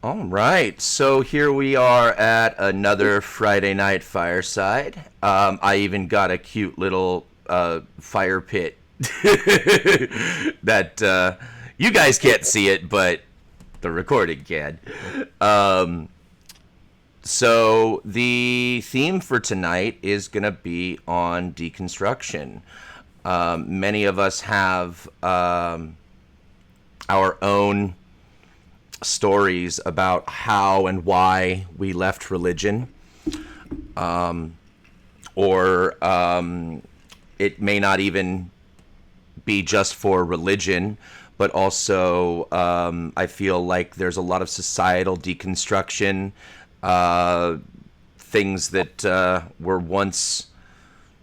All right, so here we are at another Friday night fireside. I even got a cute little fire pit that you guys can't see it, but the recording can. Um, so the theme for tonight is going to be on deconstruction. Many of us have our own stories about how and why we left religion, or it may not even be just for religion, but also I feel like there's a lot of societal deconstruction, uh, things that were once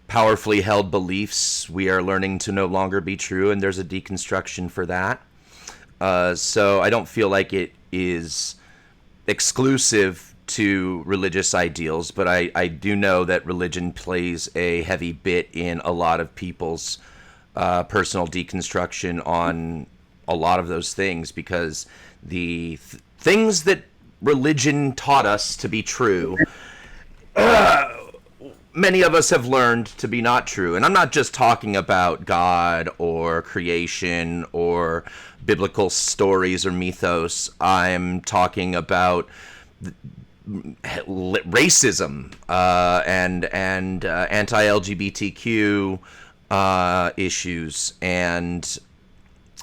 powerfully held beliefs we are learning to no longer be true, and there's a deconstruction for that. So I don't feel like it is exclusive to religious ideals, but I do know that religion plays a heavy bit in a lot of people's personal deconstruction on a lot of those things, because the things that religion taught us to be true, many of us have learned to be not true. And I'm not just talking about God or creation or biblical stories or mythos. I'm talking about racism and anti-LGBTQ issues and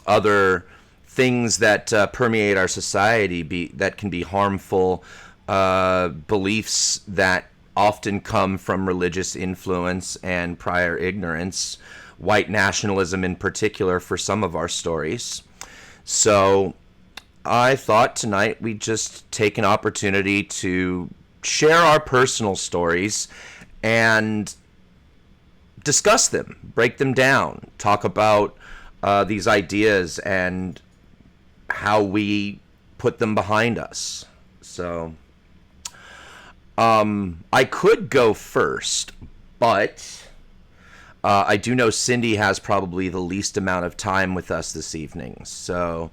other things that permeate our society that can be harmful, beliefs that often come from religious influence and prior ignorance, white nationalism in particular for some of our stories. So I thought tonight we'd just take an opportunity to share our personal stories and discuss them, break them down, talk about these ideas and how we put them behind us. So I could go first, but I do know Cindy has probably the least amount of time with us this evening. So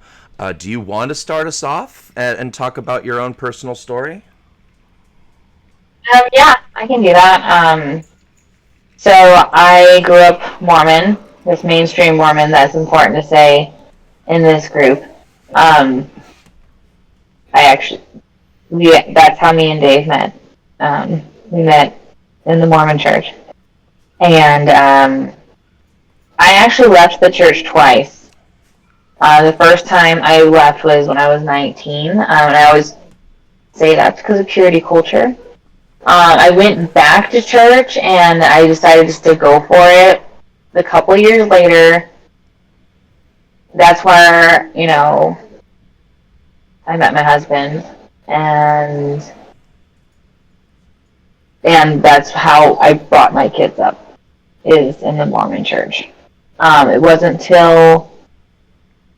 do you want to start us off and talk about your own personal story? Yeah, I can do that. So I grew up Mormon, this mainstream Mormon that's important to say in this group. Um, I actually, that's how me and Dave met. We met in the Mormon church. And I actually left the church twice. The first time I left was when I was 19, and I always say that's because of purity culture. I went back to church and I decided just to go for it. A couple years later, that's where, I met my husband, and that's how I brought my kids up, is in the Mormon church. It wasn't till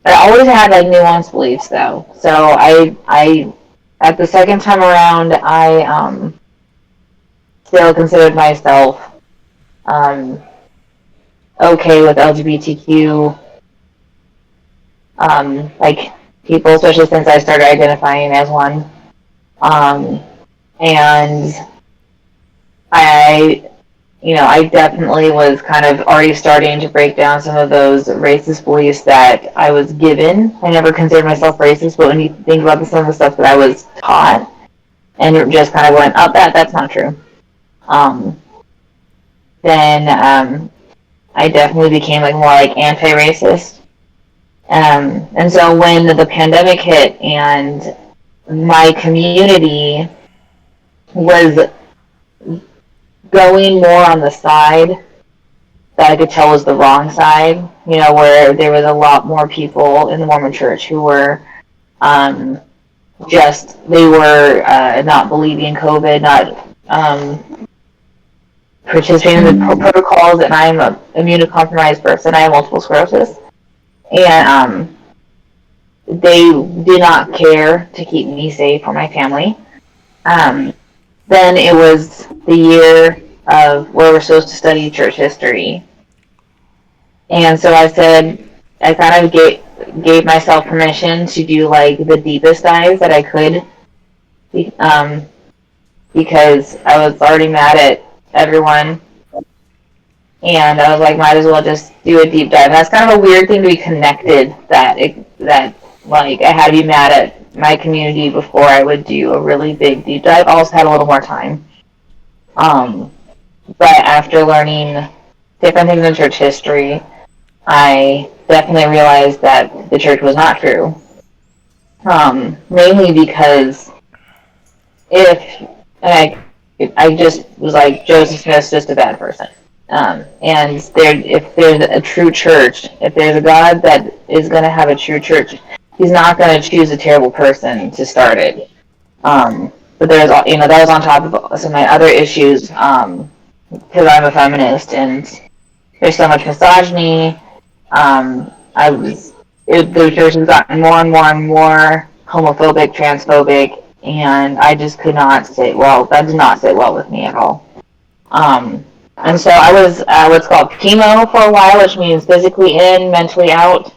I always had like nuanced beliefs though. So I at the second time around, I still considered myself um, okay with LGBTQ, like people, especially since I started identifying as one. Um, and I, I definitely was kind of already starting to break down some of those racist beliefs that I was given. I never considered myself racist, but when you think about some of the stuff that I was taught, and it just kind of went, oh, that's not true. Um, then I definitely became like more like anti-racist. And so when the pandemic hit and my community was going more on the side that I could tell was the wrong side, where there was a lot more people in the Mormon church who were um, they were not believing in COVID, not participating in the protocols, and I'm an immunocompromised person. I have multiple sclerosis. And they did not care to keep me safe or my family. Um, then it was the year of where we're supposed to study church history. And so I kind of gave myself permission to do like the deepest dives that I could um, because I was already mad at everyone, and I was like, might as well just do a deep dive. And that's kind of a weird thing to be connected. That like I had to be mad at my community before I would do a really big deep dive. I also had a little more time. Um, but after learning different things in church history, I definitely realized that the church was not true. Mainly because if I just was like Joseph Smith's just a bad person. And if there's a true church, if there's a God that is going to have a true church, He's not going to choose a terrible person to start it. But there's, that was on top of some of my other issues, because I'm a feminist and there's so much misogyny. The church has gotten more and more and more homophobic, transphobic, and I just could not sit well. That did not sit well with me at all. And so I was what's called chemo for a while, which means physically in, mentally out.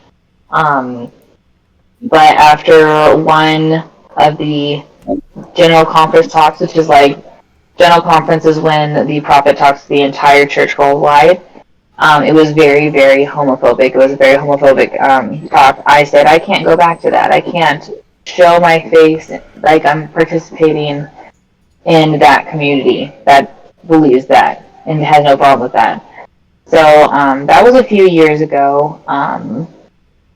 But after one of the general conference talks, which is like general conference is when the prophet talks to the entire church worldwide. It was very, very homophobic. It was a very homophobic talk. I said, I can't go back to that. I can't show my face like I'm participating in that community that believes that and has no problem with that. So that was a few years ago.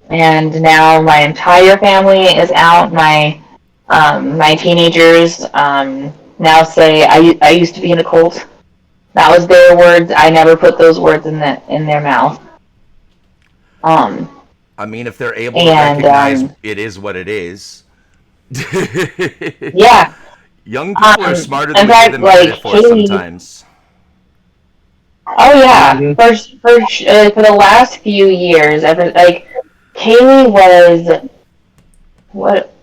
And now my entire family is out. My teenagers now say I used to be in a cult. That was their words. I never put those words in their mouth. I mean, if they're able to recognize it is what it is. Yeah. Young people are smarter than in we give fact, them like credit for sometimes. Oh yeah, for the last few years, like Kaylee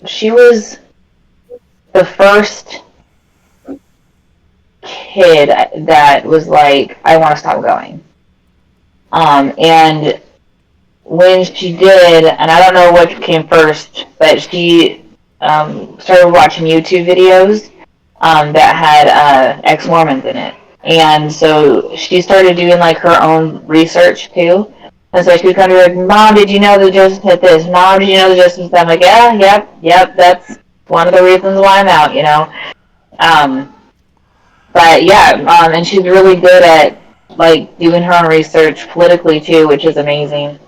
she was the first kid that was like, I want to stop going. And when she did, and I don't know what came first, but she started watching YouTube videos that had ex-Mormons in it. And so she started doing like her own research too. And so she would kind of be like, Mom, did you know that Joseph did this? Mom, did you know that Joseph did that? I'm like, yeah, yep, that's one of the reasons why I'm out, But yeah, and she's really good at like doing her own research politically too, which is amazing.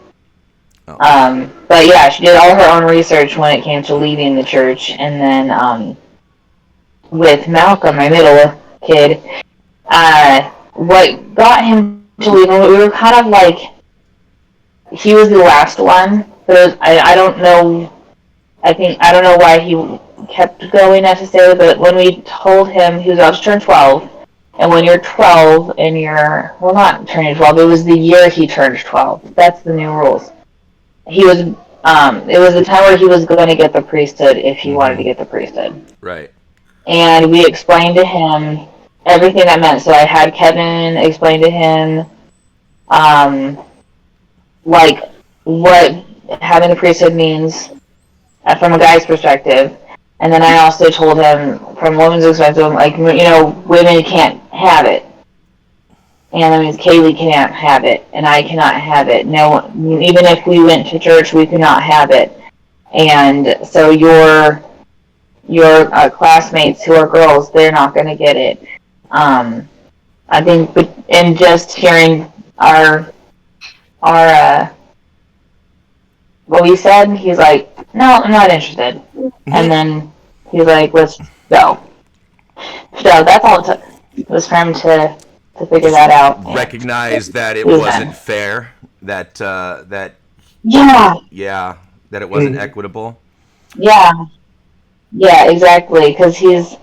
But yeah, she did all her own research when it came to leaving the church, and then with Malcolm, my middle kid, what got him to leave, we were kind of like, he was the last one, but I don't know, I don't know why he kept going necessarily, but when we told him he was about to turn 12, and when you're 12 and well, not turning 12, it was the year he turned 12. That's the new rules. It was the time where he was going to get the priesthood if he wanted to get the priesthood. Right. And we explained to him everything that meant. So I had Kevin explain to him, like, what having the priesthood means from a guy's perspective. And then I also told him from a woman's perspective, like, women can't have it. And that means Kaylee can't have it, and I cannot have it. No, even if we went to church, we could not have it. And so your classmates who are girls, they're not going to get it. I think, and just hearing our what we said, he's like, no, I'm not interested. And then he's like, let's go. So that's all it took. It was for him to figure that out. Recognize that it wasn't fair. That yeah, that it wasn't equitable. Yeah, exactly. Because he's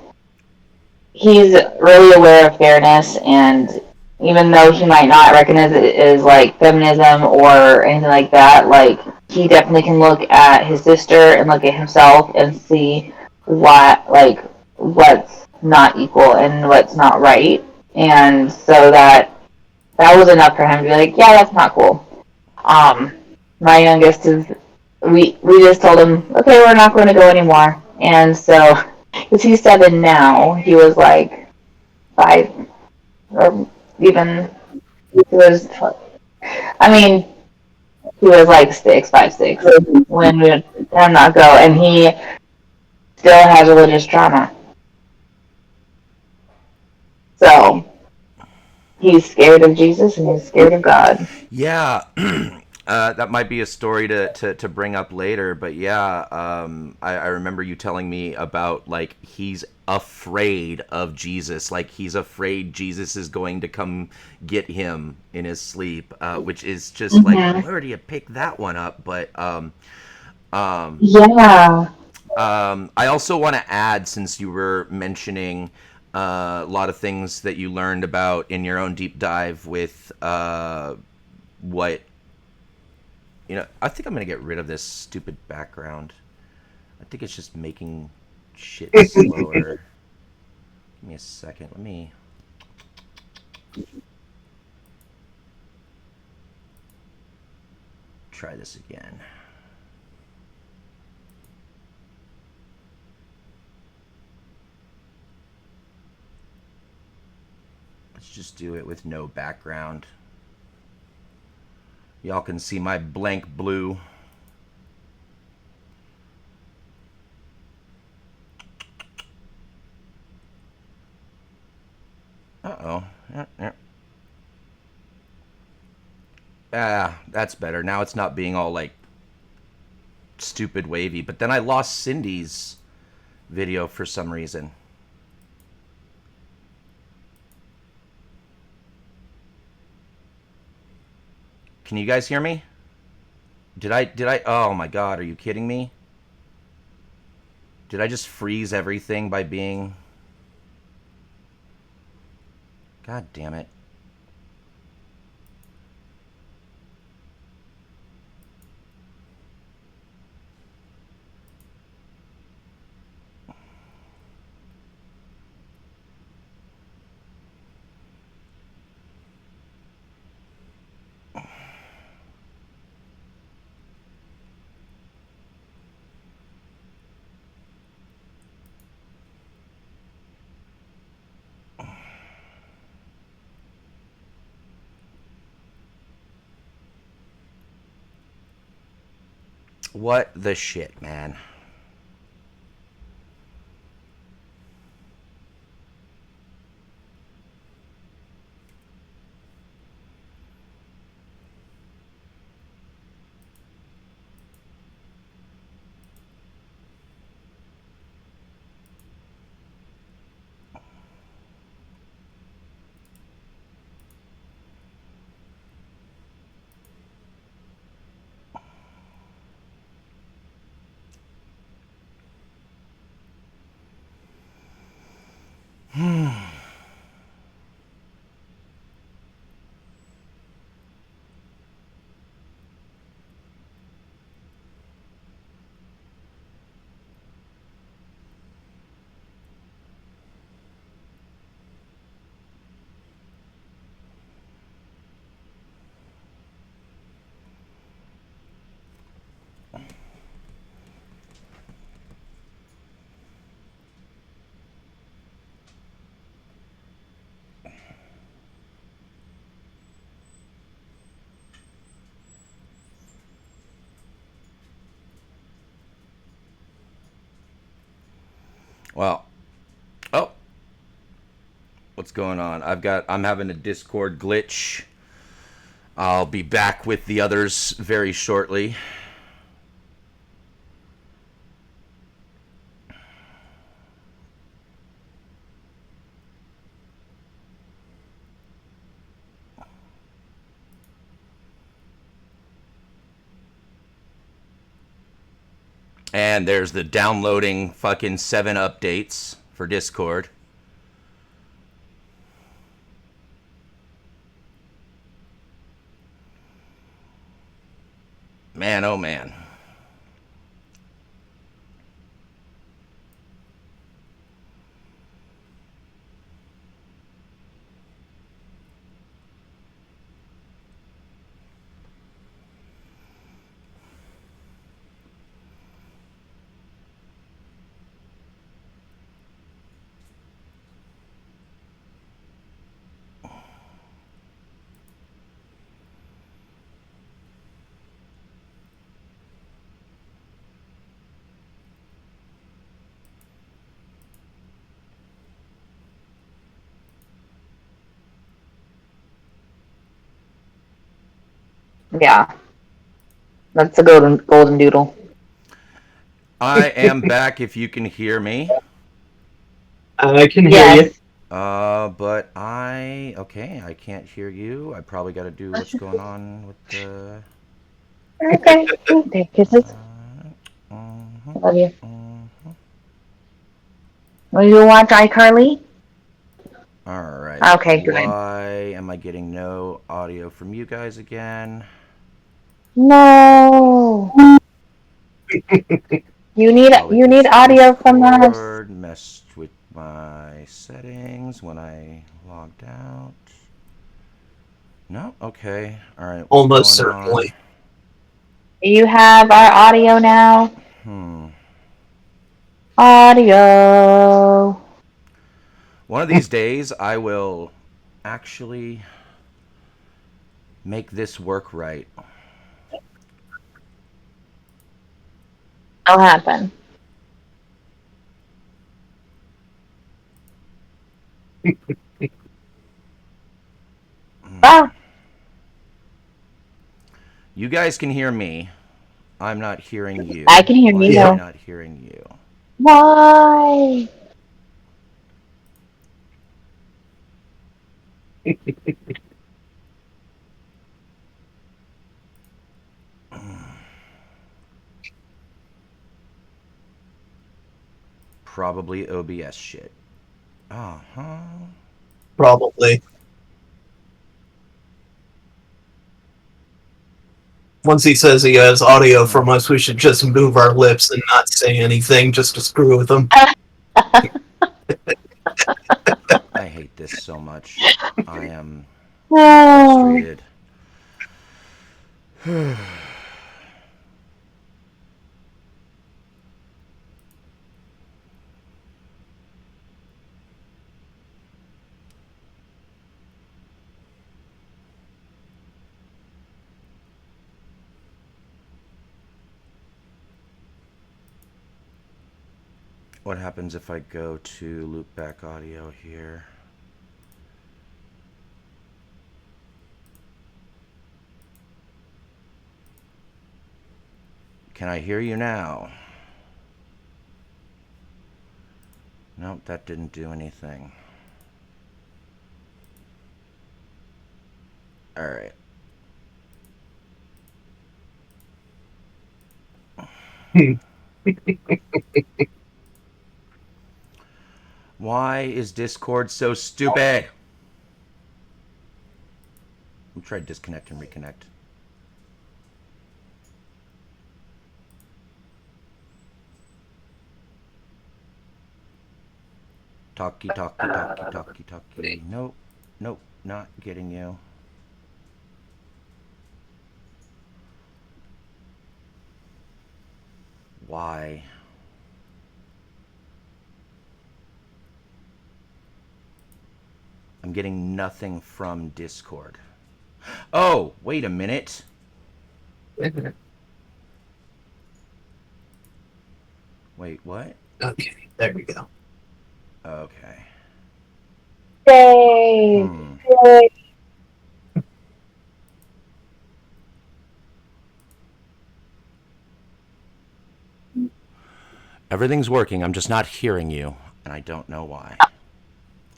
really aware of fairness, and even though he might not recognize it as like feminism or anything like that, like he definitely can look at his sister and look at himself and see what's not equal and what's not right. And so that was enough for him to be like, yeah, that's not cool. My youngest is, we just told him, okay, we're not going to go anymore. And so Because he's 7 now. He was like 5, or even, he was, I mean, he was like 6, 5, 6 when we had him not go, and he still has religious trauma. So he's scared of Jesus and he's scared of God. Yeah, that might be a story to bring up later, but yeah, I remember you telling me about like he's afraid of Jesus, like he's afraid Jesus is going to come get him in his sleep, which is just like, Mm-hmm. where do you pick that one up? But Yeah. I also want to add, since you were mentioning a lot of things that you learned about in your own deep dive with what I think I'm gonna get rid of this stupid background. I think it's just making shit slower. Give me a second. Let me try this again. Let's just do it with no background. Y'all can see my blank blue. Uh-oh. Ah, that's better. Now it's not being all like stupid wavy. But then I lost Cindy's video for some reason. Can you guys hear me? Did I oh my god, are you kidding me? Did I just freeze everything by being God damn it. What the shit, man? Well, oh, what's going on? I'm having a Discord glitch. I'll be back with the others very shortly. And there's the downloading fucking 7 updates for Discord. Man, oh man. Yeah, that's a golden doodle. I am back if you can hear me. I can hear you. Yes. But I can't hear you. I probably got to do what's going on with the. Okay. Take kisses. Uh, Love you. uh, Will you watch iCarly? all right. Okay, good. Why am I getting no audio from you guys again? No. Probably You need because audio from us. Discord messed with my settings when I logged out. No? Okay. Alright, what's Almost going on? certainly. You have our audio now. Hmm. Audio. One of these days, I will actually make this work right. It'll happen. Ah, You guys can hear me. I'm not hearing I you. can hear Why you am I Yep. though. not hearing you? Why? Probably OBS shit. Uh huh. Probably. Once he says he has audio from us, we should just move our lips and not say anything just to screw with him. I hate this so much. I am Oh. frustrated. What happens if I go to loopback audio here? Can I hear you now? Nope, that didn't do anything. Alright. Why is Discord so stupid? I'm trying to disconnect and reconnect. Talkie, talkie, talkie, talkie, talkie. Nope. Nope. Not getting you. Why? I'm getting nothing from Discord. Oh, wait a minute. Wait, what? Okay, there we go. Okay. Yay. Hmm. Everything's working. I'm just not hearing you, and I don't know why.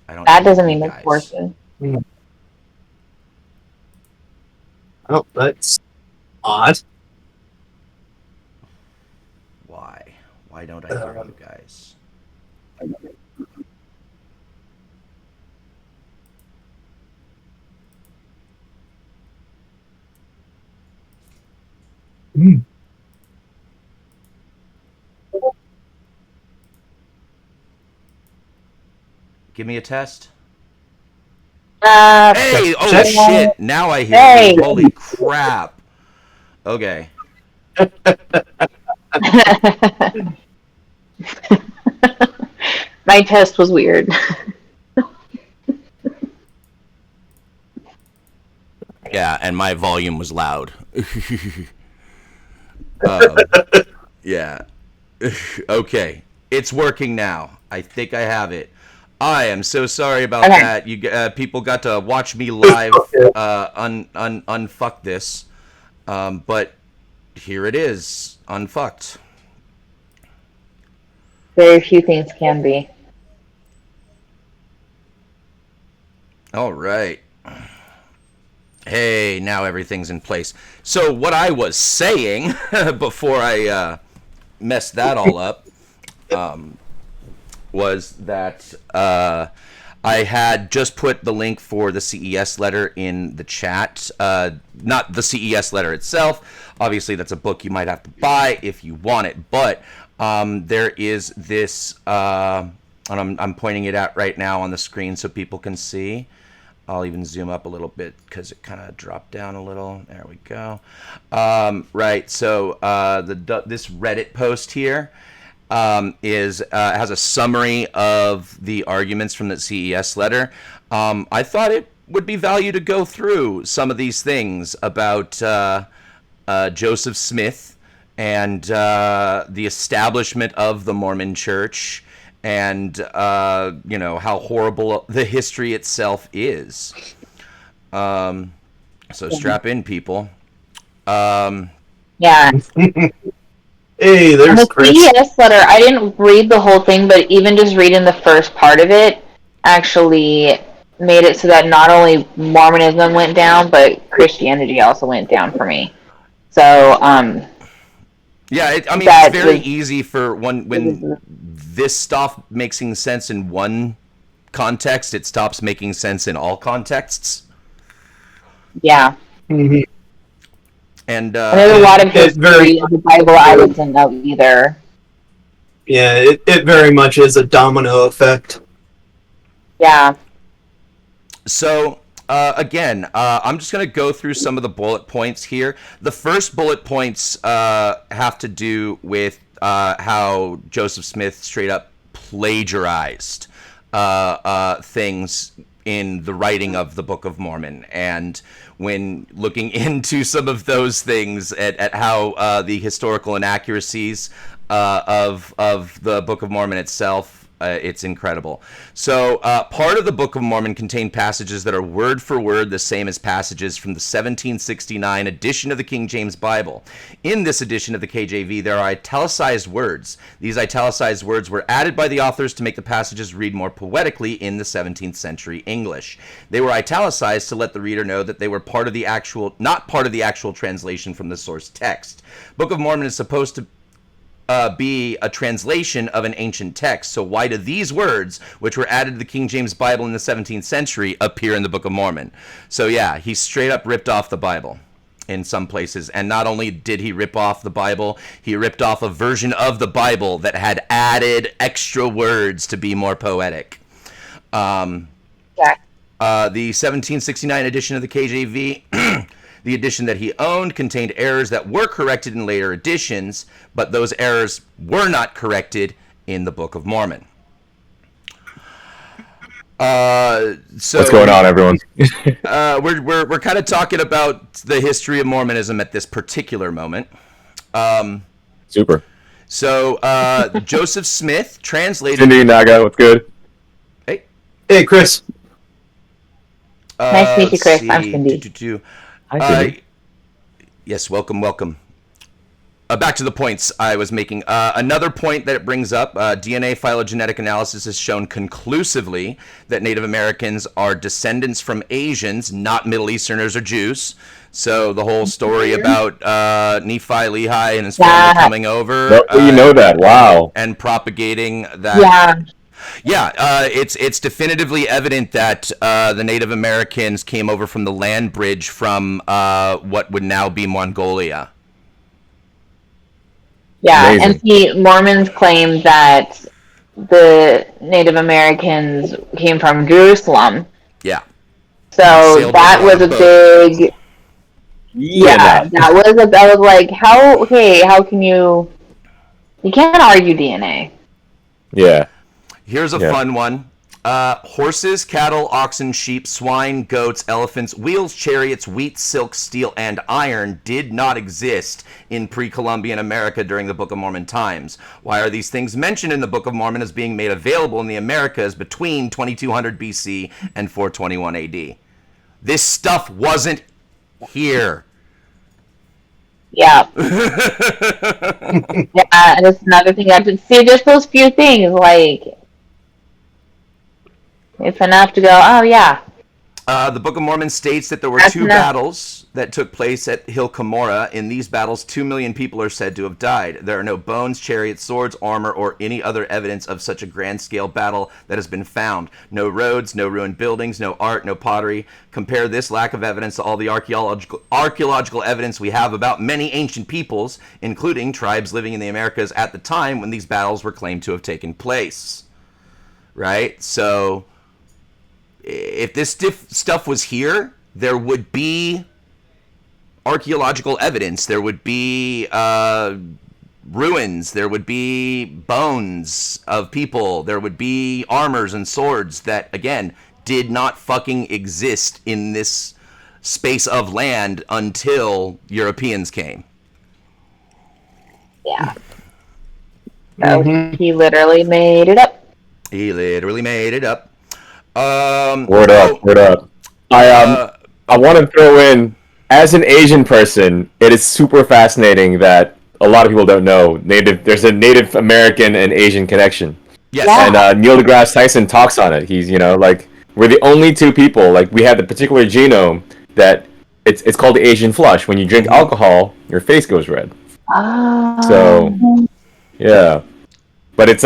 I don't That hear doesn't you mean it's guys. working. Oh, that's odd. Why? Why don't I hear you guys? Hmm. Give me a test. Check, Hey! Oh check. shit! Now I hear you. Hey. Holy crap. Okay. My test was weird. Yeah, and my volume was loud. um, yeah. Okay. It's working now. I think I have it. I am so sorry about Okay. that. You people got to watch me live unfuck this. But here it is, unfucked. Very few things can be. All right. Hey, now everything's in place. So what I was saying before I messed that all up was that I had just put the link for the CES letter in the chat. Not the CES letter itself. Obviously, that's a book you might have to buy if you want it. But there is this, and I'm pointing it out right now on the screen so people can see. I'll even zoom up a little bit because it kind of dropped down a little. There we go. Right, so this Reddit post here has a summary of the arguments from the CES letter. I thought it would be value to go through some of these things about Joseph Smith and the establishment of the Mormon Church, and how horrible the history itself is. So strap in, people. Yeah. Hey, there's the Chris. CES letter, I didn't read the whole thing, but even just reading the first part of it actually made it so that not only Mormonism went down, but Christianity also went down for me. So, yeah, it's very easy for when this stuff making sense in one context, it stops making sense in all contexts. Yeah. Mm-hmm. And there's a lot of history of the Bible I didn't know either. Yeah, it very much is a domino effect. Yeah. So, again, I'm just going to go through some of the bullet points here. The first bullet points have to do with how Joseph Smith straight up plagiarized things in the writing of the Book of Mormon. And when looking into some of those things at how the historical inaccuracies of the Book of Mormon itself, it's incredible. So part of the Book of Mormon contained passages that are word for word the same as passages from the 1769 edition of the King James Bible. In this edition of the KJV, there are italicized words. These italicized words were added by the authors to make the passages read more poetically in the 17th century English. They were italicized to let the reader know that they were not part of the actual translation from the source text. Book of Mormon is supposed to be a translation of an ancient text. So why do these words, which were added to the King James Bible in the 17th century, appear in the Book of Mormon? So yeah, he straight up ripped off the Bible in some places. And not only did he rip off the Bible, he ripped off a version of the Bible that had added extra words to be more poetic. The 1769 edition of the KJV, the edition that he owned, contained errors that were corrected in later editions, but those errors were not corrected in the Book of Mormon. So what's going on, everyone? we're kind of talking about the history of Mormonism at this particular moment. Super. So Joseph Smith translated. Cindy, Naga, what's good? Hey, Chris. Nice to meet you, Chris. I'm Cindy. Yes, welcome. Back to the points I was making. Another point that it brings up, DNA phylogenetic analysis has shown conclusively that Native Americans are descendants from Asians, not Middle Easterners or Jews. So the whole story about Nephi, Lehi, and his family coming over. You know that, wow. And propagating that. Yeah, it's definitively evident that the Native Americans came over from the land bridge from what would now be Mongolia. Yeah, amazing. And see, Mormons claim that the Native Americans came from Jerusalem. Yeah. So that was a big... Yeah, that was like, how can you can't argue DNA. Yeah. Here's a fun one. Horses, cattle, oxen, sheep, swine, goats, elephants, wheels, chariots, wheat, silk, steel, and iron did not exist in pre-Columbian America during the Book of Mormon times. Why are these things mentioned in the Book of Mormon as being made available in the Americas between 2200 BC and 421 AD? This stuff wasn't here. Yeah. Yeah, and it's another thing I have to see. Just those few things, like it's enough to go. Oh yeah, The Book of Mormon states that there were that's two enough. battles that took place at Hill Cumorah. In these battles, 2 million people are said to have died. There are no bones, chariots, swords, armor, or any other evidence of such a grand-scale battle that has been found. No roads, no ruined buildings, no art, no pottery. Compare this lack of evidence to all the archaeological evidence we have about many ancient peoples, including tribes living in the Americas at the time when these battles were claimed to have taken place. Right? So if this stuff was here, there would be archaeological evidence. There would be ruins. There would be bones of people. There would be armors and swords that, again, did not fucking exist in this space of land until Europeans came. Yeah. So he literally made it up. He literally made it up. Word up. I want to throw in, as an Asian person, it is super fascinating that a lot of people don't know there's a Native American and Asian connection. Yes. Yeah. And Neil deGrasse Tyson talks on it. He's, like, we're the only two people, like, we have the particular genome that it's called the Asian flush. When you drink alcohol, your face goes red. So, yeah. But it's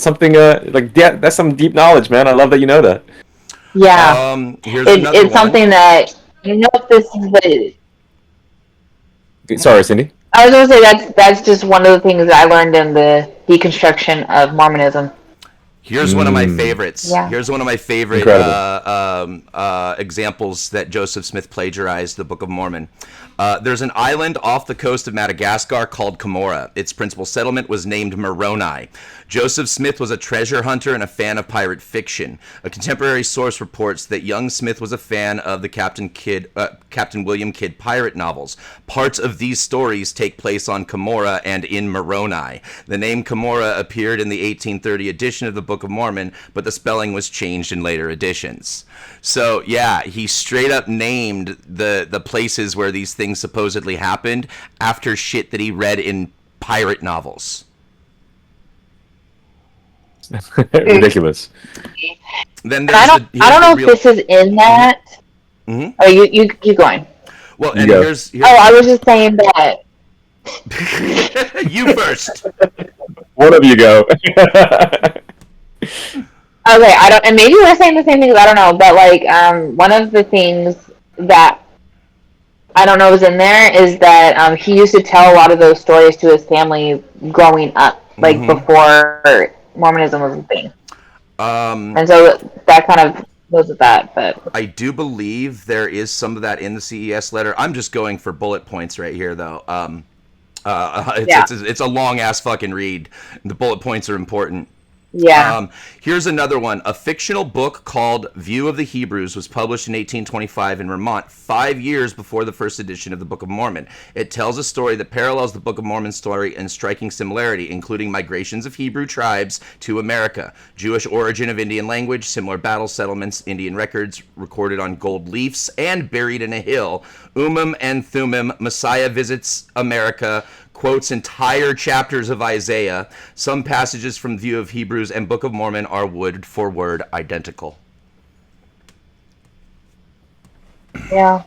something, that's some deep knowledge, man. I love that you know that. Yeah. It's something that, I don't know if this is the... Sorry, Cindy. I was going to say that's just one of the things that I learned in the deconstruction of Mormonism. Here's one of my favorites. Yeah. Here's one of my favorite examples that Joseph Smith plagiarized the Book of Mormon. There's an island off the coast of Madagascar called Cumorah. Its principal settlement was named Moroni. Joseph Smith was a treasure hunter and a fan of pirate fiction. A contemporary source reports that young Smith was a fan of the Captain William Kidd pirate novels. Parts of these stories take place on Cumorah and in Moroni. The name Cumorah appeared in the 1830 edition of the Book of Mormon, but the spelling was changed in later editions. So, yeah, he straight up named the places where these things supposedly happened after shit that he read in pirate novels. Ridiculous. Then I don't know if this is in that. Mm-hmm. Oh, you keep going. Well, and here's I was just saying that. You first. One of you go. Okay, and maybe we're saying the same things. I don't know, but like, one of the things that I don't know is in there is that he used to tell a lot of those stories to his family growing up, like before Mormonism was a thing. And so that kind of goes with that. But I do believe there is some of that in the CES letter. I'm just going for bullet points right here, though. It's a long ass fucking read. The bullet points are important. Yeah. Here's another one. A fictional book called View of the Hebrews was published in 1825 in Vermont, 5 years before the first edition of the Book of Mormon. It tells a story that parallels the Book of Mormon's story in striking similarity, including migrations of Hebrew tribes to America, Jewish origin of Indian language, similar battle settlements, Indian records recorded on gold leafs and buried in a hill, and Thummim, Messiah visits America, quotes entire chapters of Isaiah. Some passages from View of Hebrews and Book of Mormon are word for word identical. Yeah.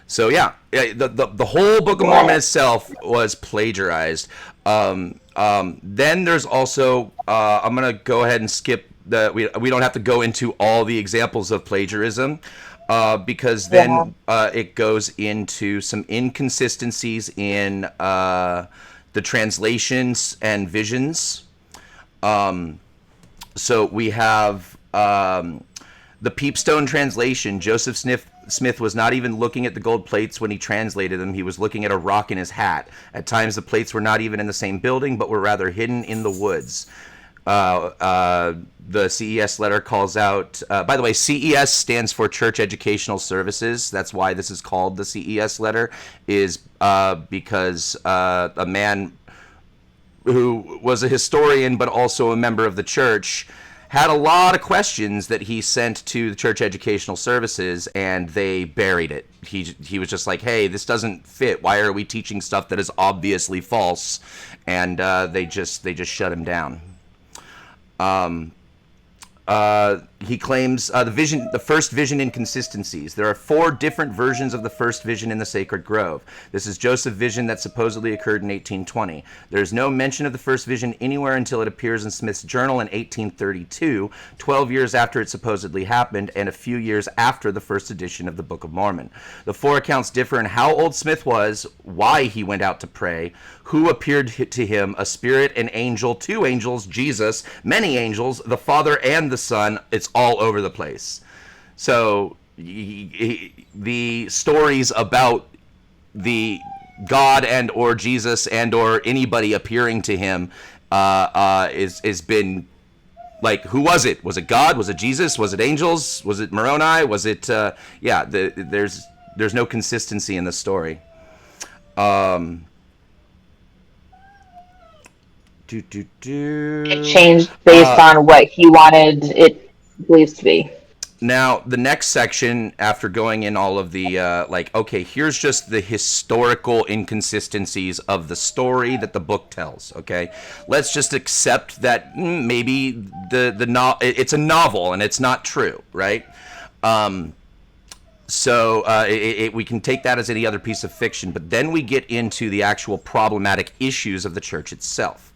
So yeah, the whole Book of Mormon itself was plagiarized. Then there's also I'm gonna go ahead and skip we don't have to go into all the examples of plagiarism. Because then it goes into some inconsistencies in the translations and visions. So we have the Peepstone translation. Joseph Smith was not even looking at the gold plates when he translated them. He was looking at a rock in his hat. At times the plates were not even in the same building, but were rather hidden in the woods. The CES letter calls out, by the way, CES stands for Church Educational Services. That's why this is called the CES letter, is because a man who was a historian but also a member of the church had a lot of questions that he sent to the church educational services, and they buried it. He was just like, hey, this doesn't fit. Why are we teaching stuff that is obviously false? And they just shut him down. He claims the first vision inconsistencies. There are 4 different versions of the first vision in the Sacred Grove. This is Joseph's vision that supposedly occurred in 1820. There is no mention of the first vision anywhere until it appears in Smith's journal in 1832, 12 years after it supposedly happened, and a few years after the first edition of the Book of Mormon. The 4 accounts differ in how old Smith was, why he went out to pray, who appeared to him, a spirit, an angel, 2 angels, Jesus, many angels, the Father and the Son. It's all over the place. So the stories about the God and or Jesus and or anybody appearing to him is been like, who was it? Was it God? Was it Jesus? Was it angels? Was it Moroni? Was it there's no consistency in the story. It changed based on what he wanted it believed to be. Now, the next section, after going in all of the, okay, here's just the historical inconsistencies of the story that the book tells, okay? Let's just accept that maybe it's a novel and it's not true, right? So we can take that as any other piece of fiction, but then we get into the actual problematic issues of the church itself.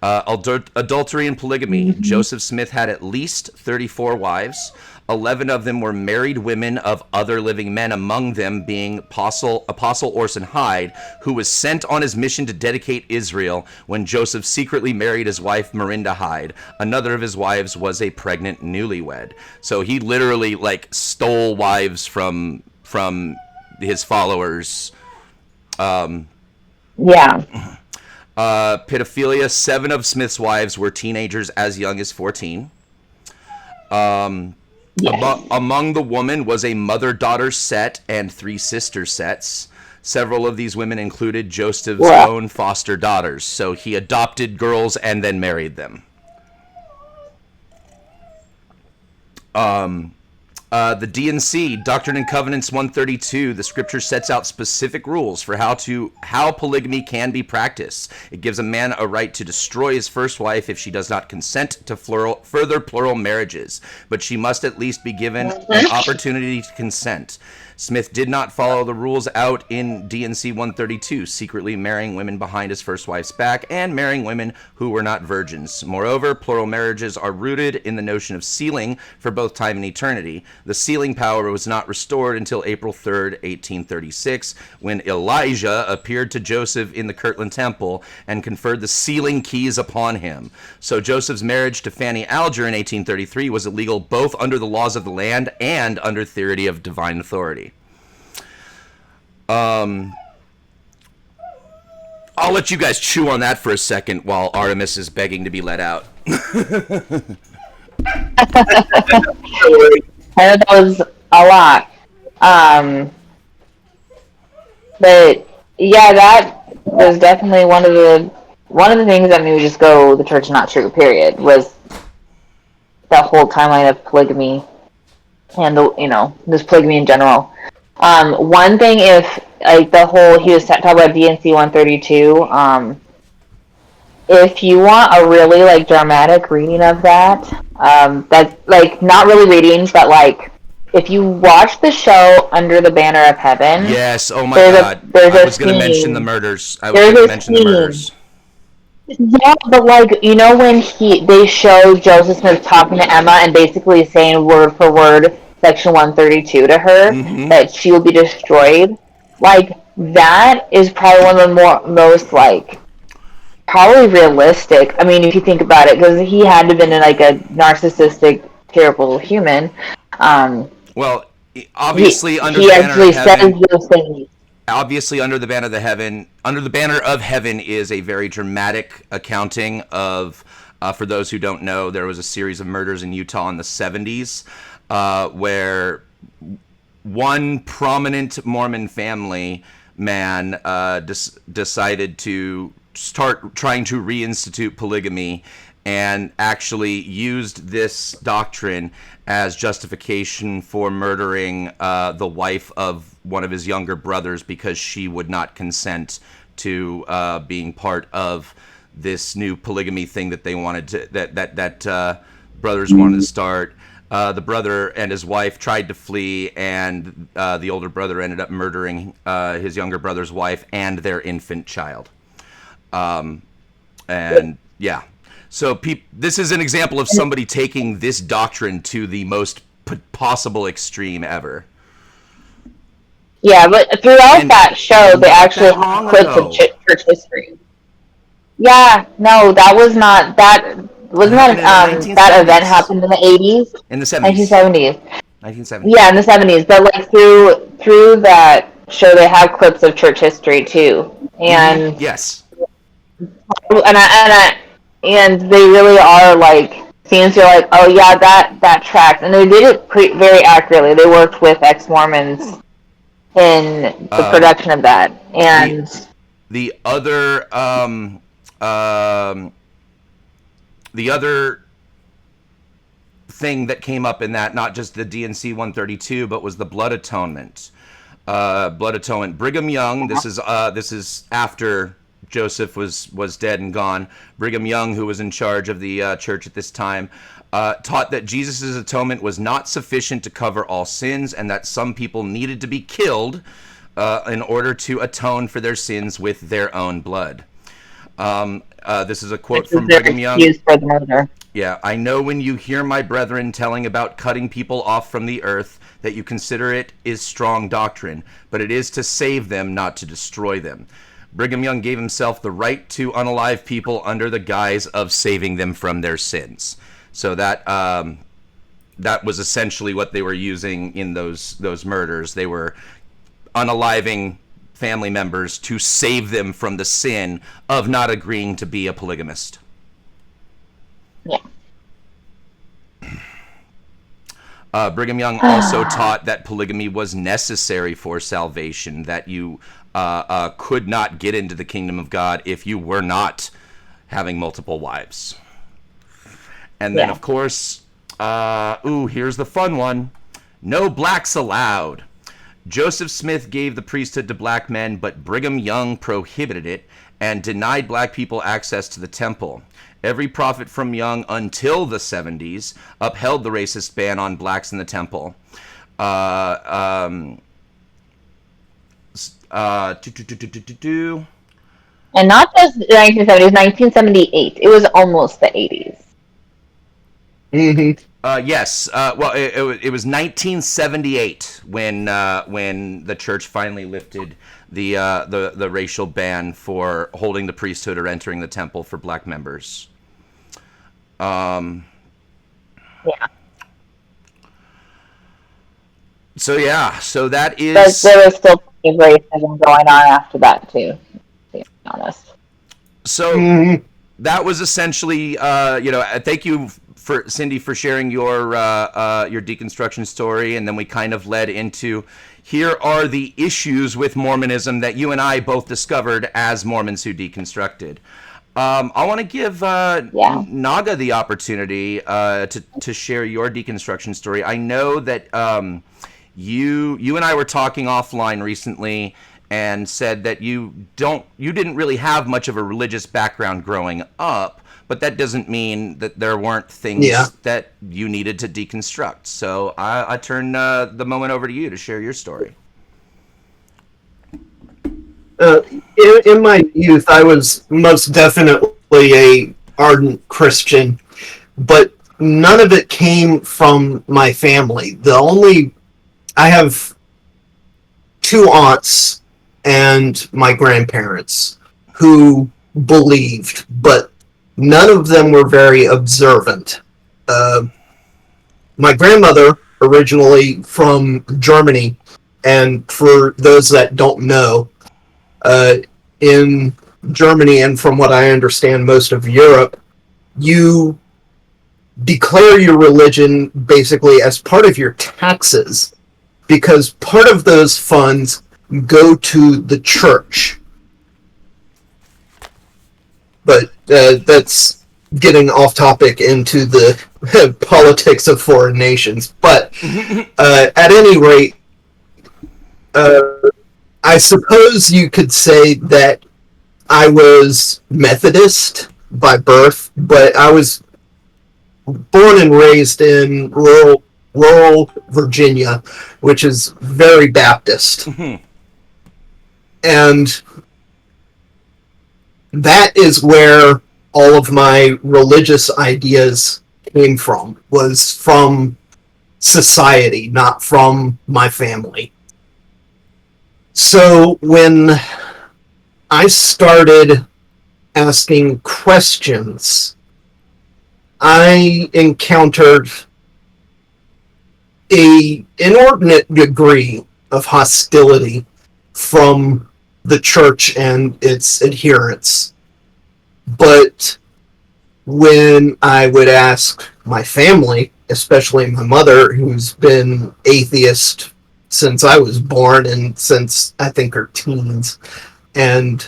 Adultery and polygamy. Mm-hmm. Joseph Smith had at least 34 wives. 11 of them were married women of other living men, among them being Apostle Orson Hyde, who was sent on his mission to dedicate Israel when Joseph secretly married his wife Marinda Hyde. Another of his wives was a pregnant newlywed. So he literally stole wives from his followers. Yeah. Pedophilia. 7 of Smith's wives were teenagers as young as 14. Yes. Among the women was a mother-daughter set and 3 sister sets. Several of these women included Joseph's own foster daughters. So he adopted girls and then married them. The D&C, Doctrine and Covenants 132, the scripture sets out specific rules for how polygamy can be practiced. It gives a man a right to destroy his first wife if she does not consent to further plural marriages, but she must at least be given an opportunity to consent. Smith did not follow the rules out in D&C 132, secretly marrying women behind his first wife's back and marrying women who were not virgins. Moreover, plural marriages are rooted in the notion of sealing for both time and eternity. The sealing power was not restored until April 3rd, 1836, when Elijah appeared to Joseph in the Kirtland Temple and conferred the sealing keys upon him. So Joseph's marriage to Fanny Alger in 1833 was illegal both under the laws of the land and under theory of divine authority. I'll let you guys chew on that for a second while Artemis is begging to be let out. I know that was a lot. But yeah, that was definitely one of the things that made me just go, the church not true, period, was that whole timeline of polygamy and just polygamy in general. One thing, if the whole, he was talking about D&C 132, if you want a really dramatic reading of that, that's not really readings, but if you watch the show Under the Banner of Heaven. Yes, oh my God. I was going to mention the murders. Yeah, but when they show Joseph Smith talking to Emma and basically saying word for word Section 132 to her, mm-hmm. that she will be destroyed, that is probably one of the most probably realistic. I mean, if you think about it, because he had to have been a narcissistic, terrible human. Well, obviously under the banner of heaven. Obviously, under the banner of heaven is a very dramatic accounting of. For those who don't know, there was a series of murders in Utah in the 70s, where one prominent Mormon family man decided to start trying to reinstitute polygamy, and actually used this doctrine as justification for murdering the wife of one of his younger brothers because she would not consent to being part of this new polygamy thing that they wanted to that brothers wanted to start. The brother and his wife tried to flee, and the older brother ended up murdering his younger brother's wife and their infant child. And yeah, so this is an example of somebody taking this doctrine to the most possible extreme ever. Yeah, but throughout that show, they actually have clips of church history. Yeah, no, that was not that. Wasn't that event happened in the 80s? In the 70s. 1970s. 1970s. Yeah, in the 70s. But like through that show, they have clips of church history too, and yes, and they really are like scenes. You're like, oh yeah, that tracks, and they did it very accurately. They worked with ex-Mormons in the production of that, and the other thing that came up in that, not just the DNC 132, but was the blood atonement. Brigham Young. This is after Joseph was dead and gone. Brigham Young, who was in charge of the church at this time, taught that Jesus' atonement was not sufficient to cover all sins, and that some people needed to be killed in order to atone for their sins with their own blood. This is a quote from Brigham Young. For the murder. Yeah, I know when you hear my brethren telling about cutting people off from the earth that you consider it is strong doctrine, but it is to save them, not to destroy them. Brigham Young gave himself the right to unalive people under the guise of saving them from their sins. So that was essentially what they were using in those murders. They were unaliving family members to save them from the sin of not agreeing to be a polygamist. Yeah. Brigham Young also taught that polygamy was necessary for salvation, that you could not get into the kingdom of God if you were not having multiple wives. And then, of course, here's the fun one. No blacks allowed. Joseph Smith gave the priesthood to black men, but Brigham Young prohibited it and denied black people access to the temple. Every prophet from Young until the 70s upheld the racist ban on blacks in the temple. And not just the 1970s, 1978. It was almost the 80s. Mm-hmm. Yes. Well, it was 1978 when the church finally lifted the racial ban for holding the priesthood or entering the temple for black members. Yeah. So that is. But there was still plenty of racism going on after that too. To be honest. So that was essentially, thank you for Cindy for sharing your deconstruction story, and then we kind of led into here are the issues with Mormonism that you and I both discovered as Mormons who deconstructed. I want to give Naga the opportunity to share your deconstruction story. I know that you and I were talking offline recently and said that you didn't really have much of a religious background growing up, but that doesn't mean that there weren't things that you needed to deconstruct. So I turn the moment over to you to share your story. In my youth, I was most definitely a ardent Christian, but none of it came from my family. I have two aunts and my grandparents who believed, but none of them were very observant. My grandmother, originally from Germany, and for those that don't know, in Germany, and from what I understand, most of Europe, you declare your religion basically as part of your taxes, because part of those funds go to the church. But that's getting off topic into the politics of foreign nations. But at any rate, I suppose you could say that I was Methodist by birth, but I was born and raised in rural Virginia, which is very Baptist. And that is where all of my religious ideas came from, was from society, not from my family. So when I started asking questions, I encountered an inordinate degree of hostility from the church and its adherents. But when I would ask my family, especially my mother, who's been atheist since I was born and since I think her teens, and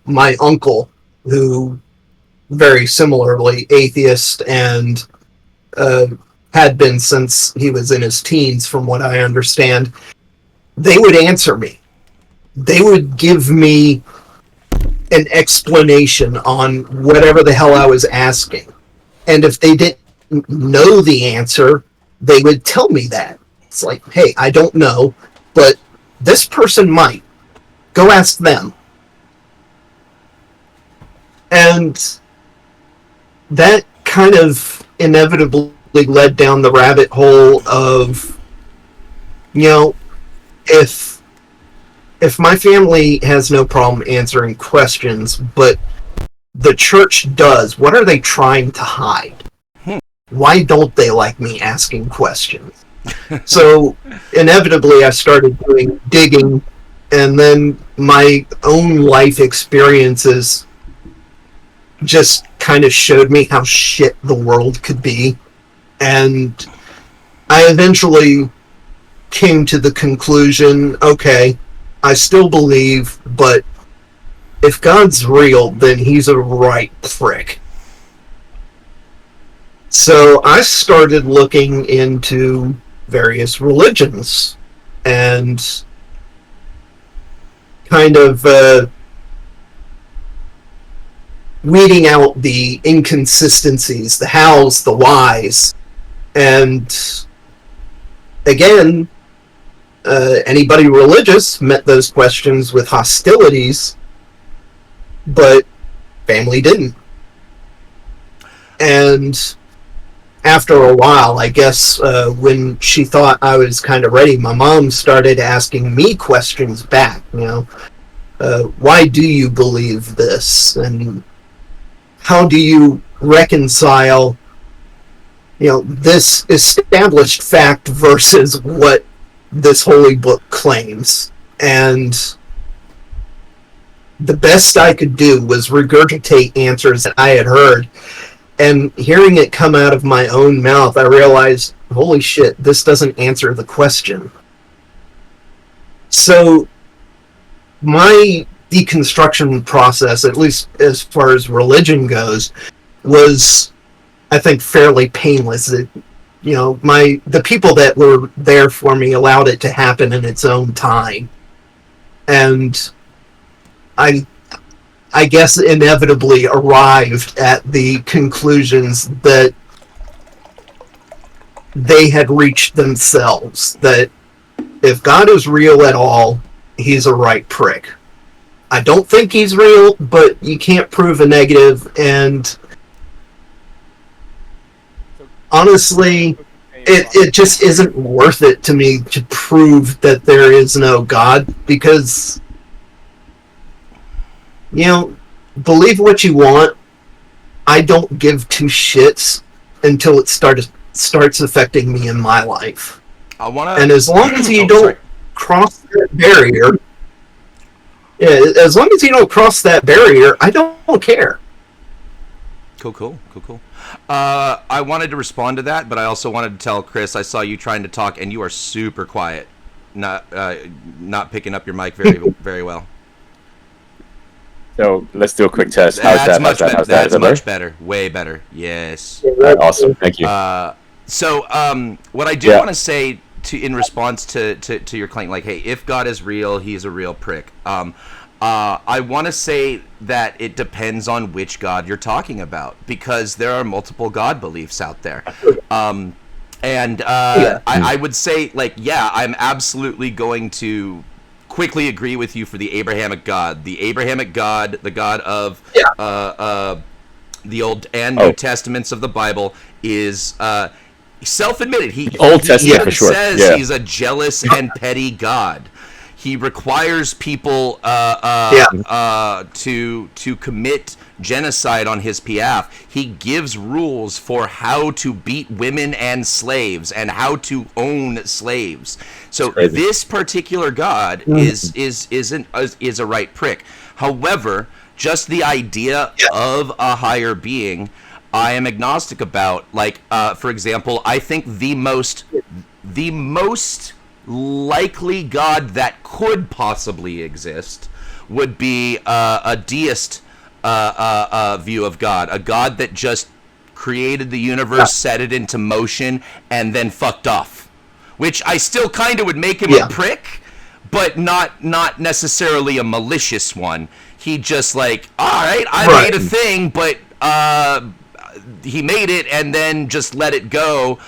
my uncle, who very similarly atheist and had been since he was in his teens, from what I understand, they would answer me. They would give me an explanation on whatever the hell I was asking. And if they didn't know the answer, they would tell me that. It's like, hey, I don't know, but this person might. Go ask them. And that kind of inevitably led down the rabbit hole of, if my family has no problem answering questions, but the church does, what are they trying to hide? Why don't they like me asking questions? So inevitably I started doing digging, and then my own life experiences just kind of showed me how shit the world could be. And I eventually came to the conclusion, okay, I still believe, but if God's real, then he's a right prick. So I started looking into various religions and kind of weeding out the inconsistencies, the hows, the whys. And again, anybody religious met those questions with hostilities, but family didn't. And after a while, I guess, when she thought I was kind of ready, my mom started asking me questions back, why do you believe this? And how do you reconcile, this established fact versus what this holy book claims? And the best I could do was regurgitate answers that I had heard. And hearing it come out of my own mouth, I realized, holy shit, this doesn't answer the question. So my deconstruction process, at least as far as religion goes, was, I think, fairly painless. The people that were there for me allowed it to happen in its own time. And I guess inevitably arrived at the conclusions that they had reached themselves, that if God is real at all, he's a right prick. I don't think he's real, but you can't prove a negative, and honestly, it just isn't worth it to me to prove that there is no God, because believe what you want. I don't give two shits until it starts affecting me in my life. And as long as you don't cross that barrier, I don't care. Cool. I wanted to respond to that, but I also wanted to tell Chris, I saw you trying to talk, and you are super quiet, not picking up your mic very very well. So let's do a quick test. How's that? How's that? How's that? Is That's that much better? better. Way better. Yes. All right, awesome. Thank you. So what I do want to say in response to your claim, like, hey, if God is real, he's a real prick. I want to say that it depends on which God you're talking about, because there are multiple God beliefs out there. I would say, like, yeah, I'm absolutely going to quickly agree with you for the Abrahamic God. The Abrahamic God, the God of the Old and New Testaments of the Bible, is self-admitted. He Old Testament even for sure. says he's a jealous and petty God. He requires people to commit genocide on his behalf. He gives rules for how to beat women and slaves and how to own slaves. So this particular God is a right prick. However, just the idea of a higher being, I am agnostic about. Like, for example, I think the most likely God that could possibly exist would be a deist view of God, a God that just created the universe, set it into motion, and then fucked off. Which I still kind of would make him a prick, but not necessarily a malicious one. He just like, all right, I made a thing, but he made it and then just let it go.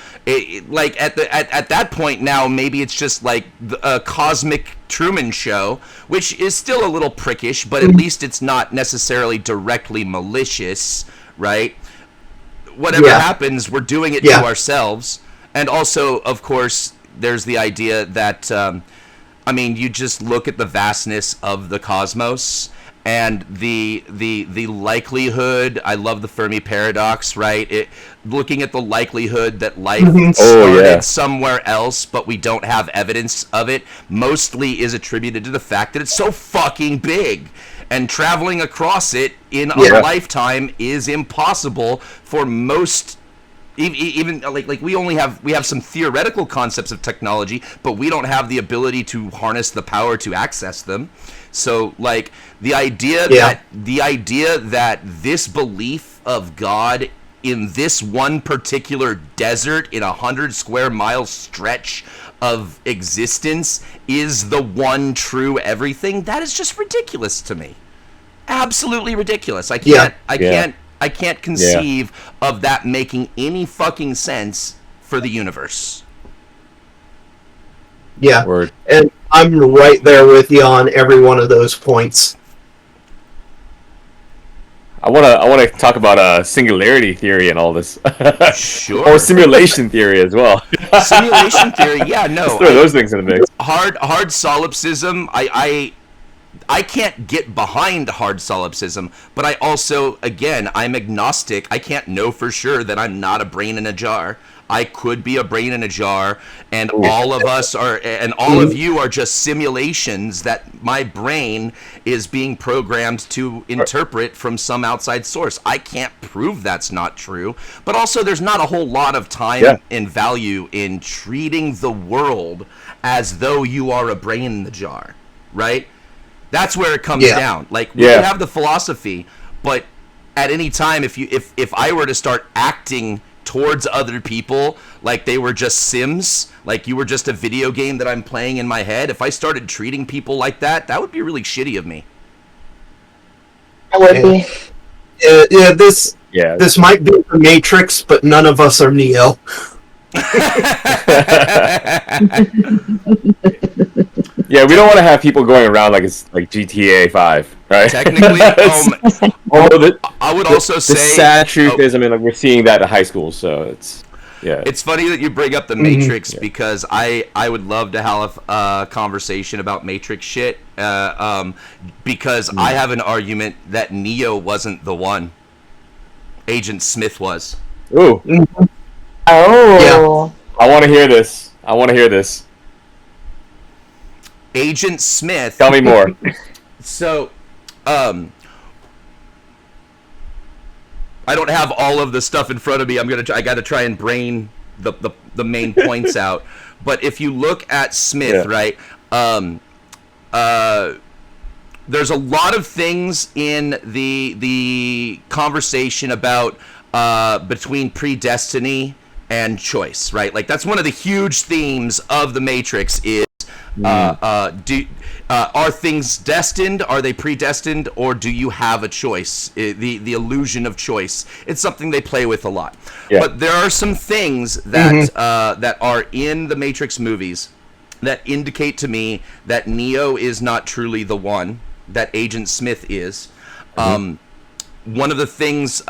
Like at that point now, maybe it's just like a cosmic Truman Show, which is still a little prickish, but at least it's not necessarily directly malicious, right? Whatever happens, we're doing it to ourselves. And also, of course, there's the idea that, I mean, you just look at the vastness of the cosmos. And the likelihood, I love the Fermi paradox, right? Looking at the likelihood that life started somewhere else, but we don't have evidence of it, mostly is attributed to the fact that it's so fucking big. And traveling across it in a lifetime is impossible for most. Even like we have some theoretical concepts of technology, but we don't have the ability to harness the power to access them. So like the idea that this belief of God in this one particular desert in 100 square mile stretch of existence is the one true everything, that is just ridiculous to me. Absolutely ridiculous. I can't conceive of that making any fucking sense for the universe. Yeah. Word. And I'm right there with you on every one of those points. I wanna talk about singularity theory and all this. Sure. Or simulation theory as well. Simulation theory, yeah, no. Let's throw those things in the mix. Hard solipsism, I can't get behind hard solipsism, but I also, again, I'm agnostic. I can't know for sure that I'm not a brain in a jar. I could be a brain in a jar, and all of us are, and all of you are just simulations that my brain is being programmed to interpret from some outside source. I can't prove that's not true, but also there's not a whole lot of time and value in treating the world as though you are a brain in the jar, right? That's where it comes down. Like, we can have the philosophy, but at any time, if I were to start acting towards other people like they were just Sims, like you were just a video game that I'm playing in my head, if I started treating people like that, that would be really shitty of me. It would be. This might be the Matrix, but none of us are Neo. Yeah, we don't want to have people going around like it's like GTA 5, right? Technically, I would also say the sad truth is, I mean, like we're seeing that in high school, so it's It's funny that you bring up the Matrix because I would love to have a conversation about Matrix shit because I have an argument that Neo wasn't the one. Agent Smith was. Ooh. Oh. I want to hear this. Agent Smith. Tell me more. So, I don't have all of the stuff in front of me. I got to try and brain the main points out. But if you look at Smith, right? there's a lot of things in the conversation about between predestiny and choice, right? Like that's one of the huge themes of the Matrix is are things destined? Are they predestined, or do you have a choice? The illusion of choice. It's something they play with a lot. Yeah. But there are some things that that are in the Matrix movies that indicate to me that Neo is not truly the one, that Agent Smith is. One of the things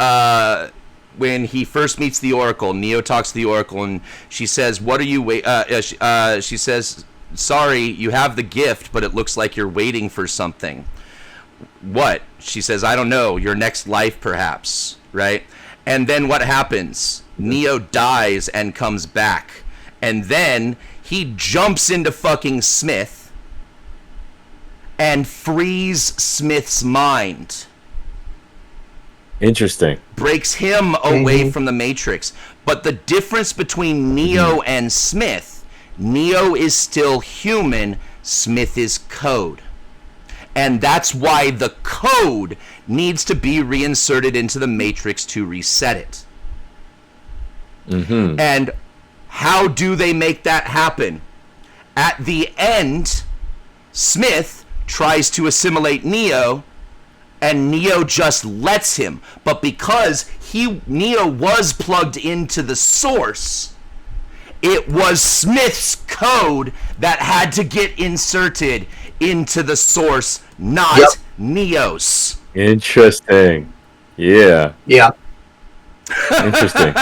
when he first meets the Oracle, Neo talks to the Oracle, and she says, "What are you she says, "Sorry, you have the gift, but it looks like you're waiting for something." What? She says, "I don't know. Your next life, perhaps." Right? And then what happens? Neo dies and comes back, and then he jumps into fucking Smith and frees Smith's mind. Interesting. Breaks him away from the Matrix. But the difference between Neo and Smith, Neo is still human, Smith is code. And that's why the code needs to be reinserted into the Matrix to reset it. And how do they make that happen? At the end, Smith tries to assimilate Neo, and Neo just lets him. But because Neo was plugged into the source, it was Smith's code that had to get inserted into the source, not Neo's. Interesting. Yeah. Yeah. Interesting.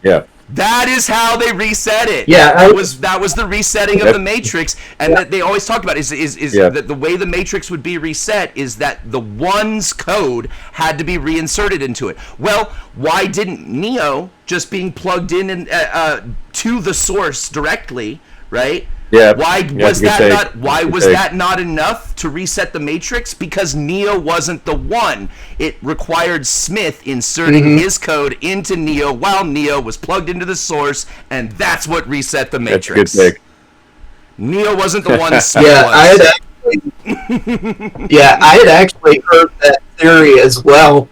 Yeah. That is how they reset it. Yeah, that was the resetting of the Matrix, and that they always talk about is that the way the Matrix would be reset is that the one's code had to be reinserted into it. Well, why didn't Neo just being plugged in and to the source directly, right? Yeah. Why was that not enough to reset the Matrix? Because Neo wasn't the one. It required Smith inserting his code into Neo while Neo was plugged into the source, and that's what reset the Matrix. That's a good take. Neo wasn't the one. Smith was. I had actually heard that theory as well,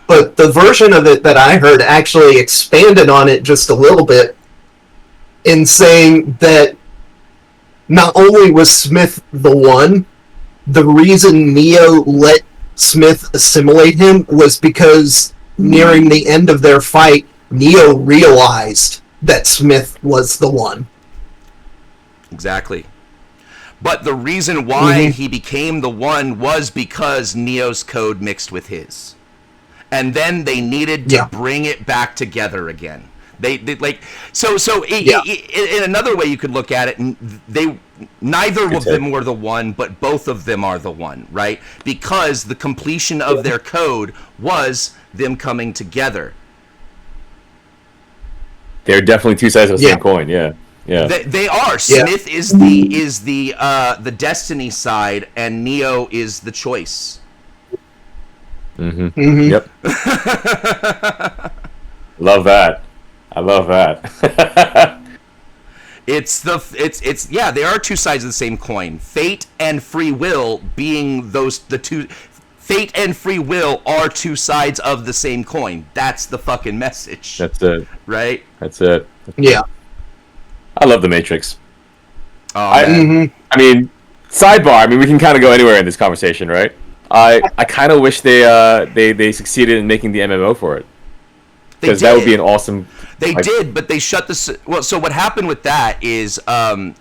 but the version of it that I heard actually expanded on it just a little bit in saying that not only was Smith the one, the reason Neo let Smith assimilate him was because nearing the end of their fight, Neo realized that Smith was the one. Exactly. But the reason why he became the one was because Neo's code mixed with his. And then they needed to bring it back together again. They like in another way you could look at it, neither of them were the one, but both of them are the one, right? Because the completion of their code was them coming together. They're definitely two sides of the same coin. Yeah. They are. Smith is the destiny side, and Neo is the choice. Yep. Love that. I love that. It's they are two sides of the same coin. Fate and free will being the two. Fate and free will are two sides of the same coin. That's the fucking message. That's it. Right? That's it. Yeah. I love the Matrix. Oh, I mean, sidebar. I mean, we can kind of go anywhere in this conversation, right? I kind of wish they succeeded in making the MMO for it, because that would be an awesome. They did, but they shut the. Well, so what happened with that is the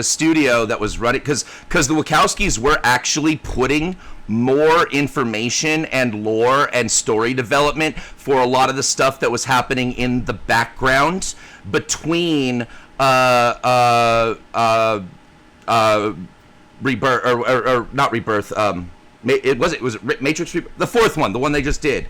studio that was running, because the Wachowskis were actually putting more information and lore and story development for a lot of the stuff that was happening in the background between Rebirth or not Rebirth. It was Matrix, the fourth one, the one they just did.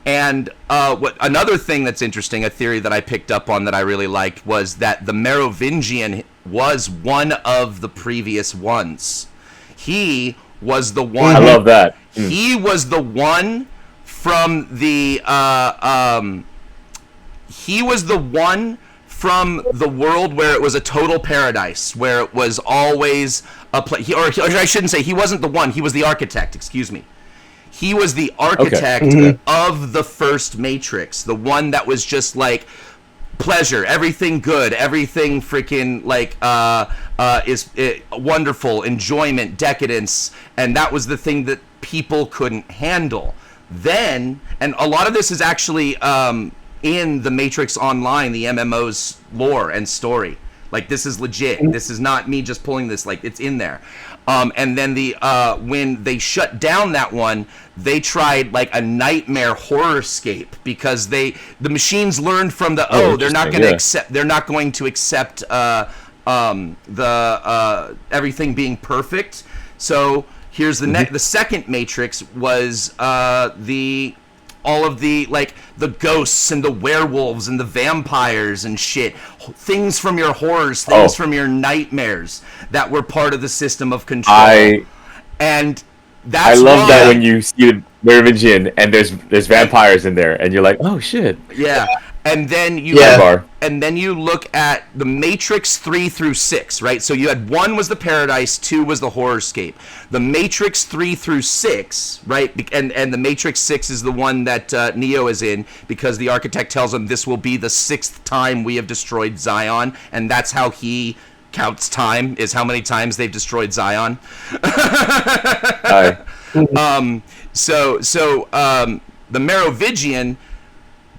And what another thing that's interesting, a theory that I picked up on that I really liked, was that the Merovingian was one of the previous ones. He was the one. I love that. He was the one from the. He was the one from the world where it was a total paradise, where it was always a place, or I shouldn't say he wasn't the one, he was the architect, excuse me. He was the architect of the first Matrix, the one that was just like pleasure, everything good, everything freaking like wonderful, enjoyment, decadence, and that was the thing that people couldn't handle. Then, and a lot of this is actually in the Matrix Online, the MMO's lore and story. Like, this is legit. This is not me just pulling this. Like, it's in there. And then when they shut down that one, they tried like a nightmare horrorscape because the machines learned from they're not going to accept. They're not going to accept everything being perfect. So here's the second Matrix was all of the like the ghosts and the werewolves and the vampires and shit, things from your horrors, things from your nightmares that were part of the system of control. And that's I love that when you see the Merovingian and there's vampires in there and you're like, oh shit. Yeah. And then you look at the Matrix 3 through 6, right? So you had 1 was the Paradise, 2 was the Horrorscape. The Matrix 3 through 6, right? And the Matrix 6 is the one that Neo is in because the architect tells him this will be the 6th time we have destroyed Zion, and that's how he counts time, is how many times they've destroyed Zion. The Merovingian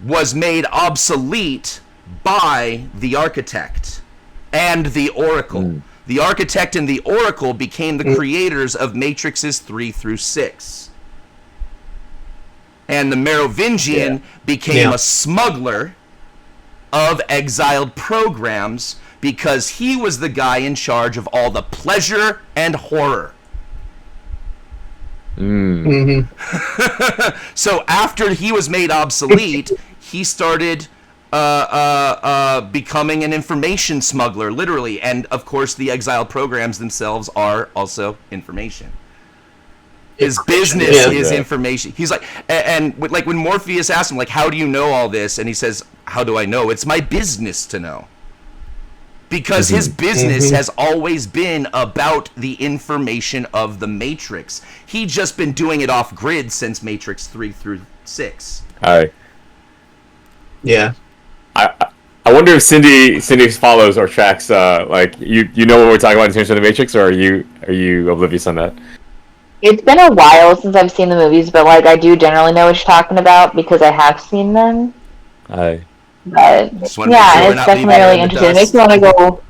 was made obsolete by the architect and the Oracle. The architect and the Oracle became the creators of Matrixes 3 through 6. And the Merovingian became a smuggler of exiled programs because he was the guy in charge of all the pleasure and horror. So after he was made obsolete, he started becoming an information smuggler, literally. And of course, the exiled programs themselves are also information. His business is information. He's like, and like when Morpheus asked him, like, how do you know all this? And he says, how do I know? It's my business to know. Because his business has always been about the information of the Matrix. He's just been doing it off grid since Matrix 3 through 6. Yeah. I wonder if Cindy follows or tracks like you know what we're talking about in terms of the Matrix, or are you oblivious on that? It's been a while since I've seen the movies, but like I do generally know what you're talking about because I have seen them. But yeah, it's definitely really interesting. It makes me want to go.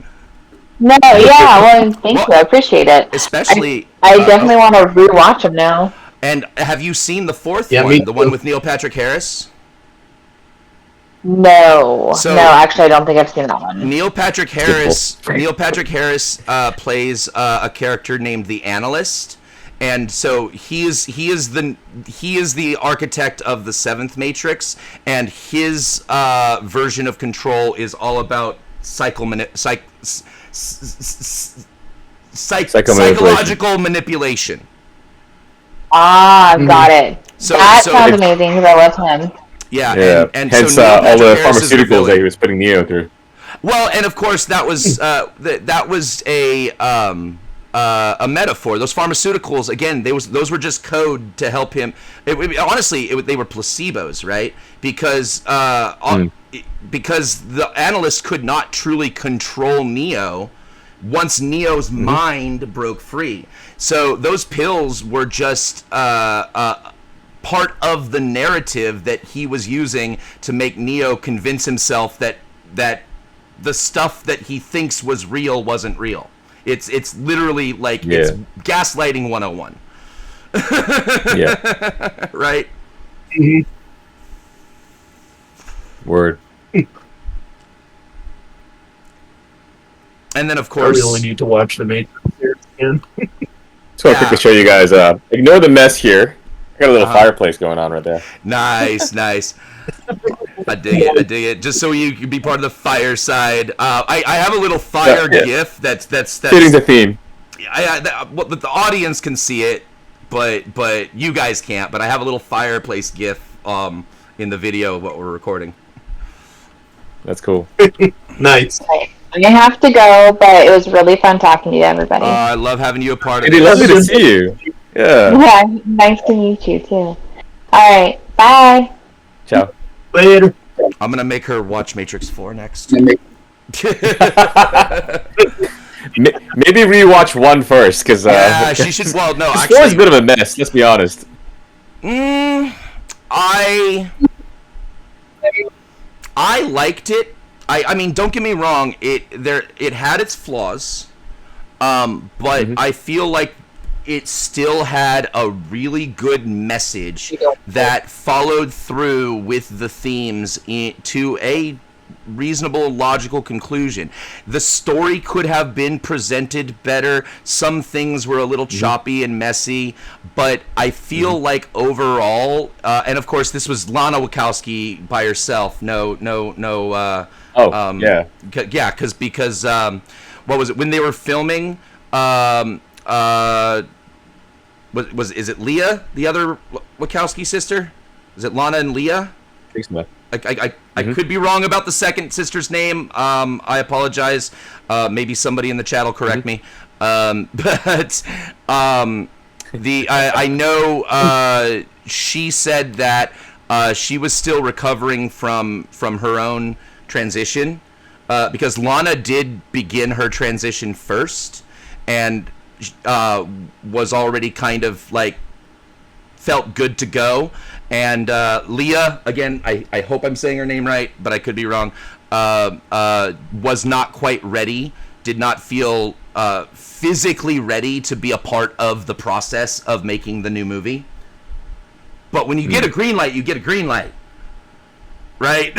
No, yeah, well, thank you. I appreciate it. Especially, I definitely want to rewatch them now. And have you seen the fourth one, the one with Neil Patrick Harris? No, actually, I don't think I've seen that one. Neil Patrick Harris plays a character named the Analyst. And so he is the architect of the 7th Matrix, and his version of control is all about psychological manipulation. Got it. That sounds amazing because I love him. Yeah. And hence so all the pharmaceuticals that he was putting Neo through. Well, and of course that was a metaphor. Those pharmaceuticals, again, those were just code to help him. Honestly, they were placebos, right? Because the Analyst could not truly control Neo once Neo's mind broke free. So those pills were just part of the narrative that he was using to make Neo convince himself that the stuff that he thinks was real wasn't real. It's literally like it's gaslighting 101. Right? Word. And then of course I really need to watch the Matrix series again. So I quickly show you guys. Ignore the mess here. I got a little fireplace going on right there. Nice. I dig it. Just so you can be part of the Fireside. I have a little fire GIF that's fitting the theme. The audience can see it, but you guys can't. But I have a little fireplace GIF in the video of what we're recording. That's cool. Nice. I have to go, but it was really fun talking to you, everybody. I love having you a part of It'd be this. lovely to see you. Yeah. Yeah, nice to meet you too. All right, bye. Ciao. Later. I'm gonna make her watch Matrix 4 next. Maybe rewatch 1 first, because Yeah, she should. Well, no, 4 is a actually, bit of a mess. Let's be honest. I liked it. I mean, don't get me wrong. It had its flaws, but I feel like it still had a really good message that followed through with the themes to a reasonable, logical conclusion. The story could have been presented better. Some things were a little choppy and messy, but I feel like overall, and of course, this was Lana Wachowski by herself. No. Yeah. Yeah, because what was it when they were filming? Is it Leah, the other Wachowski sister? Is it Lana and Leah? I think so. I could be wrong about the second sister's name. I apologize. Maybe somebody in the chat will correct me. But I know she said that she was still recovering from her own transition because Lana did begin her transition first and was already kind of like felt good to go. And Leah, again, I hope I'm saying her name right, but I could be wrong, was not quite ready, did not feel physically ready to be a part of the process of making the new movie. But when you get a green light, you get a green light. Right?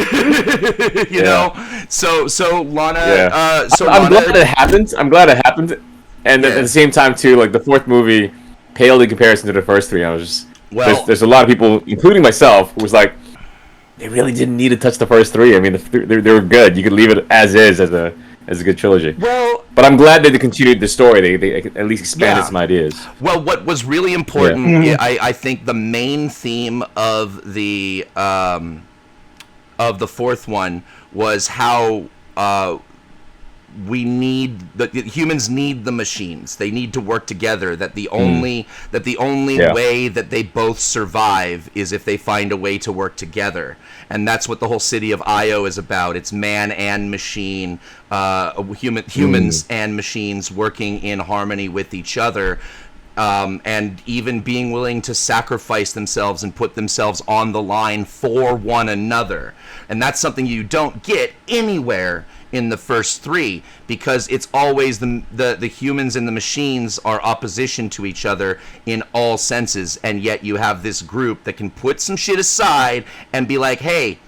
you know? So Lana... Yeah. I'm I'm glad it happened. And at the same time, too, like, the 4th movie paled in comparison to the first 3. I was just... Well, there's a lot of people, including myself, who was like, they really didn't need to touch the first 3. I mean, they were good. You could leave it as is as a good trilogy. Well, but I'm glad they continued the story. They at least expanded some ideas. Well, what was really important, I think, the main theme of the 4th one was how humans need the machines. They need to work together. That the only way that they both survive is if they find a way to work together. And that's what the whole city of Io is about. It's man and machine, humans and machines working in harmony with each other. And even being willing to sacrifice themselves and put themselves on the line for one another. And that's something you don't get anywhere in the first 3, because it's always the humans and the machines are opposition to each other in all senses, and yet you have this group that can put some shit aside and be like, hey,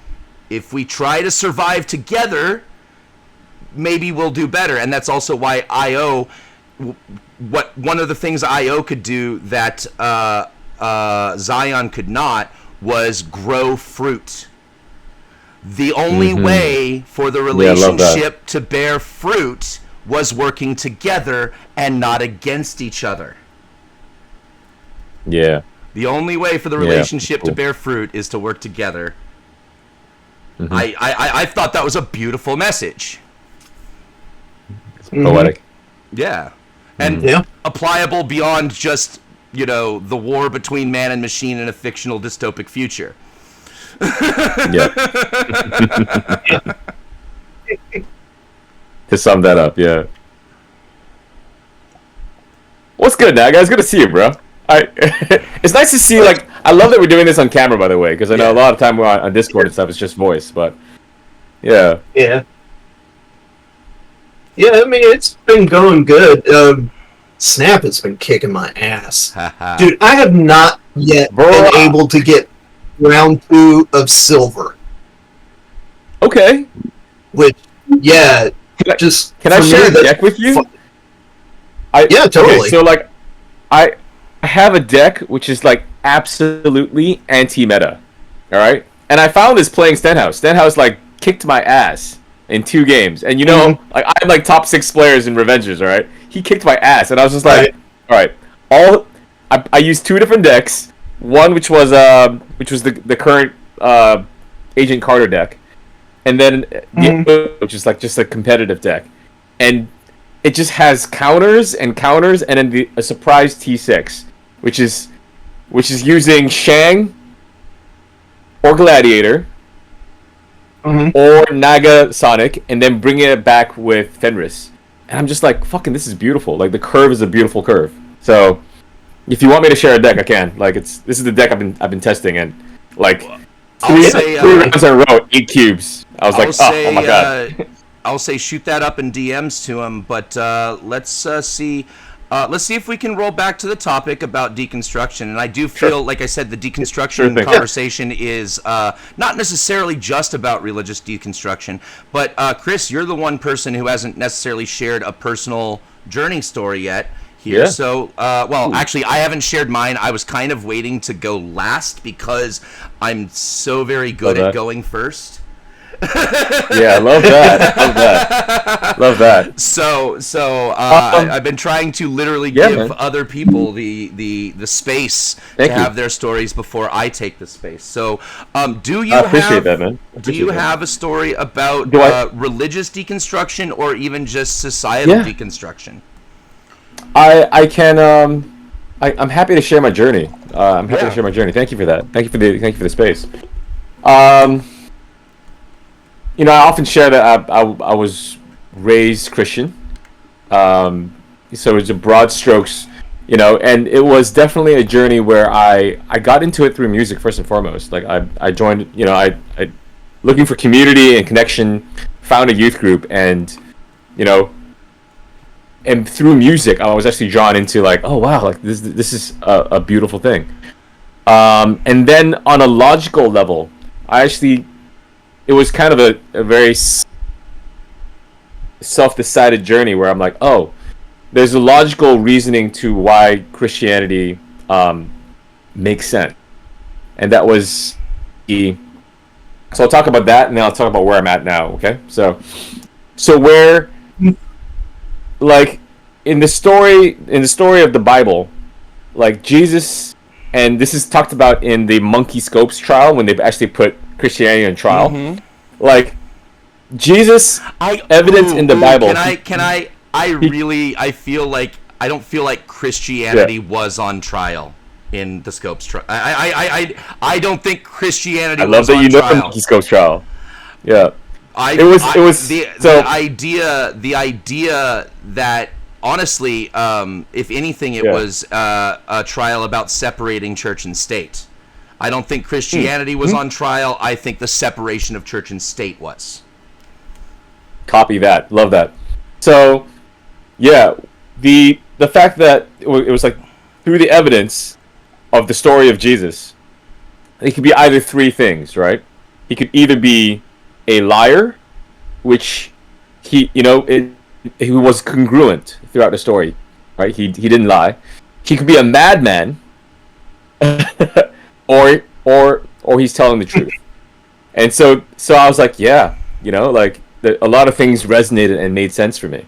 if we try to survive together, maybe we'll do better. And that's also why IO... one of the things IO could do that Zion could not was grow fruit. The only way for the relationship to bear fruit was working together and not against each other. Yeah. The only way for the relationship to bear fruit is to work together. I thought that was a beautiful message. It's poetic. Yeah. And applicable beyond just, the war between man and machine in a fictional dystopic future. To sum that up, What's good now, guys? Good to see you, bro. It's nice to see, like, I love that we're doing this on camera, by the way, because I know a lot of time we're on Discord and stuff, it's just voice, but, Yeah, I mean, it's been going good. Snap has been kicking my ass. Dude, I have not yet been able to get round 2 of silver. Okay. Which, can I share a deck with you? Yeah, totally. Okay, so, like, I have a deck which is, like, absolutely anti-meta, alright? And I found this playing Stenhouse. Stenhouse, like, kicked my ass in 2 games. And, like, I'm, like, top 6 players in Revengers, alright? He kicked my ass, and I was just like, alright, I used 2 different decks. One which was the current Agent Carter deck, and then which is like just a competitive deck, and it just has counters and counters, and then a surprise T6, which is using Shang or Gladiator or Naga Sonic, and then bringing it back with Fenris. And I'm just like, fucking, this is beautiful. Like, the curve is a beautiful curve. So, if you want me to share a deck, I can. Like, this is the deck I've been testing, and like three rounds in a row, 8 cubes. I was like, oh my god. I'll say shoot that up in DMs to him, but let's see. Let's see if we can roll back to the topic about deconstruction. And I do feel, like I said, the deconstruction conversation is not necessarily just about religious deconstruction. But Chris, you're the one person who hasn't necessarily shared a personal journey story yet here. Yeah. So, actually, I haven't shared mine. I was kind of waiting to go last because I'm so very good at going first. Yeah, love that. Love that. So I've been trying to literally give other people the space to have their stories before I take the space. So, do you have a story about religious deconstruction or even just societal deconstruction? I can. I'm happy to share my journey. I'm happy to share my journey. Thank you for that. Thank you for the space. You know, I often share that I was raised Christian, so it's a broad strokes, you know, and it was definitely a journey where I got into it through music first and foremost. Like I joined, you know, I looking for community and connection, found a youth group, and you know, and through music I was actually drawn into like, oh wow, like this is a beautiful thing, and then on a logical level, it was kind of a very self-decided journey where I'm like, oh, there's a logical reasoning to why Christianity makes sense. And that was so I'll talk about that, and then I'll talk about where I'm at now, okay? So where, like, in the story of the Bible, like Jesus, and this is talked about in the Monkey Scopes trial when they've actually put Christianity on trial, like Jesus, evidence in the Bible. I feel like I don't feel like Christianity was on trial in the Scopes trial. I don't think Christianity. I love that you know the Monkey Scopes trial. Yeah, it was the idea that honestly, if anything, it was a trial about separating church and state. I don't think Christianity was on trial. I think the separation of church and state was. Copy that. Love that. So, yeah, the fact that it was like through the evidence of the story of Jesus, it could be either three things, right? He could either be a liar, which he was congruent throughout the story, right? He didn't lie. He could be a madman. or he's telling the truth. And so I was like, yeah, you know, like a lot of things resonated and made sense for me.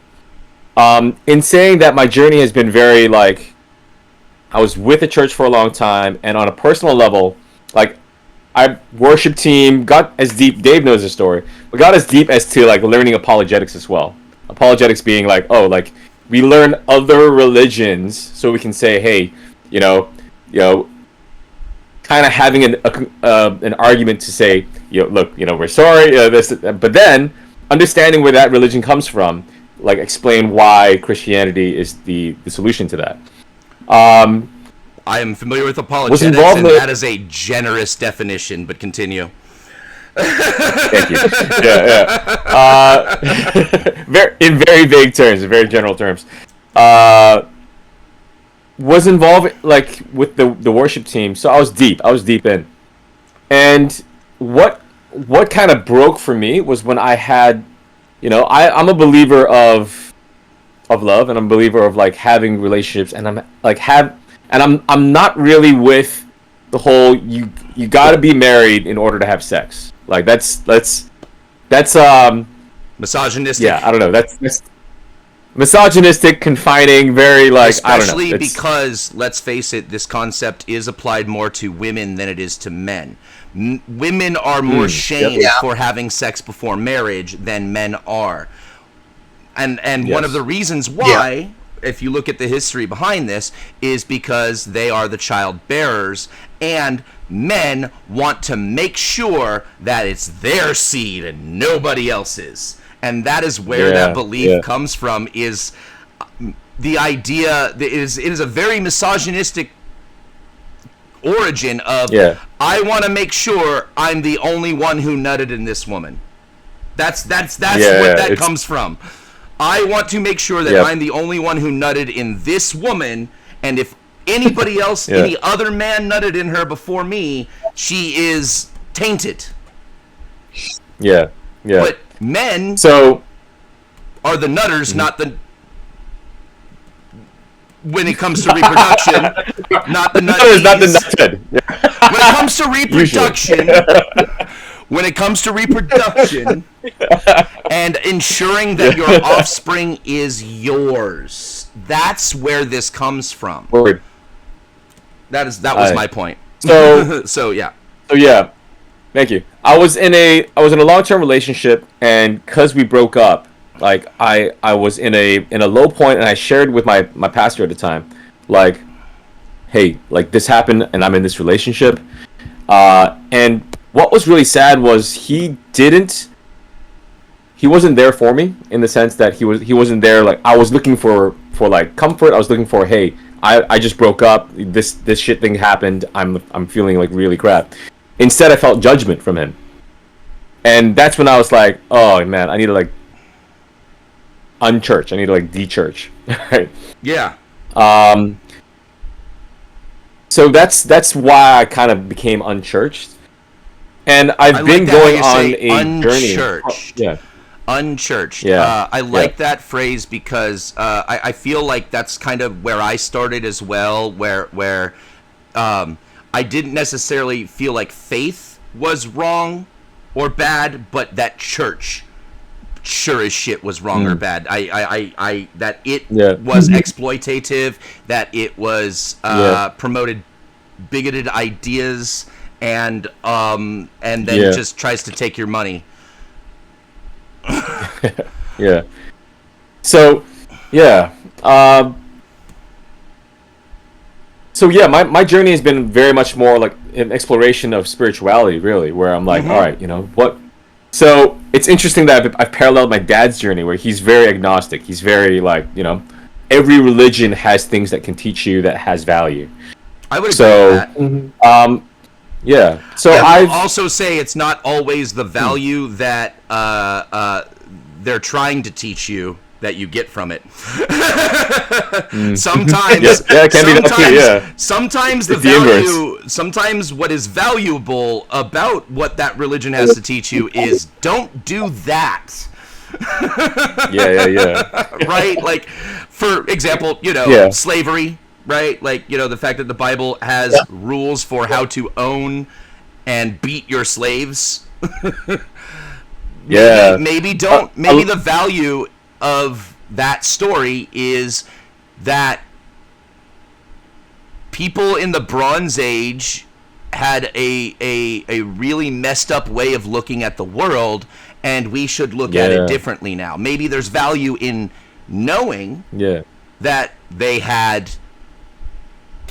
In saying that, my journey has been very like, I was with the church for a long time, and on a personal level, like I worship team got as deep. Dave knows the story, but got as deep as to like learning apologetics as well. Apologetics being like, oh, like we learn other religions so we can say, hey, you know. Kind of having an argument to say, look, we're sorry, but then understanding where that religion comes from, like explain why Christianity is the solution to that. I am familiar with apologetics, and that is a generous definition, but continue. Thank you. Yeah. In very vague terms, in very general terms. Was involved like with the worship team, so I was deep in. And what kind of broke for me was when I had, I'm a believer of love, and I'm a believer of like having relationships, and I'm not really with the whole you got to be married in order to have sex. Like that's misogynistic. Yeah, I don't know. That's misogynistic, confining, very like Especially I don't know. because, let's face it, this concept is applied more to women than it is to men. Women are more shamed Yeah. for having sex before marriage than men are. And one Yes. of the reasons why, if you look at the history behind this, is because they are the child bearers, and men want to make sure that it's their seed and nobody else's. And that is where that belief comes from, is the idea that it is a very misogynistic origin of I want to make sure I'm the only one who nutted in this woman. That's what that comes from. I want to make sure that I'm the only one who nutted in this woman, and if anybody else, any other man nutted in her before me, she is tainted. Yeah. But men are the nutters, not the... When it comes to reproduction, not the nutties. Not the nutted. When it comes to reproduction... When it comes to reproduction and ensuring that your offspring is yours, that's where this comes from. Word. That was my point. So So yeah. Thank you. I was in a long-term relationship, and because we broke up, like I was in a low point, and I shared with my pastor at the time, like, hey, like this happened, and I'm in this relationship, and what was really sad was he wasn't there for me, in the sense that he wasn't there. Like, I was looking for like comfort. I was looking for, hey, I just broke up. This shit thing happened. I'm feeling like really crap. Instead, I felt judgment from him, and that's when I was like, oh man, I need to like unchurch. I need to like de-church. Right? Yeah. So that's why I kind of became unchurched. And I've been going on a journey. Unchurched. Yeah. I like that phrase because I feel like that's kind of where I started as well, where I didn't necessarily feel like faith was wrong or bad, but that church sure as shit was wrong or bad. I that it was exploitative, that it was promoted bigoted ideas, and then just tries to take your money. Yeah. So, my journey has been very much more like an exploration of spirituality, really, where I'm like, all right, what? So it's interesting that I've paralleled my dad's journey, where he's very agnostic. He's very like, every religion has things that can teach you that has value. I would agree with that. Yeah. So I also say it's not always the value that they're trying to teach you that you get from it. Sometimes, it can be that too, yeah. Sometimes the value, sometimes what is valuable about what that religion has to teach you is don't do that. Yeah. Right? Like, for example, slavery. Right? Like, the fact that the Bible has rules for how to own and beat your slaves. Maybe the value of that story is that people in the Bronze Age had a really messed up way of looking at the world, and we should look at it differently now. Maybe there's value in knowing that they had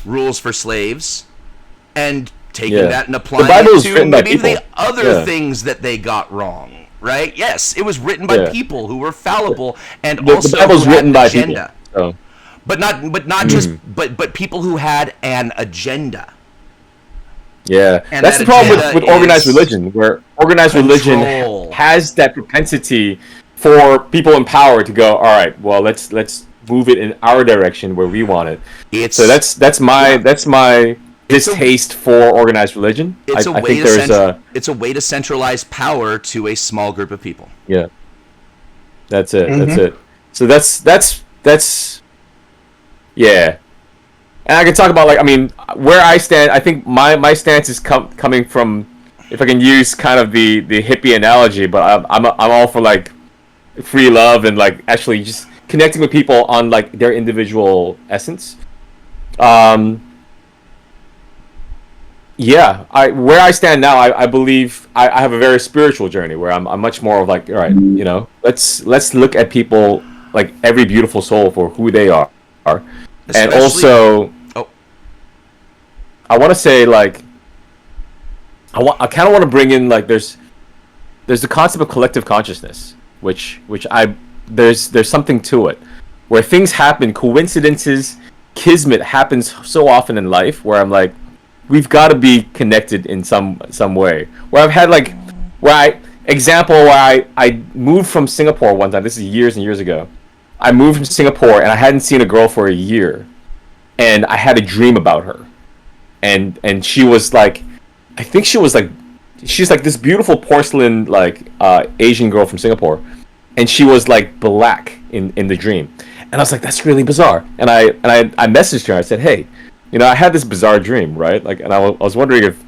rules for slaves, and taking that and applying it to maybe the other things that they got wrong. Right? Yes, it was written by people who were fallible, and also the Bible's who had written an by agenda. People. But not just but people who had an agenda. Yeah, and that's the problem with organized religion, where organized religion has that propensity for people in power to go, all right, well, let's move it in our direction where we want it. So that's my distaste for organized religion. It's a way to centralize power to a small group of people. Yeah, that's it. That's it. So that's yeah. And I can talk about where I stand. I think my stance is coming from, if I can use kind of the hippie analogy, but I'm all for like free love and like actually just connecting with people on like their individual essence. Yeah, where I stand now, I believe I have a very spiritual journey where I'm much more of like, all right, let's look at people, like every beautiful soul, for who they are, and Especially- also, Oh. I want to say like, I kind of want to bring in like there's the concept of collective consciousness, which there's something to it, where things happen, coincidences, kismet happens so often in life, where I'm like, we've got to be connected in some way. Where I've had like, where I moved from Singapore one time. This is years and years ago. I moved from Singapore and I hadn't seen a girl for a year, and I had a dream about her, and she was like, I think she's like this beautiful porcelain like Asian girl from Singapore, and she was like black in the dream, and I was like, that's really bizarre, and I messaged her. I said, hey, I had this bizarre dream, right? Like, and I was wondering if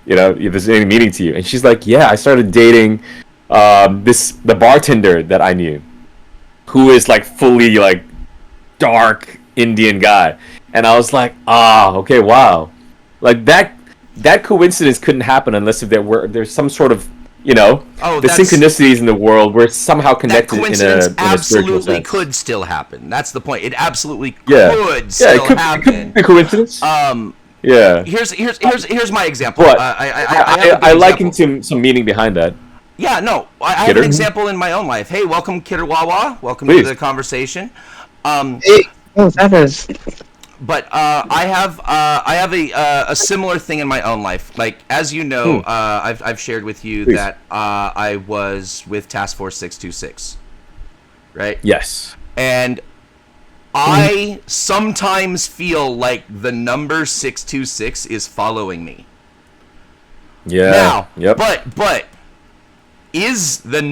there's any meaning to you. And she's like, yeah, I started dating the bartender that I knew, who is like fully like dark Indian guy. And I was like, okay, wow, like that coincidence couldn't happen unless if there's some sort of the synchronicities in the world were somehow connected in a spiritual sense. Absolutely could still happen. That's the point. It absolutely could still happen. It could be a coincidence. Yeah. Here's my example. But I liken to some meaning behind that. Yeah, no, I have an example in my own life. Hey, welcome, Kidder Wawa. Welcome to the conversation. Hey. Oh, that is. But I have a similar thing in my own life. Like, as you know, I've shared with you that I was with Task Force 626, right? Yes. And I sometimes feel like the number 626 is following me. Yeah. Now, yep. But is the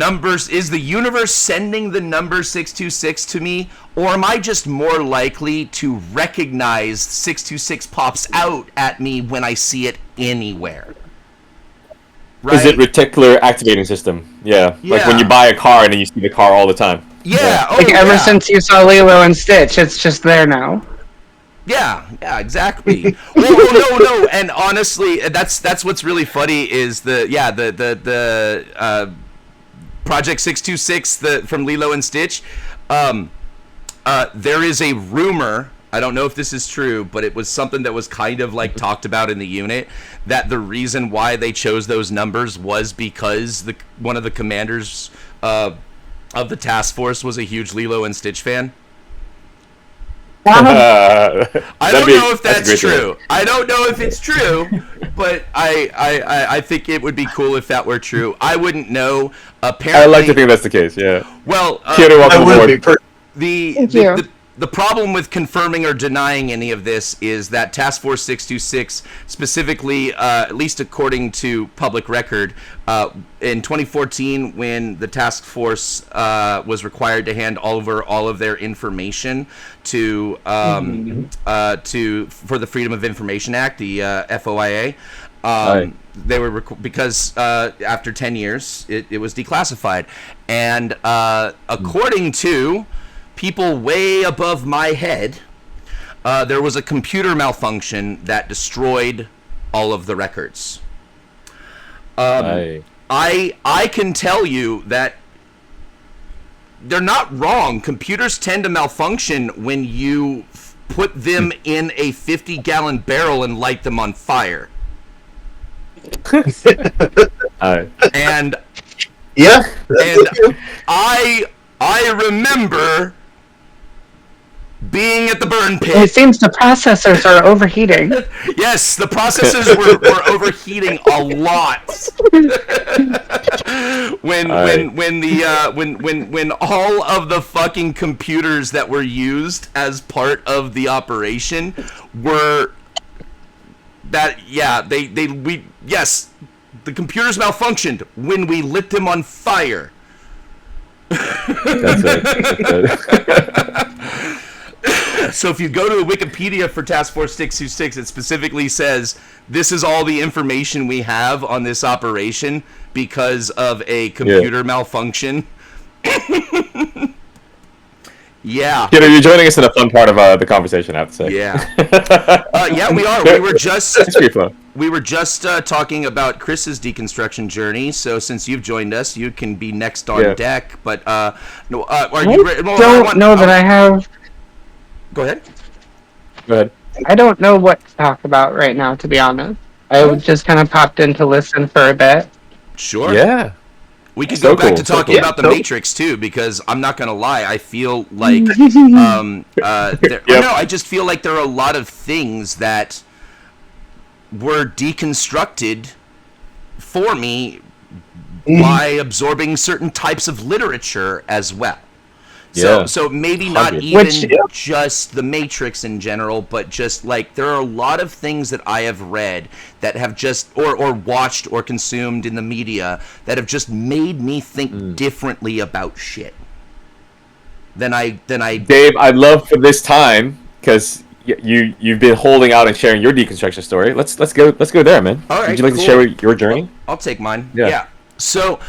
universe sending the number 626 to me, or am I just more likely to recognize 626 pops out at me when I see it anywhere? Right? Is it reticular activating system? Yeah. Like when you buy a car and then you see the car all the time. Yeah. Oh, Like ever since you saw Lilo and Stitch, it's just there now. Yeah, exactly. Well, no, and honestly, that's what's really funny is the Project 626 from Lilo and Stitch. There is a rumor, I don't know if this is true, but it was something that was kind of like talked about in the unit, that the reason why they chose those numbers was because one of the commanders of the task force was a huge Lilo and Stitch fan. I don't know if that's true. I don't know if it's true, but I think it would be cool if that were true. I wouldn't know. Apparently, I like to think that's the case. Yeah. Well, the problem with confirming or denying any of this is that Task Force 626, specifically, at least according to public record, in 2014, when the task force was required to hand over all of their information to for the Freedom of Information Act, the FOIA. They were because after 10 years, it was declassified, and according to people way above my head, there was a computer malfunction that destroyed all of the records. I can tell you that they're not wrong. Computers tend to malfunction when you put them in a 50-gallon barrel and light them on fire. And yeah, and I remember being at the burn pit. It seems the processors are overheating. Yes, the processors were overheating a lot. when all of the fucking computers that were used as part of the operation were the computers malfunctioned when we lit them on fire. That's it. So if you go to the Wikipedia for Task Force 626, it specifically says this is all the information we have on this operation because of a computer malfunction. Yeah. You know, you're joining us in a fun part of the conversation, I have to say. Yeah. Yeah, we are. It's pretty fun. We were just talking about Chris's deconstruction journey. So since you've joined us, you can be next on deck. But no, are you? Don't know that I have. Go ahead. Go ahead. I don't know what to talk about right now, to be honest. I just kind of popped in to listen for a bit. Sure. Yeah. We could So go back cool, to so talking cool. about the Matrix too, because I'm not gonna lie, I feel like I just feel like there are a lot of things that were deconstructed for me by absorbing certain types of literature as well. Yeah. So maybe not 100. even just the Matrix in general, but just like there are a lot of things that I have read that have just or watched or consumed in the media that have just made me think differently about shit than I Dave, I'd love for this time because you've been holding out and sharing your deconstruction story. Let's go there, man. All right, Would you like cool. to share your journey? I'll take mine. Yeah. So,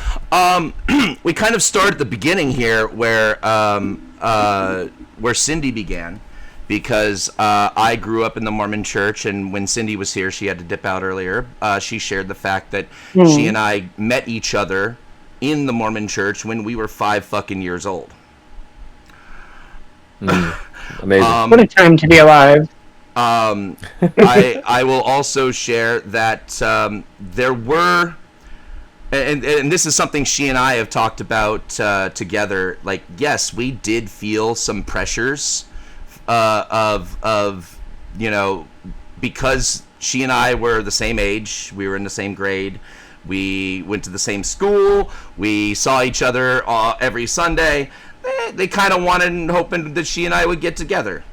we kind of start at the beginning here, where Cindy began, because I grew up in the Mormon Church, and when Cindy was here, she had to dip out earlier. She shared the fact that she and I met each other in the Mormon Church when we were 5 fucking years old. Amazing. What a time to be alive. I will also share that there were. And this is something she and I have talked about together. Like, yes, we did feel some pressures of because she and I were the same age, we were in the same grade, we went to the same school, we saw each other every Sunday. They kind of wanted and hoping that she and I would get together.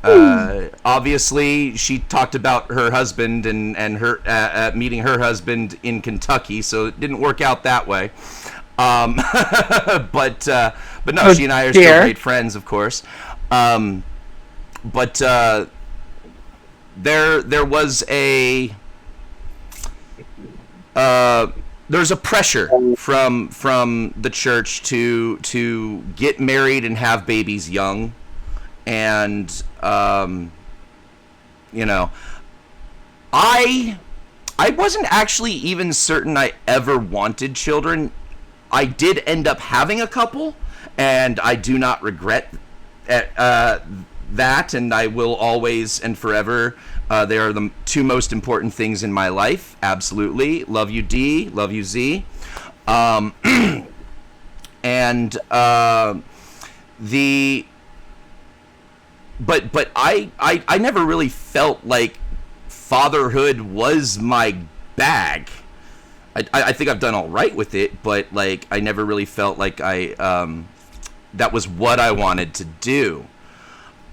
Obviously, she talked about her husband and her meeting her husband in Kentucky, so it didn't work out that way. But no, she and I are still great friends, of course. But there was there's a pressure from the church to get married and have babies young. And I wasn't actually even certain I ever wanted children. I did end up having a couple, and I do not regret that, and I will always and forever. They are the 2 most important things in my life. Absolutely. Love you, D. Love you, Z. But I never really felt like fatherhood was my bag. I think I've done all right with it, but like I never really felt like that was what I wanted to do.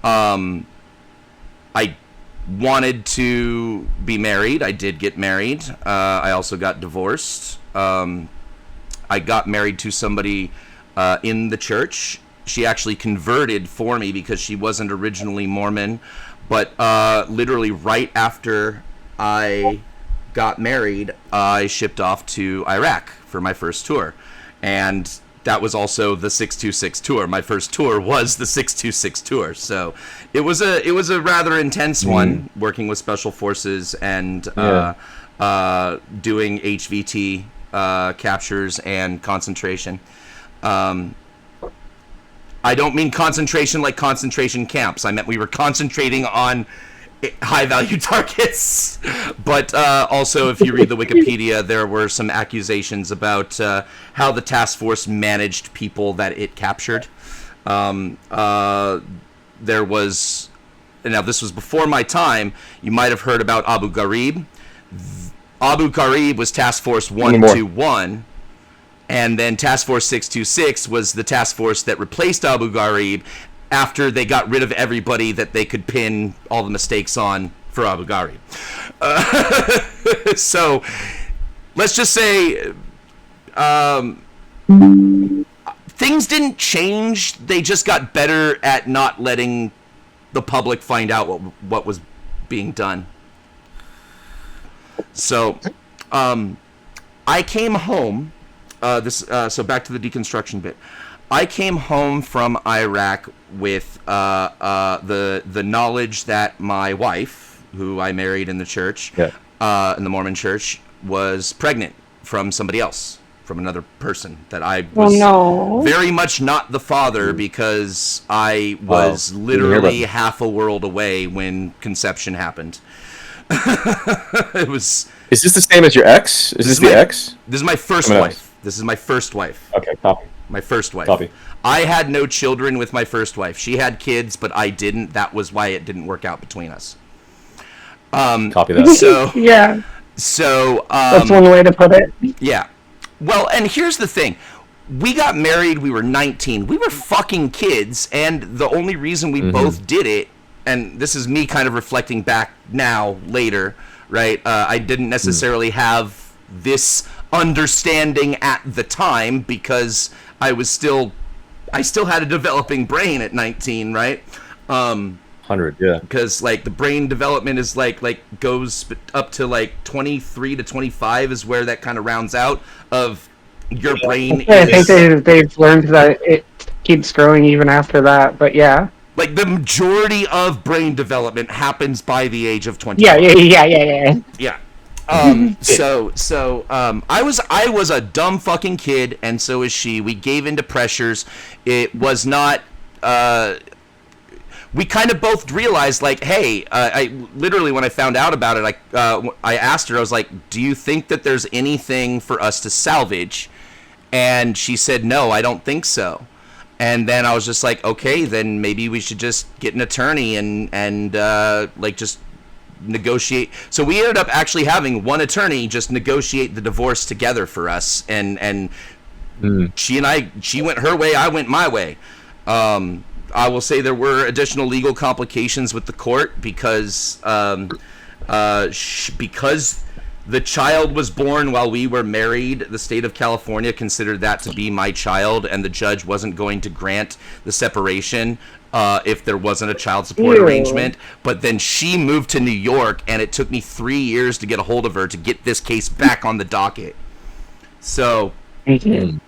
I wanted to be married. I did get married. I also got divorced. I got married to somebody in the church. She actually converted for me because she wasn't originally Mormon, but literally right after I got married, I shipped off to Iraq for my first tour, and that was also the 626 tour. My first tour was the 626 tour, so it was a rather intense one, working with special forces and doing HVT captures and concentration. I don't mean concentration like concentration camps. I meant we were concentrating on high-value targets. But also, if you read the Wikipedia, there were some accusations about how the task force managed people that it captured. There was... Now, this was before my time. You might have heard about Abu Ghraib. Abu Ghraib was Task Force 121. And then Task Force 626 was the task force that replaced Abu Ghraib after they got rid of everybody that they could pin all the mistakes on for Abu Ghraib. So let's just say things didn't change. They just got better at not letting the public find out what was being done. So I came home. So back to the deconstruction bit. I came home from Iraq with the knowledge that my wife, who I married in the church, in the Mormon church, was pregnant from somebody else, from another person, that I was very much not the father, because I was literally half a world away when conception happened. It was. Is this the same as your ex? Is this the ex? This is my first wife. This is my first wife. Okay, copy. My first wife. Copy. I had no children with my first wife. She had kids, but I didn't. That was why it didn't work out between us. Copy that. So yeah. So that's one way to put it. Yeah. Well, and here's the thing. We got married, we were 19. We were fucking kids, and the only reason we both did it, and this is me kind of reflecting back now, later, right? I didn't necessarily have this understanding at the time, because I still had a developing brain at 19, right? 100, yeah. Because like the brain development is like goes up to like 23 to 25 is where that kind of rounds out of your brain. I think they've learned that it keeps growing even after that, but yeah. Like the majority of brain development happens by the age of 20. Yeah. I was a dumb fucking kid, and so is she. We gave into pressures. It was not. We kind of both realized, like, hey, I literally, when I found out about it, I asked her, I was like, do you think that there's anything for us to salvage? And she said, no, I don't think so. And then I was just like, okay, then maybe we should just get an attorney and like just negotiate. So we ended up actually having one attorney just negotiate the divorce together for us, and she went her way, I went my way. I will say there were additional legal complications with the court because the child was born while we were married. The state of California considered that to be my child, and the judge wasn't going to grant the separation if there wasn't a child support arrangement. But then she moved to New York, and it took me 3 years to get a hold of her to get this case back on the docket. So, but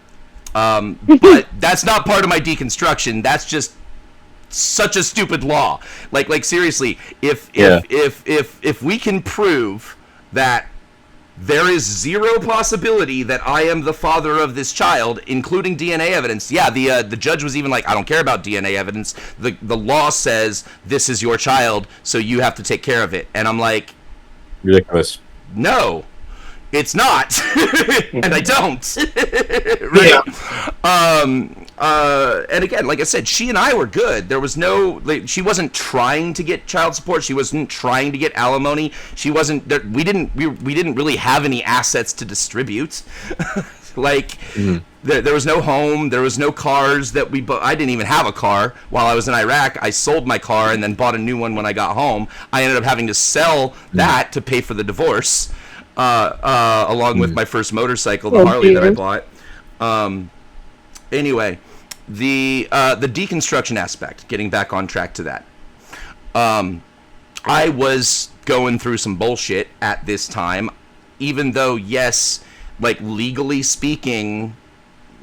that's not part of my deconstruction. That's just such a stupid law. Like seriously, if we can prove that there is zero possibility that I am the father of this child, including DNA evidence. Yeah, the judge was even like, I don't care about DNA evidence. The law says this is your child, so you have to take care of it. And I'm like, ridiculous. No, it's not, and I don't. Right? Yeah. And again, like I said, she and I were good. There was no, she wasn't trying to get child support. She wasn't trying to get alimony. She wasn't. We didn't really have any assets to distribute. There was no home. There was no cars that we bought. I didn't even have a car while I was in Iraq. I sold my car and then bought a new one when I got home. I ended up having to sell that to pay for the divorce, along with my first motorcycle, the Harley that I bought. Anyway, the deconstruction aspect, getting back on track to that. I was going through some bullshit at this time, even though, yes, like legally speaking,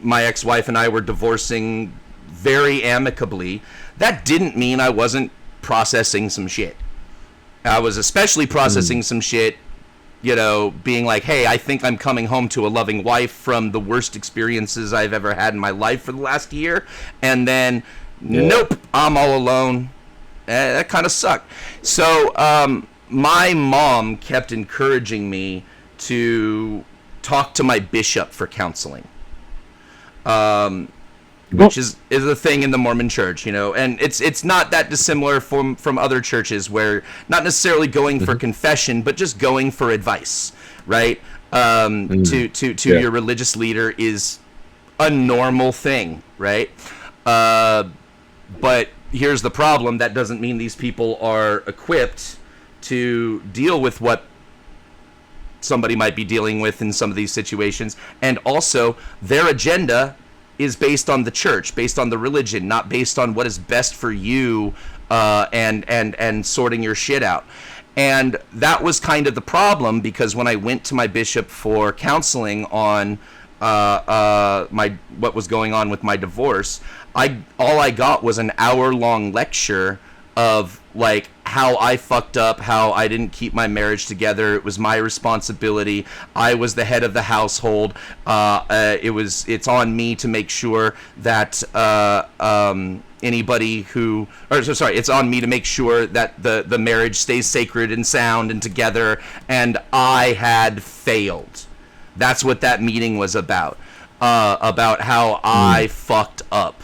my ex-wife and I were divorcing very amicably. That didn't mean I wasn't processing some shit. I was especially processing some shit, you know, being like, hey, I think I'm coming home to a loving wife from the worst experiences I've ever had in my life for the last year. And then, nope, I'm all alone. That kind of sucked. So my mom kept encouraging me to talk to my bishop for counseling, which is a thing in the Mormon church, you know, and it's not that dissimilar from other churches, where not necessarily going for confession, but just going for advice, right? To your religious leader is a normal thing, right? But here's the problem: that doesn't mean these people are equipped to deal with what somebody might be dealing with in some of these situations, and also their agenda is based on the church, based on the religion, not based on what is best for you, and sorting your shit out. And that was kind of the problem, because when I went to my bishop for counseling on what was going on with my divorce, all I got was an hour-long lecture of like how I fucked up, how I didn't keep my marriage together. It was my responsibility. I was the head of the household. It's on me to make sure that it's on me to make sure that the marriage stays sacred and sound and together. And I had failed. That's what that meeting was about how I fucked up.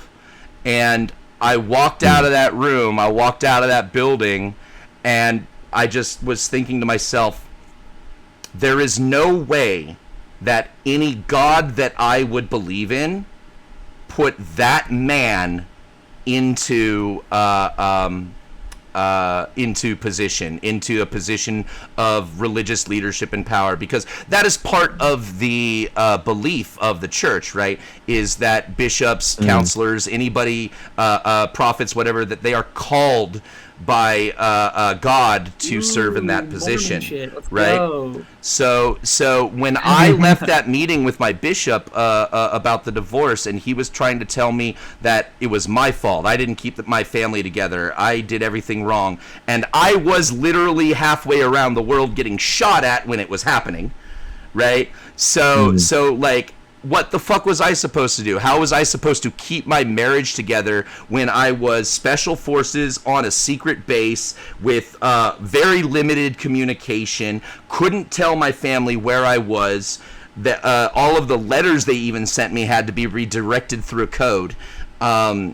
And I walked out of that room, I walked out of that building, and I just was thinking to myself, there is no way that any God that I would believe in put that man into a position of religious leadership and power, because that is part of the belief of the church, right? Is that bishops, counselors, anybody, prophets, whatever, that they are called by God to serve in that position, right? Go. So when I left that meeting with my bishop about the divorce, and he was trying to tell me that it was my fault, I didn't keep my family together, I did everything wrong, and I was literally halfway around the world getting shot at when it was happening, right? So like, what the fuck was I supposed to do? How was I supposed to keep my marriage together when I was special forces on a secret base with very limited communication, couldn't tell my family where I was, that all of the letters they even sent me had to be redirected through a code. The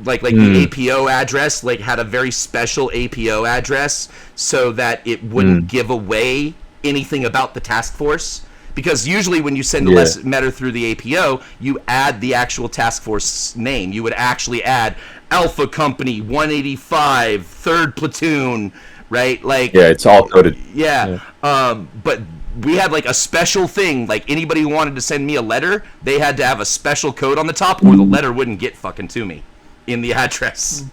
APO address, like, had a very special APO address so that it wouldn't give away anything about the task force. Because usually when you send a letter through the APO, you add the actual task force name. You would actually add Alpha Company 185, 3rd Platoon, right? Like, yeah, it's all coded. Yeah. But we had like a special thing. Like, anybody who wanted to send me a letter, they had to have a special code on the top, or the letter wouldn't get fucking to me in the address.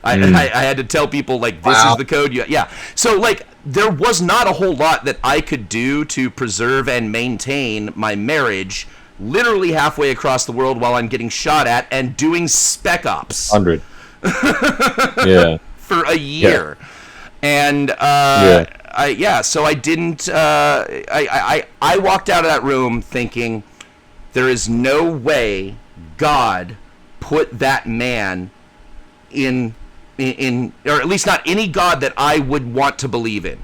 I had to tell people, like, this is the code. Yeah. So, like, there was not a whole lot that I could do to preserve and maintain my marriage literally halfway across the world while I'm getting shot at and doing spec ops. 100. Yeah. For a year. Yeah. And, so I didn't, I walked out of that room thinking, there is no way God put that man in, or at least not any God that I would want to believe in,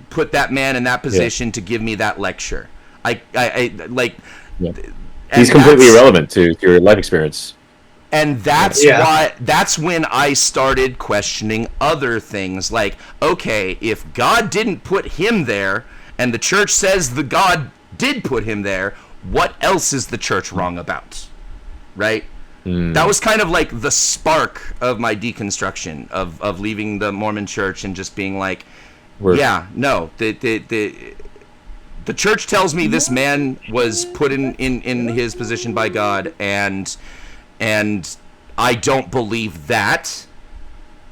put that man in that position to give me that lecture. He's completely irrelevant to your life experience. And that's why, that's when I started questioning other things. Like, okay, if God didn't put him there, and the church says the God did put him there, what else is the church wrong about? Right? That was kind of like the spark of my deconstruction of leaving the Mormon church and just being like, the church tells me this man was put in his position by God, and I don't believe that.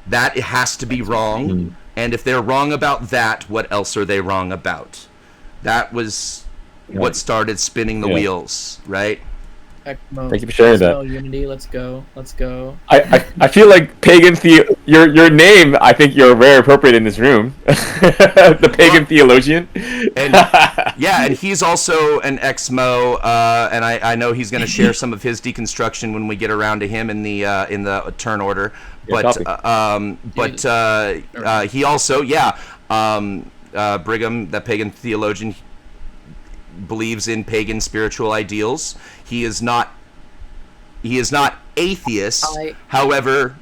That it has to be wrong. And if they're wrong about that, what else are they wrong about? That was what started spinning the wheels, right? Thank you for sharing that. Unity, let's go. I feel like pagan your name, I think you're very appropriate in this room. The pagan theologian. And and he's also an ex-Mo, and I know he's going to share some of his deconstruction when we get around to him in the turn order. But he also Brigham, the pagan theologian, believes in pagan spiritual ideals. He is not atheist. However,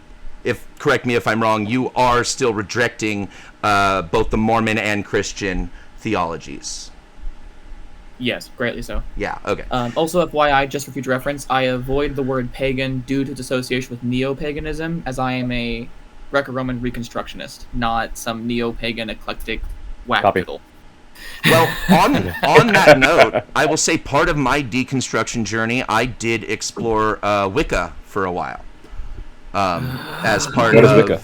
correct me if I'm wrong, you are still rejecting both the Mormon and Christian theologies. Yes, greatly so. Yeah, okay. Also, FYI, just for future reference, I avoid the word pagan due to its association with neo-paganism, as I am a Greco-Roman Reconstructionist, not some neo-pagan eclectic whack-fiddle. Well, on that note, I will say part of my deconstruction journey, I did explore Wicca for a while. As part What of is Wicca?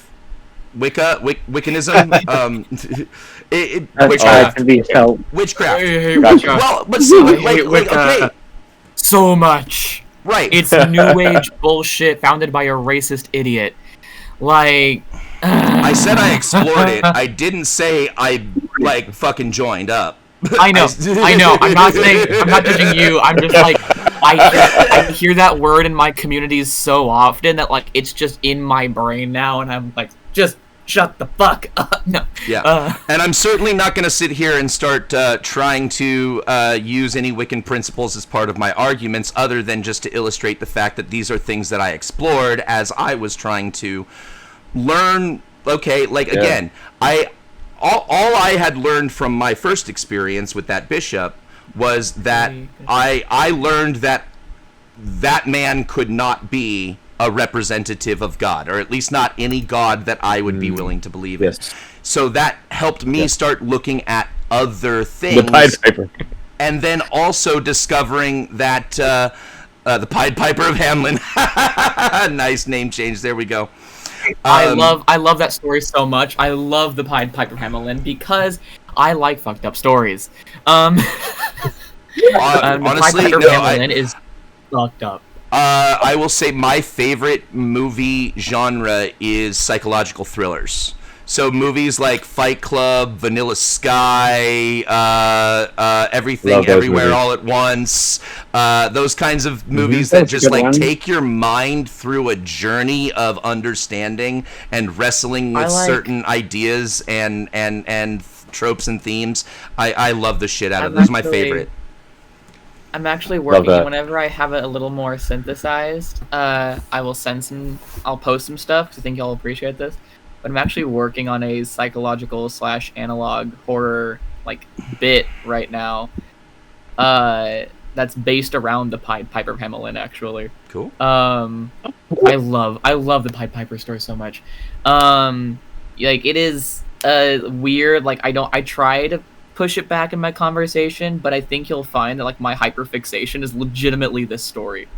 Wiccanism. Witchcraft to be felt. Witchcraft. Gotcha. Well, but see, I hate like Wicca okay, so much. right. It's new age bullshit founded by a racist idiot. Like, I said I explored it. I didn't say I like fucking joined up. I know. I'm not judging you. I'm just like, I hear that word in my communities so often that like it's just in my brain now, and I'm like, just shut the fuck up. No. Yeah. And I'm certainly not going to sit here and start trying to use any Wiccan principles as part of my arguments, other than just to illustrate the fact that these are things that I explored as I was trying to learn. Okay, like again, all I had learned from my first experience with that bishop was that I learned that that man could not be a representative of God, or at least not any God that I would be willing to believe in. So that helped me start looking at other things. The Pied Piper. And then also discovering that the Pied Piper of Hamelin. Nice name change. There we go. I love that story so much. I love the Pied Piper of Hamelin because I like fucked up stories. Honestly, the Pied Piper of Hamelin is fucked up. I will say my favorite movie genre is psychological thrillers. So movies like Fight Club, Vanilla Sky, Everything Everywhere All at Once, those kinds of movies that just like take your mind through a journey of understanding and wrestling with certain ideas and tropes and themes. I love the shit out of those. My favorite. I'm actually working, whenever I have it a little more synthesized, I will I'll post some stuff because I think y'all appreciate this. But I'm actually working on a psychological / analog horror like bit right now. That's based around the Pied Piper of Hamelin, actually. Cool. I love the Pied Piper story so much. Like it is weird. Like I try to push it back in my conversation, but I think you'll find that like my hyperfixation is legitimately this story.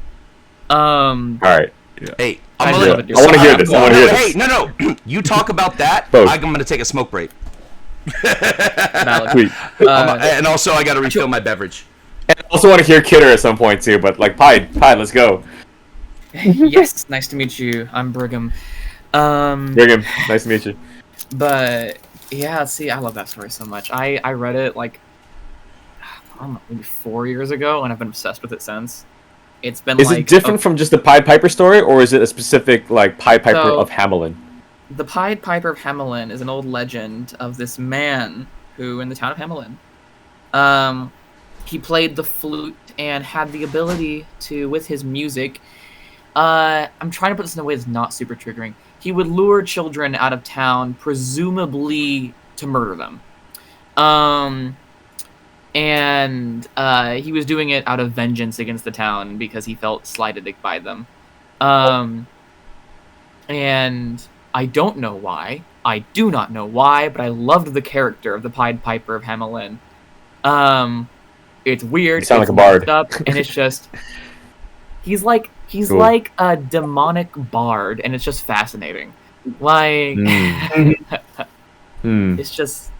All right. Yeah. Hey, I want to hear this. Hey, no. You talk about that. I'm going to take a smoke break. Sweet. And also, I got to refill my beverage. And I also want to hear Kidder at some point too. But like Pied, let's go. Yes, nice to meet you. I'm Brigham. Brigham, nice to meet you. But yeah, see, I love that story so much. I read it like I don't know, maybe 4 years ago, and I've been obsessed with it since. It's been Is it different from just the Pied Piper story, or is it a specific like Pied Piper of Hamelin? The Pied Piper of Hamelin is an old legend of this man who, in the town of Hamelin, he played the flute and had the ability to, with his music, I'm trying to put this in a way that's not super triggering. He would lure children out of town, presumably to murder them. And he was doing it out of vengeance against the town because he felt slighted by them. And I don't know why. I do not know why, but I loved the character of the Pied Piper of Hamelin. It's weird. You sound like a bard. Up, and it's just he's like a demonic bard, and it's just fascinating. Like it's just.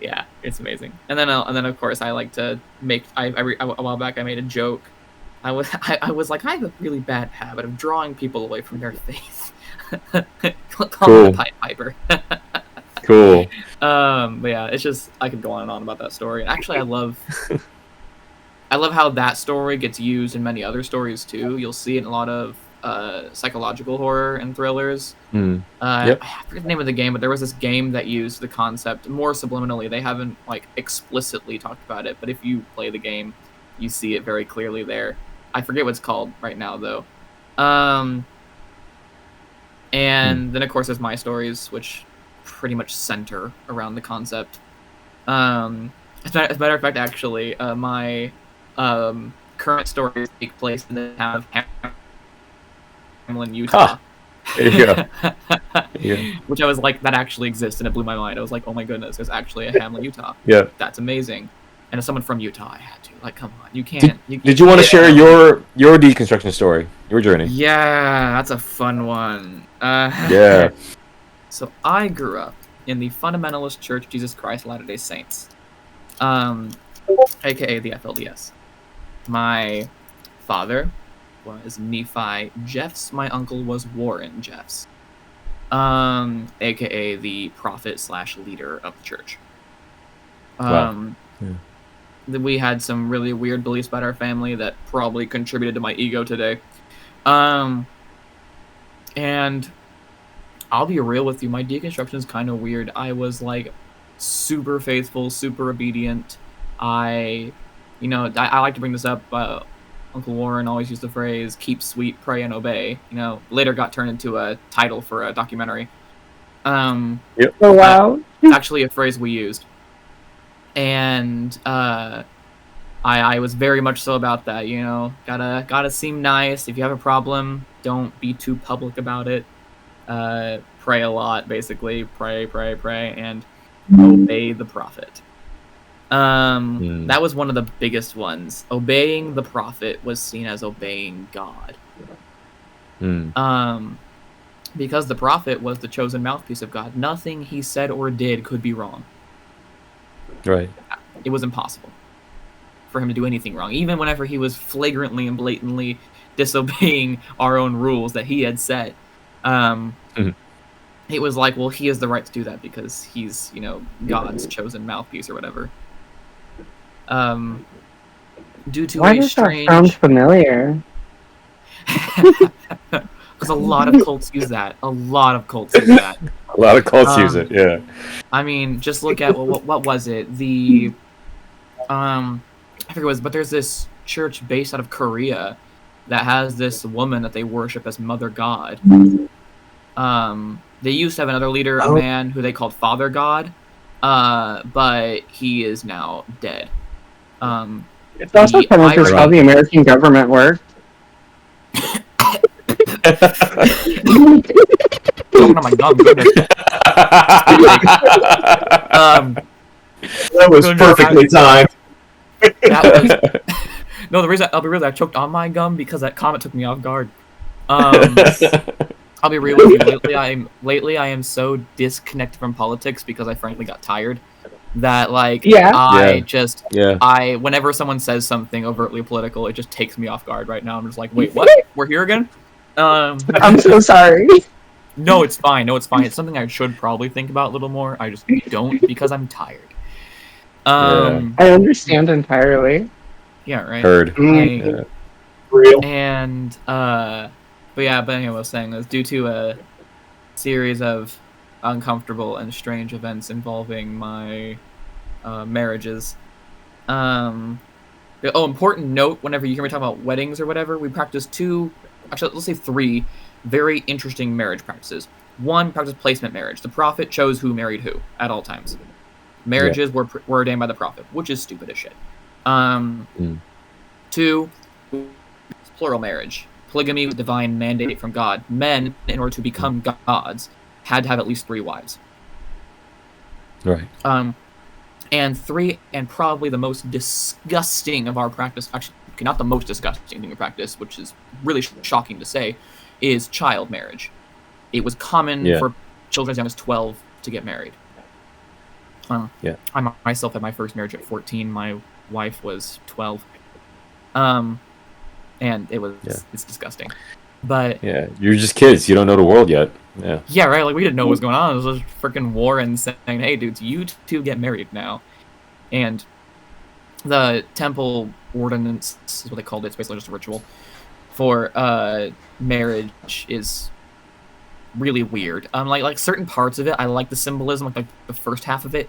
Yeah, it's amazing. And then of course I like to make. A while back I made a joke. I was like, I have a really bad habit of drawing people away from their faith. Call me the Pied Piper. Cool. But yeah, it's just I could go on and on about that story. Actually, I love how that story gets used in many other stories too. You'll see it in a lot of psychological horror and thrillers. I forget the name of the game, but there was this game that used the concept more subliminally. They haven't like explicitly talked about it, but if you play the game, you see it very clearly there. I forget what it's called right now though. And then of course there's my stories, which pretty much center around the concept. As a matter of fact, actually, my current stories take place in the town of Hamelin, Utah. There you go. Yeah. Which I was like, that actually exists, and it blew my mind. I was like, oh my goodness, there's actually a Hamelin, Utah. Yeah. That's amazing. And as someone from Utah, I had to. Like, come on, you can't. Did you want to share your deconstruction story, your journey? Yeah, that's a fun one. Yeah. So I grew up in the Fundamentalist Church of Jesus Christ of Latter-day Saints, aka the FLDS. My father was Nephi Jeffs. My uncle was Warren Jeffs, aka the prophet / leader of the church. Wow. We had some really weird beliefs about our family that probably contributed to my ego today. And I'll be real with you, my deconstruction is kind of weird. I was like super faithful, super obedient. I like to bring this up. Uncle Warren always used the phrase "keep sweet, pray and obey." Later got turned into a title for a documentary. Oh wow! It's actually a phrase we used, and I was very much so about that. Gotta seem nice. If you have a problem, don't be too public about it. Pray a lot, basically. Pray, and obey the prophet. That was one of the biggest ones. Obeying the prophet was seen as obeying God. Because the prophet was the chosen mouthpiece of God. Nothing he said or did could be wrong. Right. It was impossible for him to do anything wrong. Even whenever he was flagrantly and blatantly disobeying our own rules that he had set. It was like, well, he has the right to do that because he's, God's chosen mouthpiece or whatever. Due to Why a does strange... that sound familiar? Because a lot of cults use that. A lot of cults use that. A lot of cults use it, yeah. I mean, just look at, what was it? I forget what it was, but there's this church based out of Korea that has this woman that they worship as Mother God. They used to have another leader, a man who they called Father God, but he is now dead. It's also kind of just how the American government works. Talking on my gum, goodness. That was perfectly timed. No, the reason I'll be real, I choked on my gum because that comment took me off guard. I'll be real with you. Lately, I am so disconnected from politics because I frankly got tired. That whenever someone says something overtly political, it just takes me off guard right now. I'm just like, wait, what? We're here again? I'm so sorry. No, it's fine. It's something I should probably think about a little more. I just don't because I'm tired. I understand entirely. Yeah, right. Heard. Real. And but anyway, what I was saying is due to a series of uncomfortable and strange events involving my marriages. Important note, whenever you hear me talk about weddings or whatever, we practice let's say 3 very interesting marriage practices. 1, practice placement marriage. The prophet chose who married who at all times. Marriages were ordained by the prophet, which is stupid as shit. 2, plural marriage. Polygamy was divine mandate from God. Men, in order to become gods, had to have at least 3 wives. Right. And 3, and probably the most disgusting of our practice, actually, not the most disgusting thing in practice, which is really shocking to say, is child marriage. It was common for children as young as 12 to get married. I myself had my first marriage at 14. My wife was 12. And it was it's disgusting. But you're just kids. You don't know the world yet. Yeah, right. Like we didn't know what was going on. It was just freaking Warren saying, "Hey, dudes, you 2 get married now." And the temple ordinance is what they called it. It's basically just a ritual for marriage is really weird. Like certain parts of it, I like the symbolism. Like the first half of it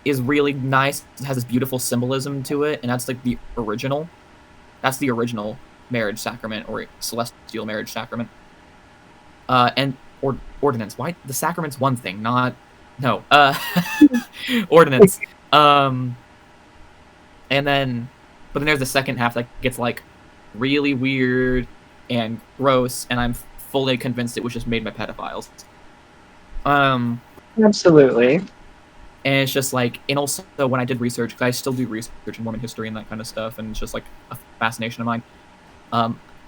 is really nice. It has this beautiful symbolism to it, and that's like the original. That's the original marriage sacrament or celestial marriage sacrament. And ordinance. Why the sacrament's one thing, ordinance. And then there's the second half that gets like really weird and gross, and I'm fully convinced it was just made by pedophiles. Absolutely. And it's just like, and also when I did research, because I still do research in Mormon history and that kind of stuff, and it's just like a fascination of mine.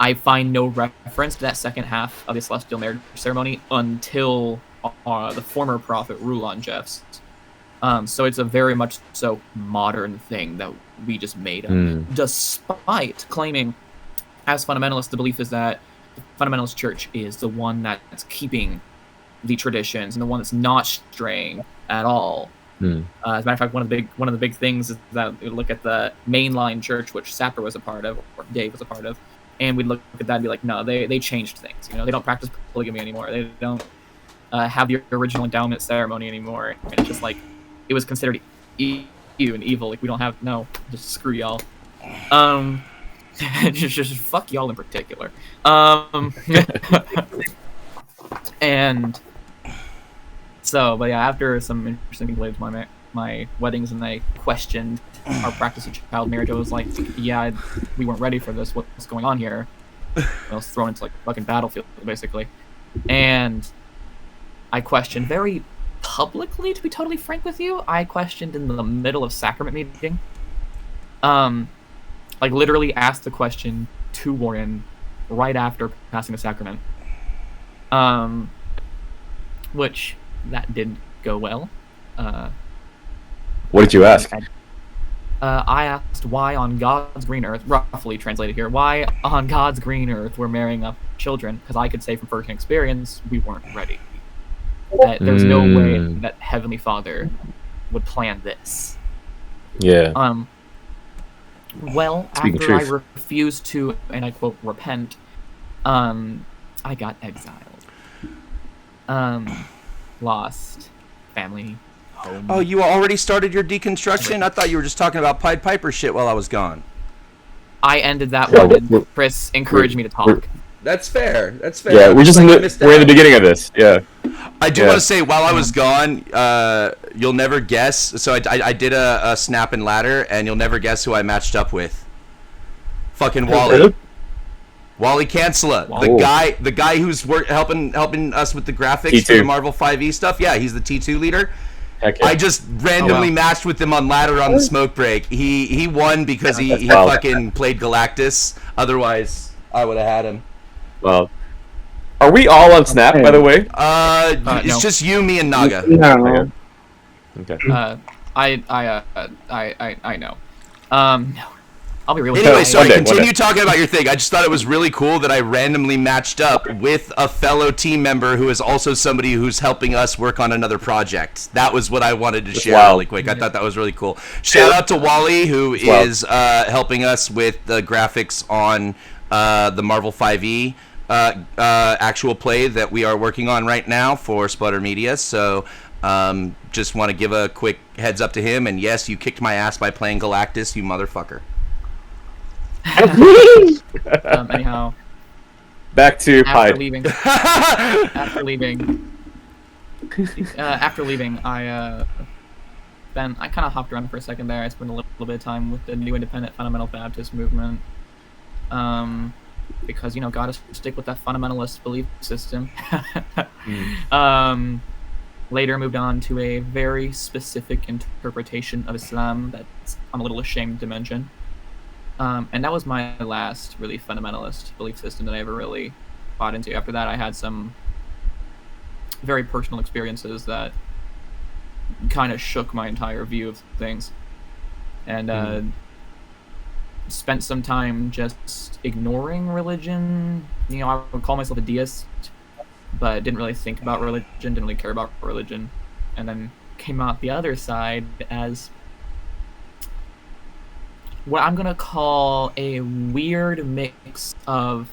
I find no reference to that second half of the celestial marriage ceremony until the former prophet Rulon Jeffs. So it's a very much so modern thing that we just made up, despite claiming, as fundamentalists, the belief is that the fundamentalist church is the one that's keeping the traditions and the one that's not straying at all. As a matter of fact, one of the big things is that we look at the mainline church, which Sapper was a part of, or Dave was a part of, and we'd look at that and be like, no, they changed things. They don't practice polygamy anymore. They don't have the original endowment ceremony anymore. And it's just like it was considered ew and evil. Like we don't have just screw y'all. Just fuck y'all in particular. And so, but yeah, after some interesting things related to my weddings, and I questioned our practice of child marriage, I was like, yeah, we weren't ready for this. What's going on here? I was thrown into like fucking battlefield, basically. And I questioned very publicly, to be totally frank with you. I questioned in the middle of sacrament meeting. Like literally asked the question to Warren right after passing the sacrament. Which that didn't go well. What did you ask? I asked why on God's green earth, roughly translated here, why on God's green earth we're marrying up children, because I could say from first-hand experience we weren't ready. That there was no way that Heavenly Father would plan this. Yeah. Well, Speaking after I truth. refused to, and I quote, repent, I got exiled. Lost family, home. Oh, you already started your deconstruction? I thought you were just talking about Pied Piper shit while I was gone. I ended that Yeah, one, and Chris encouraged me to talk. That's fair. That's fair. Yeah, we're in the beginning of this. Yeah. I do want to say, while I was gone, you'll never guess. So I did a snap and ladder, and you'll never guess who I matched up with. Fucking Wally. Wally Cancela, the guy who's helping us with the graphics T2. for the Marvel 5e stuff. Yeah, he's the T2 leader. Heck yeah. I just randomly matched with him on ladder on the smoke break. He won because he Wow. fucking played Galactus. Otherwise, I would have had him. Well, are we all on Snap, by the way? It's no. just you, me, and Naga. No. Okay. I know. I'll be real with you. Anyway, so One day. continue talking about your thing. I just thought it was really cool that I randomly matched up with a fellow team member who is also somebody who's helping us work on another project. That was what I wanted to share wild. really quick. I thought that was really cool. Shout out to Wally, who is helping us with the graphics on the Marvel 5e actual play that we are working on right now for Sputter Media. So just want to give a quick heads up to him. And yes, you kicked my ass by playing Galactus, you motherfucker. Anyhow, Back to after Pied. leaving, I kind of hopped around for a second there. I spent a little bit of time with the New Independent Fundamental Baptist movement, because gotta stick with that fundamentalist belief system. Later moved on to a very specific interpretation of Islam that I'm a little ashamed to mention. And that was my last really fundamentalist belief system that I ever really bought into. After that, I had some very personal experiences that kind of shook my entire view of things. And spent some time just ignoring religion. I would call myself a deist, but didn't really think about religion, didn't really care about religion. And then came out the other side as what I'm gonna call a weird mix of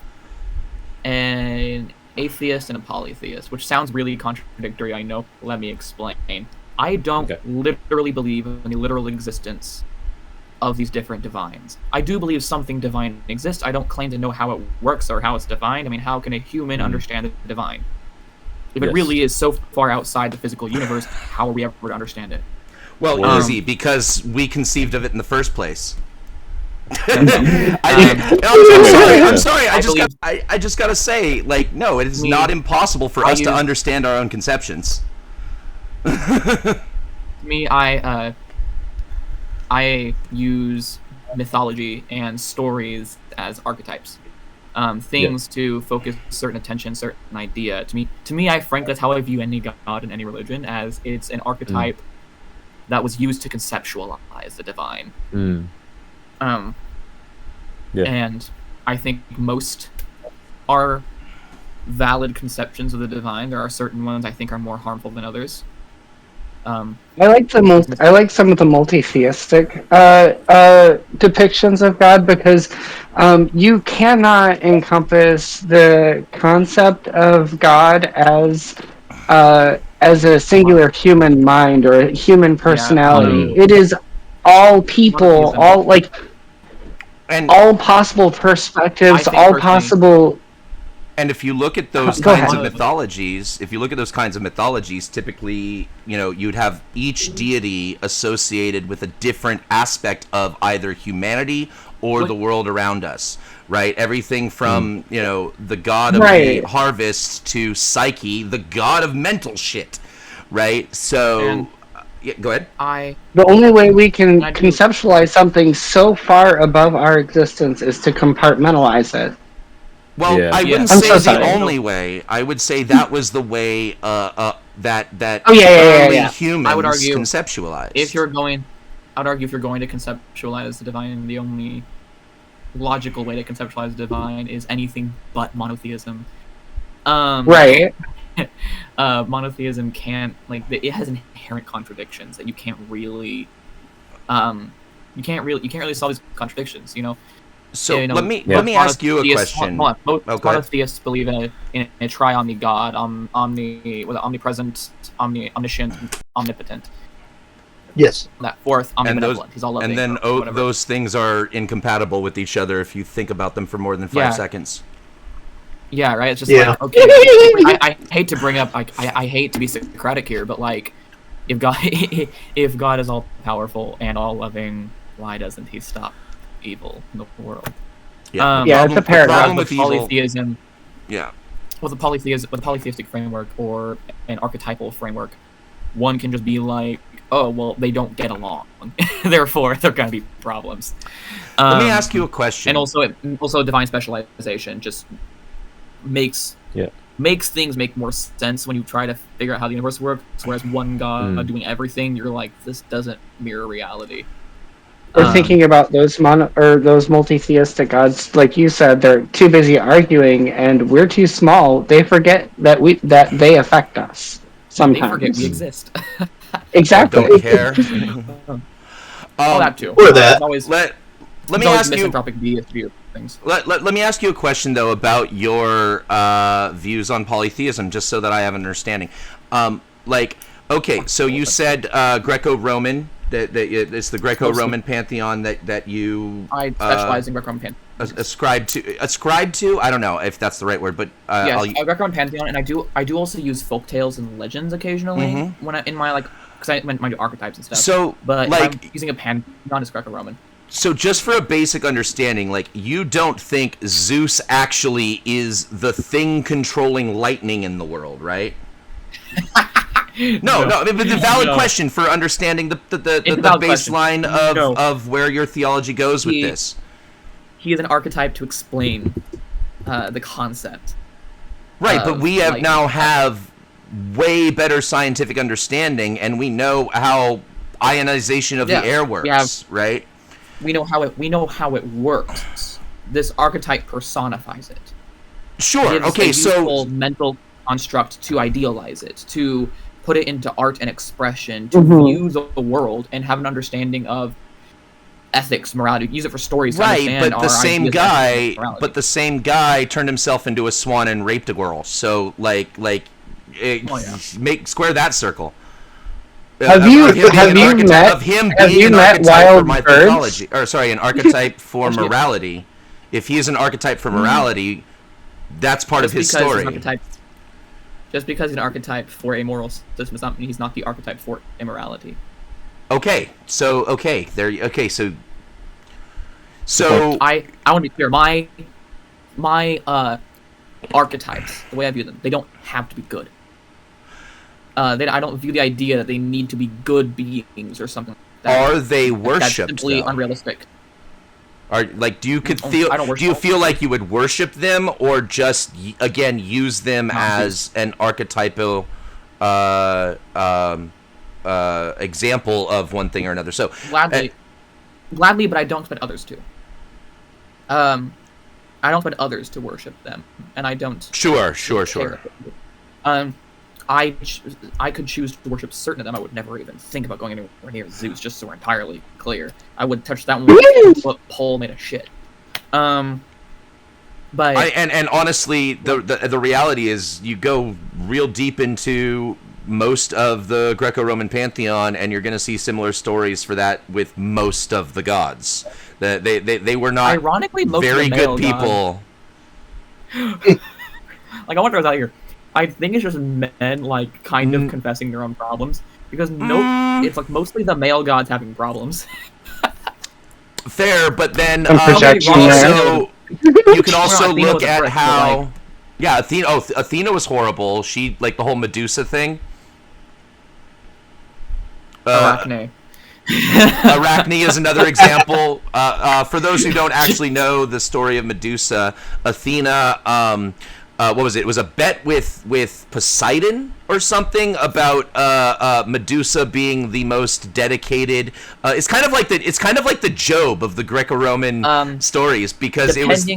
an atheist and a polytheist, which sounds really contradictory, I know. Let me explain. I don't literally believe in the literal existence of these different divines. I do believe something divine exists. I don't claim to know how it works or how it's defined. I mean, how can a human understand the divine? If it really is so far outside the physical universe, how are we ever to understand it? Well, easy, because we conceived of it in the first place. I'm sorry. I just gotta say, like, no, it is not impossible for us to understand our own conceptions. Me, I use mythology and stories as archetypes. things to focus certain attention, certain idea. To me, I frankly, that's how I view any god in any religion, as it's an archetype that was used to conceptualize the divine. And I think most are valid conceptions of the divine. There are certain ones I think are more harmful than others. I like some of the multi-theistic depictions of God, because you cannot encompass the concept of God as a singular human mind or a human personality. It is all people, all possible perspectives, all possible. And if you look at those kinds of mythologies, typically, you'd have each deity associated with a different aspect of either humanity or the world around us, right? Everything from, the god of the harvest to Psyche, the god of mental shit, right? So, go ahead. The only way we can conceptualize something so far above our existence is to compartmentalize it. Well, I wouldn't say the only way. I would say that was the way that early humans I would argue conceptualized. I would argue if you're going to conceptualize the divine, the only logical way to conceptualize the divine is anything but monotheism. Monotheism can't, it has inherent contradictions that you can't really solve these contradictions, So let me ask you a question. Most monotheists believe in a triomni god, omnipresent, omniscient, omnipotent. Yes. That fourth, omnibenevolent. He's all loving. And then those things are incompatible with each other if you think about them for more than 5 seconds. Yeah, right. It's just I hate to bring up. I hate to be Socratic here, but if God is all powerful and all loving, why doesn't he stop evil in the world? It's a paradox with polytheism. Yeah. With a polytheistic framework or an archetypal framework, one can just be like, oh well, they don't get along, therefore there are going to be problems. Let me ask you a question. And also divine specialization just makes things make more sense when you try to figure out how the universe works. Whereas one god doing everything, you're like, this doesn't mirror reality. Or thinking about those multi-theistic gods, like you said, they're too busy arguing, and we're too small. They forget that they affect us sometimes. They forget we exist. Exactly. Don't care. That too. Or that. Let me ask you. Misanthropic view of things. Let me ask you a question though about your views on polytheism, just so that I have an understanding. Okay, so you said Greco-Roman. That it's the Greco-Roman pantheon that you. I specialize in Greco-Roman pantheon. Ascribe to. I don't know if that's the right word, but Greco-Roman pantheon, and I do also use folktales and legends occasionally when I because I do archetypes and stuff. So, but if I'm using a pantheon, it's Greco-Roman. So just for a basic understanding, you don't think Zeus actually is the thing controlling lightning in the world, right? No. I mean, but the valid question for understanding the baseline of where your theology goes with this. He is an archetype to explain the concept. Right, but we now have way better scientific understanding, and we know how ionization of the air works, right? We know how it works. This archetype personifies it. Sure. Okay. So mental construct to idealize it, to put it into art and expression, to view the world and have an understanding of ethics, morality. Use it for stories. Right, but the same guy turned himself into a swan and raped a girl. So make square that circle. Have you met wild birds? An archetype for morality. If he is an archetype for morality, that's part of his story. Just because he's an archetype for a moral system does not mean he's not the archetype for immorality. So I want to be clear. My archetypes, the way I view them, they don't have to be good. I don't view the idea that they need to be good beings or something like that. Are they worshipped? That's simply unrealistic. Are like do you I don't worship do you them. feel like you would worship them or just again use them No, as an archetypal example of one thing or another? So Gladly, but I don't expect others to. I don't expect others to worship them, and I don't. Sure. care. I could choose to worship certain of them. I would never even think about going anywhere near Zeus, just so we're entirely clear. I would touch that one with a pole made of shit. But and honestly, the reality is you go real deep into most of the Greco-Roman pantheon, and you're going to see similar stories for that with most of the gods. They were not ironically most very of the male good people. Like, I wonder what's out here. I think it's just men, like, kind of confessing their own problems. Because it's like mostly the male gods having problems. Fair, but then Some projection there. you can also Athena look was a at prick, how... but, like- Yeah, Athena. Oh, Athena was horrible. She like the whole Medusa thing. Arachne. Arachne is another example. For those who don't actually know the story of Medusa, Athena, what was it? It was a bet with Poseidon or something about Medusa being the most dedicated. It's kind of like the Job of the Greco-Roman stories because it was.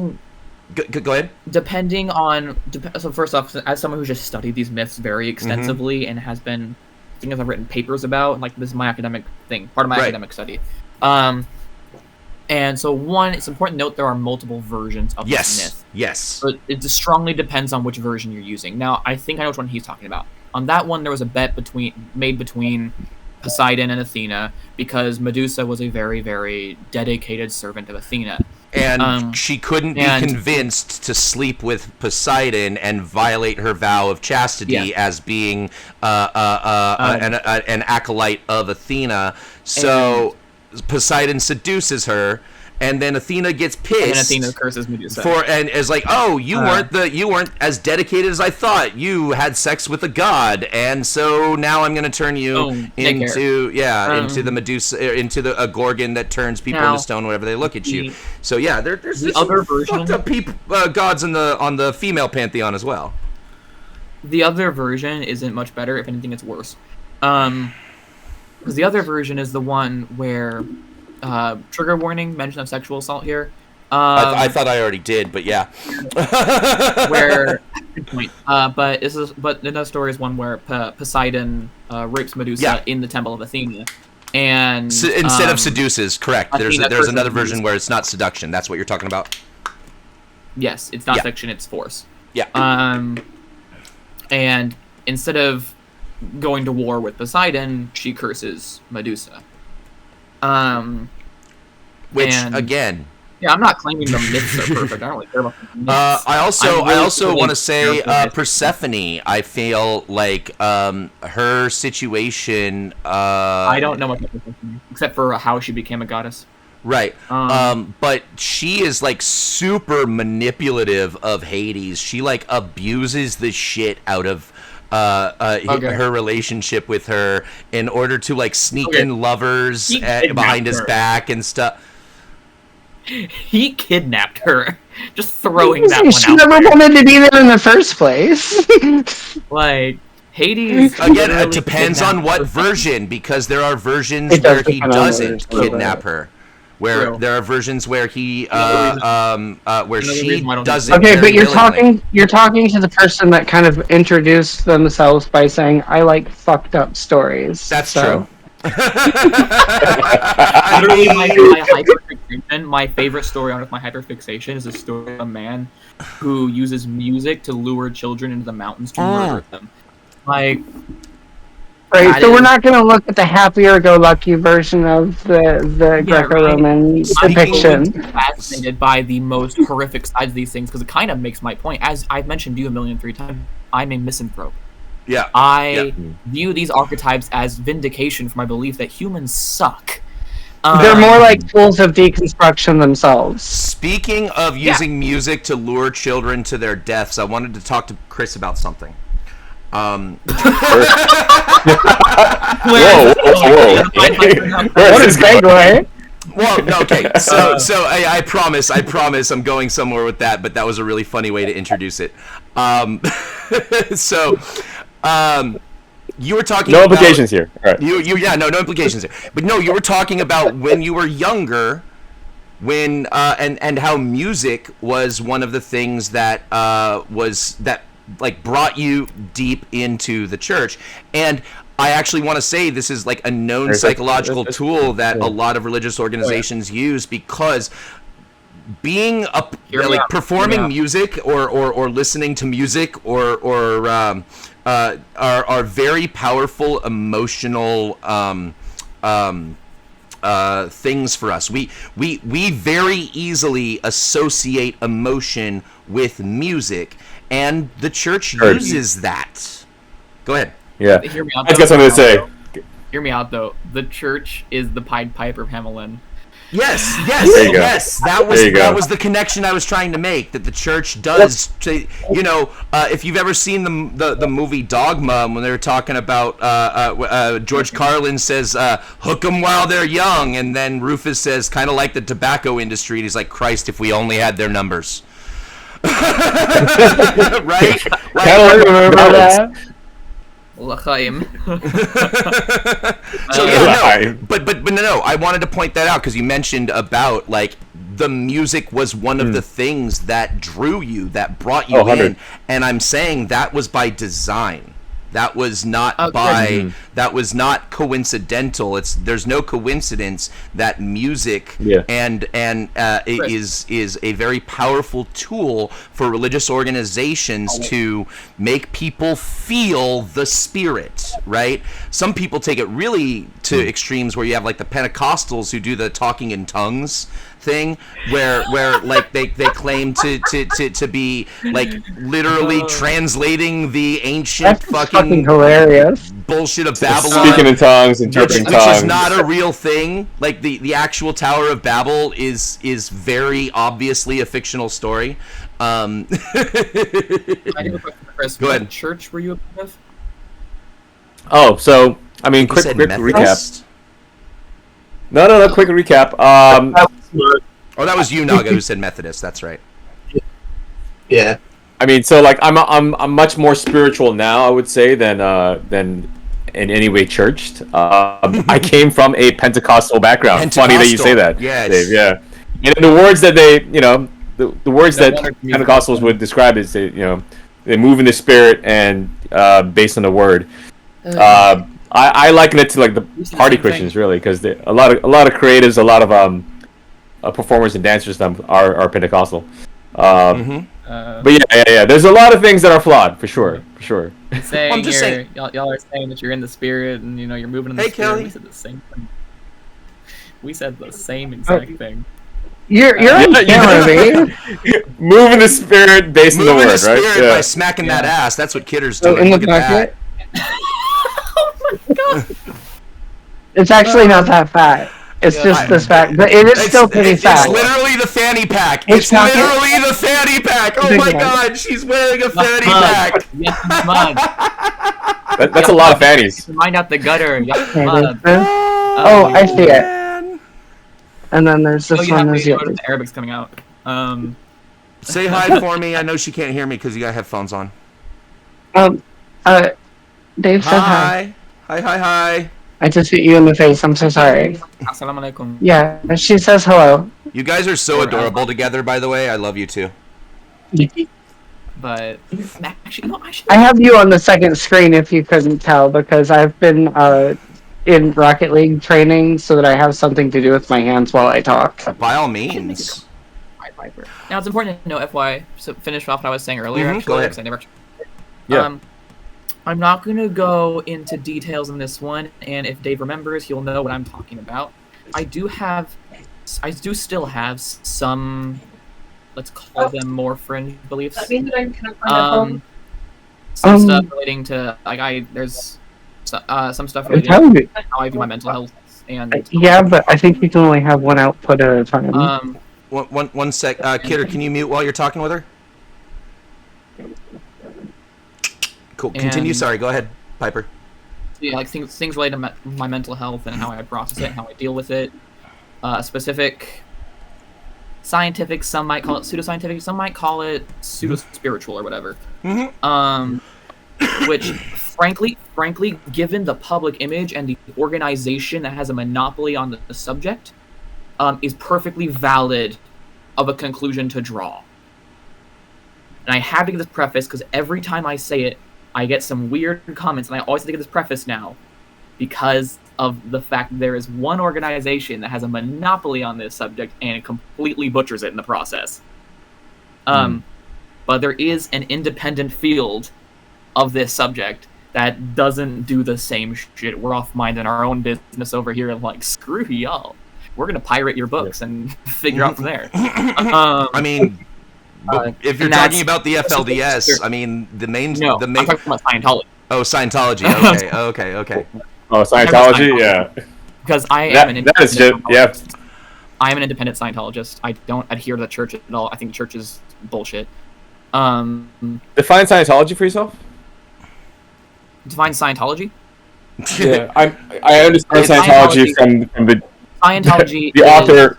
Go ahead. Depending on so first off, as someone who's just studied these myths very extensively and has been, I think I've written papers about, like, this is my academic thing, part of my academic study. And so it's important to note there are multiple versions of this myth. Yes. So it strongly depends on which version you're using. Now, I think I know which one he's talking about. On that one, there was a bet made between Poseidon and Athena because Medusa was a very, very dedicated servant of Athena. And she couldn't be convinced to sleep with Poseidon and violate her vow of chastity as being an acolyte of Athena. So Poseidon seduces her, and then Athena gets pissed. And then Athena curses Medusa. And is like, "Oh, you weren't as dedicated as I thought. You had sex with a god, and so now I'm going to turn you into the Medusa, into a gorgon that turns people into stone whenever they look at you." So yeah, there's the other version of gods on the female pantheon as well. The other version isn't much better. If anything, it's worse. Because the other version is the one where, trigger warning, mention of sexual assault here. I thought I already did, but yeah. Where, good point. But another story is one where Poseidon rapes Medusa in the temple of Athena, and instead of seduces, correct. There's another version Medusa. where it's not seduction. That's what you're talking about. Yes, it's not fiction; it's force. Yeah. And instead of going to war with Poseidon, she curses Medusa. Which again, yeah, I'm not claiming the myths are perfect. I don't really care about the myths. I also want to say Persephone. I feel like her situation. I don't know much about Persephone except for how she became a goddess. Right. But she is like super manipulative of Hades. She like abuses the shit out of her relationship with her in order to like sneak in lovers behind his back and stuff. He kidnapped her. Just throwing that one out. She never wanted to be there in the first place. Like, Hades. Again, it depends on what version, because there are versions where he doesn't kidnap her. Where there are versions where he where she doesn't. Okay, but you're talking to the person that kind of introduced themselves by saying, "I like fucked up stories." That's true. Literally, my favorite story on my hyperfixation is a story of a man who uses music to lure children into the mountains to murder them. Like, right, so we're not going to look at the happier-go-lucky version of the Greco-Roman depiction. I'm fascinated by the most horrific sides of these things because it kind of makes my point. As I've mentioned to you 1,000,003 times, I'm a misanthrope. Yeah. I view these archetypes as vindication for my belief that humans suck. They're more like tools of deconstruction themselves. Speaking of using music to lure children to their deaths, I wanted to talk to Chris about something. Whoa. What is segue? Well, no, okay. So I promise I'm going somewhere with that, but that was a really funny way to introduce it. So, you were talking No about, implications here. All right. no implications here. But no, you were talking about when you were younger, when and how music was one of the things that like brought you deep into the church. And I actually want to say this is like a known psychological tool that a lot of religious organizations use, because being performing music or listening to music or are very powerful emotional things for us. We very easily associate emotion with music, and the church uses that. Go ahead. Yeah. Hear me out, I've got something to say. Hear me out, though. The church is the Pied Piper of Hamelin. Yes. There you go. Yes. That was the connection I was trying to make. That the church does. If you've ever seen the movie Dogma, when they were talking about George Carlin says, "Hook 'em while they're young," and then Rufus says, kind of like the tobacco industry. And he's like, "Christ, if we only had their numbers." Right? I remember that. L'chaim. So yeah, no, but no, I wanted to point that out because you mentioned about like the music was one of the things that drew you, that brought you in, and I'm saying that was by design. That was not that was not coincidental. There's no coincidence that music is a very powerful tool for religious organizations to make people feel the Spirit, right? Some people take it really to extremes where you have like the Pentecostals who do the talking in tongues thing, where like they claim to be like literally translating the ancient fucking hilarious bullshit of Babylon, speaking in tongues, interpreting which tongues, is not a real thing. Like the actual Tower of Babel is very obviously a fictional story. I do have a question for Chris. Go ahead. What church were you a part of? Oh, so I mean, quick recap. No, quick recap. Oh, that was you, Naga, who said Methodist. That's right. Yeah. I mean, so like I'm much more spiritual now, I would say, than in any way churched. I came from a Pentecostal background. Funny that you say that, Dave. Yeah. And the words that they, the words that Pentecostals would describe is they move in the Spirit and based on the Word. I liken it to like the party Christians, really, because a lot of creatives, a lot of performers and dancers are Pentecostal. But yeah. There's a lot of things that are flawed, for sure. Y'all are saying that you're in the Spirit and you're moving in the Spirit. Kelly. We said the same thing. We said the same exact thing. You're on camera, man. Move in the Spirit based on the Word, right? Spirit by smacking that ass. That's what Kidder's doing. In the Look at that. It's actually not that fat. It's just this fat, but it is still pretty fat. It's literally the fanny pack. It's literally the fanny pack. Oh my god, she's wearing a fanny pack. Yes, mud. That's a lot of fannies. Mind out the gutter. Mud. Oh, I see it. And then there's this one. There's the Arabic's coming out. Say hi for me. I know she can't hear me because you got headphones on. Dave said hi. Hi. I just hit you in the face. I'm so sorry. Assalamu alaikum. Yeah, she says hello. You guys are so adorable together, by the way. I love you too. But actually, I have you on the second screen if you couldn't tell, because I've been in Rocket League training so that I have something to do with my hands while I talk. By all means. Now it's important to know, FY, so finish off what I was saying earlier. Actually, go ahead. I never. Yeah. I'm not going to go into details in this one, and if Dave remembers, he'll know what I'm talking about. I do still have some, let's call them more fringe beliefs. Some stuff relating to, there's some stuff relating to how I view my mental health. And yeah, but I think you can only have one output at a time. One sec. Kidder, can you mute while you're talking with her? Cool. Continue. Sorry. Go ahead, Piper. Yeah, like things related to my mental health and how I process it and how I deal with it. specific scientific, some might call it pseudoscientific, some might call it pseudo-spiritual or whatever. Which, frankly, given the public image and the organization that has a monopoly on the subject, is perfectly valid of a conclusion to draw. And I have to give this preface because every time I say it, I get some weird comments, and I always have to give this preface now because of the fact that there is one organization that has a monopoly on this subject and it completely butchers it in the process. But there is an independent field of this subject that doesn't do the same shit. We're off minding our own business over here and like, screw y'all. We're gonna pirate your books and figure out from there. I mean, if you're talking about the FLDS, I mean, the main. I'm talking about Scientology. Oh, Scientology. Okay. Oh, Scientology, yeah. Because I am an independent. That is just, yeah. I am an independent Scientologist. I don't adhere to the church at all. I think the church is bullshit. Define Scientology for yourself. Define Scientology. Yeah, I understand Scientology from the Scientology. The author.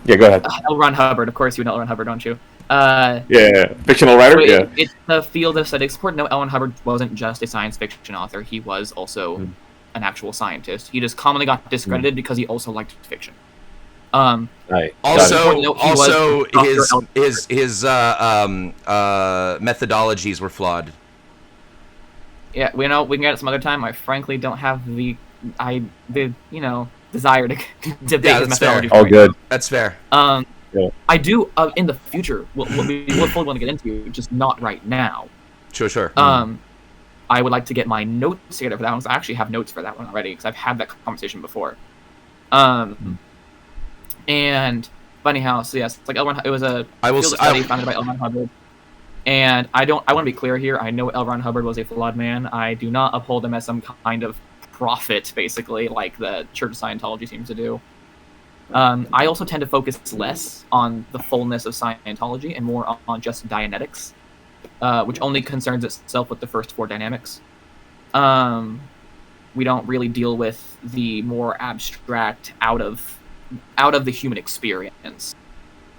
Yeah, go ahead. L. Ron Hubbard. Of course, you know L. Ron Hubbard, don't you? Yeah, fictional writer. Yeah, it's the field of study. Support. No, L. Ron Hubbard wasn't just a science fiction author. He was also an actual scientist. He just commonly got discredited because he also liked fiction. Right. Also, his methodologies were flawed. Yeah, we can get it some other time. I frankly don't have the desire to debate his methodology. Oh, good. That's fair. Yeah. I do in the future. We'll fully want to get into, just not right now. Sure. I would like to get my notes together for that one. I actually have notes for that one already because I've had that conversation before. And anyhow, so yes, it's like it was a field of study founded by L. Ron Hubbard. And I want to be clear here. I know L. Ron Hubbard was a flawed man. I do not uphold him as some kind of prophet, basically, like the Church of Scientology seems to do. I also tend to focus less on the fullness of Scientology and more on just Dianetics, which only concerns itself with the first four dynamics. We don't really deal with the more abstract, out of the human experience.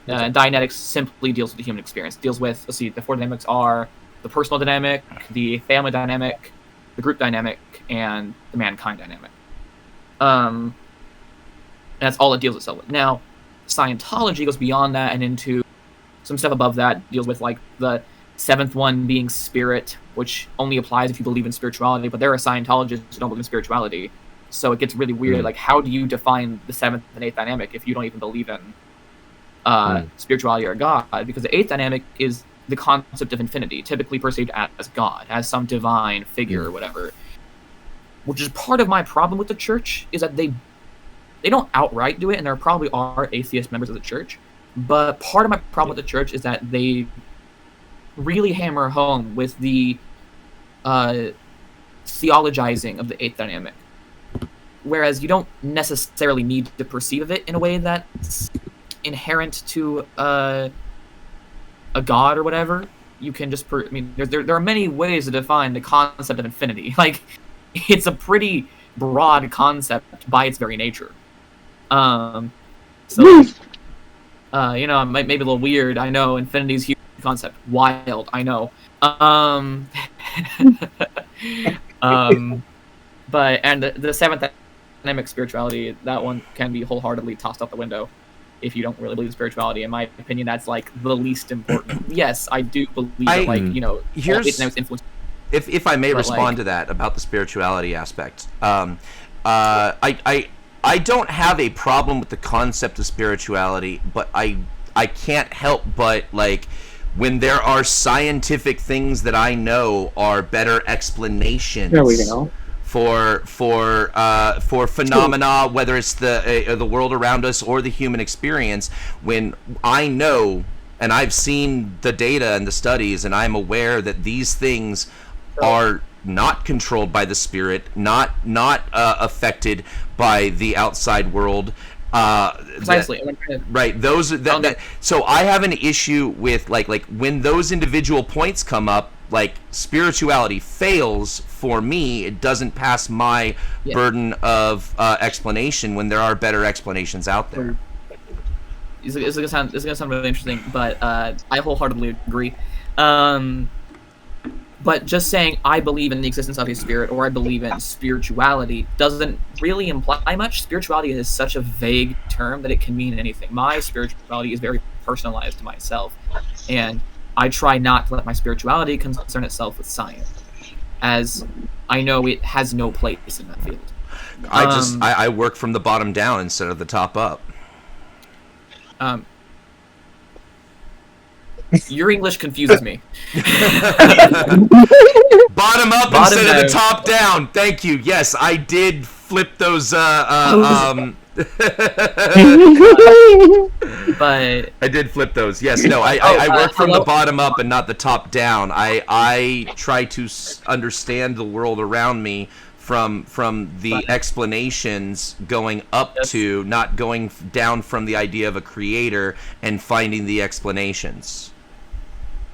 Dianetics simply deals with the human experience. Deals with, the four dynamics are the personal dynamic, the family dynamic, the group dynamic, and the mankind dynamic. And that's all it deals itself with. Now, Scientology goes beyond that and into some stuff above that. Deals with like the seventh one being spirit, which only applies if you believe in spirituality. But there are Scientologists who don't believe in spirituality, so it gets really weird. Like, how do you define the seventh and eighth dynamic if you don't even believe in spirituality or God? Because the eighth dynamic is the concept of infinity, typically perceived as God, as some divine figure or whatever. Which is part of my problem with the church, is that they don't outright do it, and there probably are atheist members of the church, but part of my problem with the church is that they really hammer home with the theologizing of the eighth dynamic. Whereas you don't necessarily need to perceive of it in a way that's inherent to a god or whatever. You can just there are many ways to define the concept of infinity. Like, it's a pretty broad concept by its very nature. Maybe a little weird. I know infinity's a huge concept. Wild. I know. But the seventh dynamic, spirituality, that one can be wholeheartedly tossed out the window if you don't really believe in spirituality. In my opinion, that's like the least important. Yes, I do believe that, here's influence. If I may respond to that about the spirituality aspect, I don't have a problem with the concept of spirituality, but I can't help but, like, when there are scientific things that I know are better explanations. There we go. For phenomena, whether it's the world around us or the human experience, when I know and I've seen the data and the studies, and I'm aware that these things are not controlled by the spirit, not affected by the outside world. Precisely. Right. So I have an issue with like when those individual points come up. Like, spirituality fails for me. It doesn't pass my burden of explanation when there are better explanations out there. It's gonna sound really interesting, but I wholeheartedly agree. But just saying I believe in the existence of a spirit or I believe in spirituality doesn't really imply much. Spirituality is such a vague term that it can mean anything. My spirituality is very personalized to myself, and I try not to let my spirituality concern itself with science, as I know it has no place in that field. I work from the bottom down instead of the top up. Your English confuses me. Bottom up Bottom instead of the down. top down. Thank you. Yes, I did flip those. But I did flip those. Yes, no, I work from the hello? bottom up and not the top down. I try to understand the world around me from the explanations going up to, not going down from the idea of a creator and finding the explanations.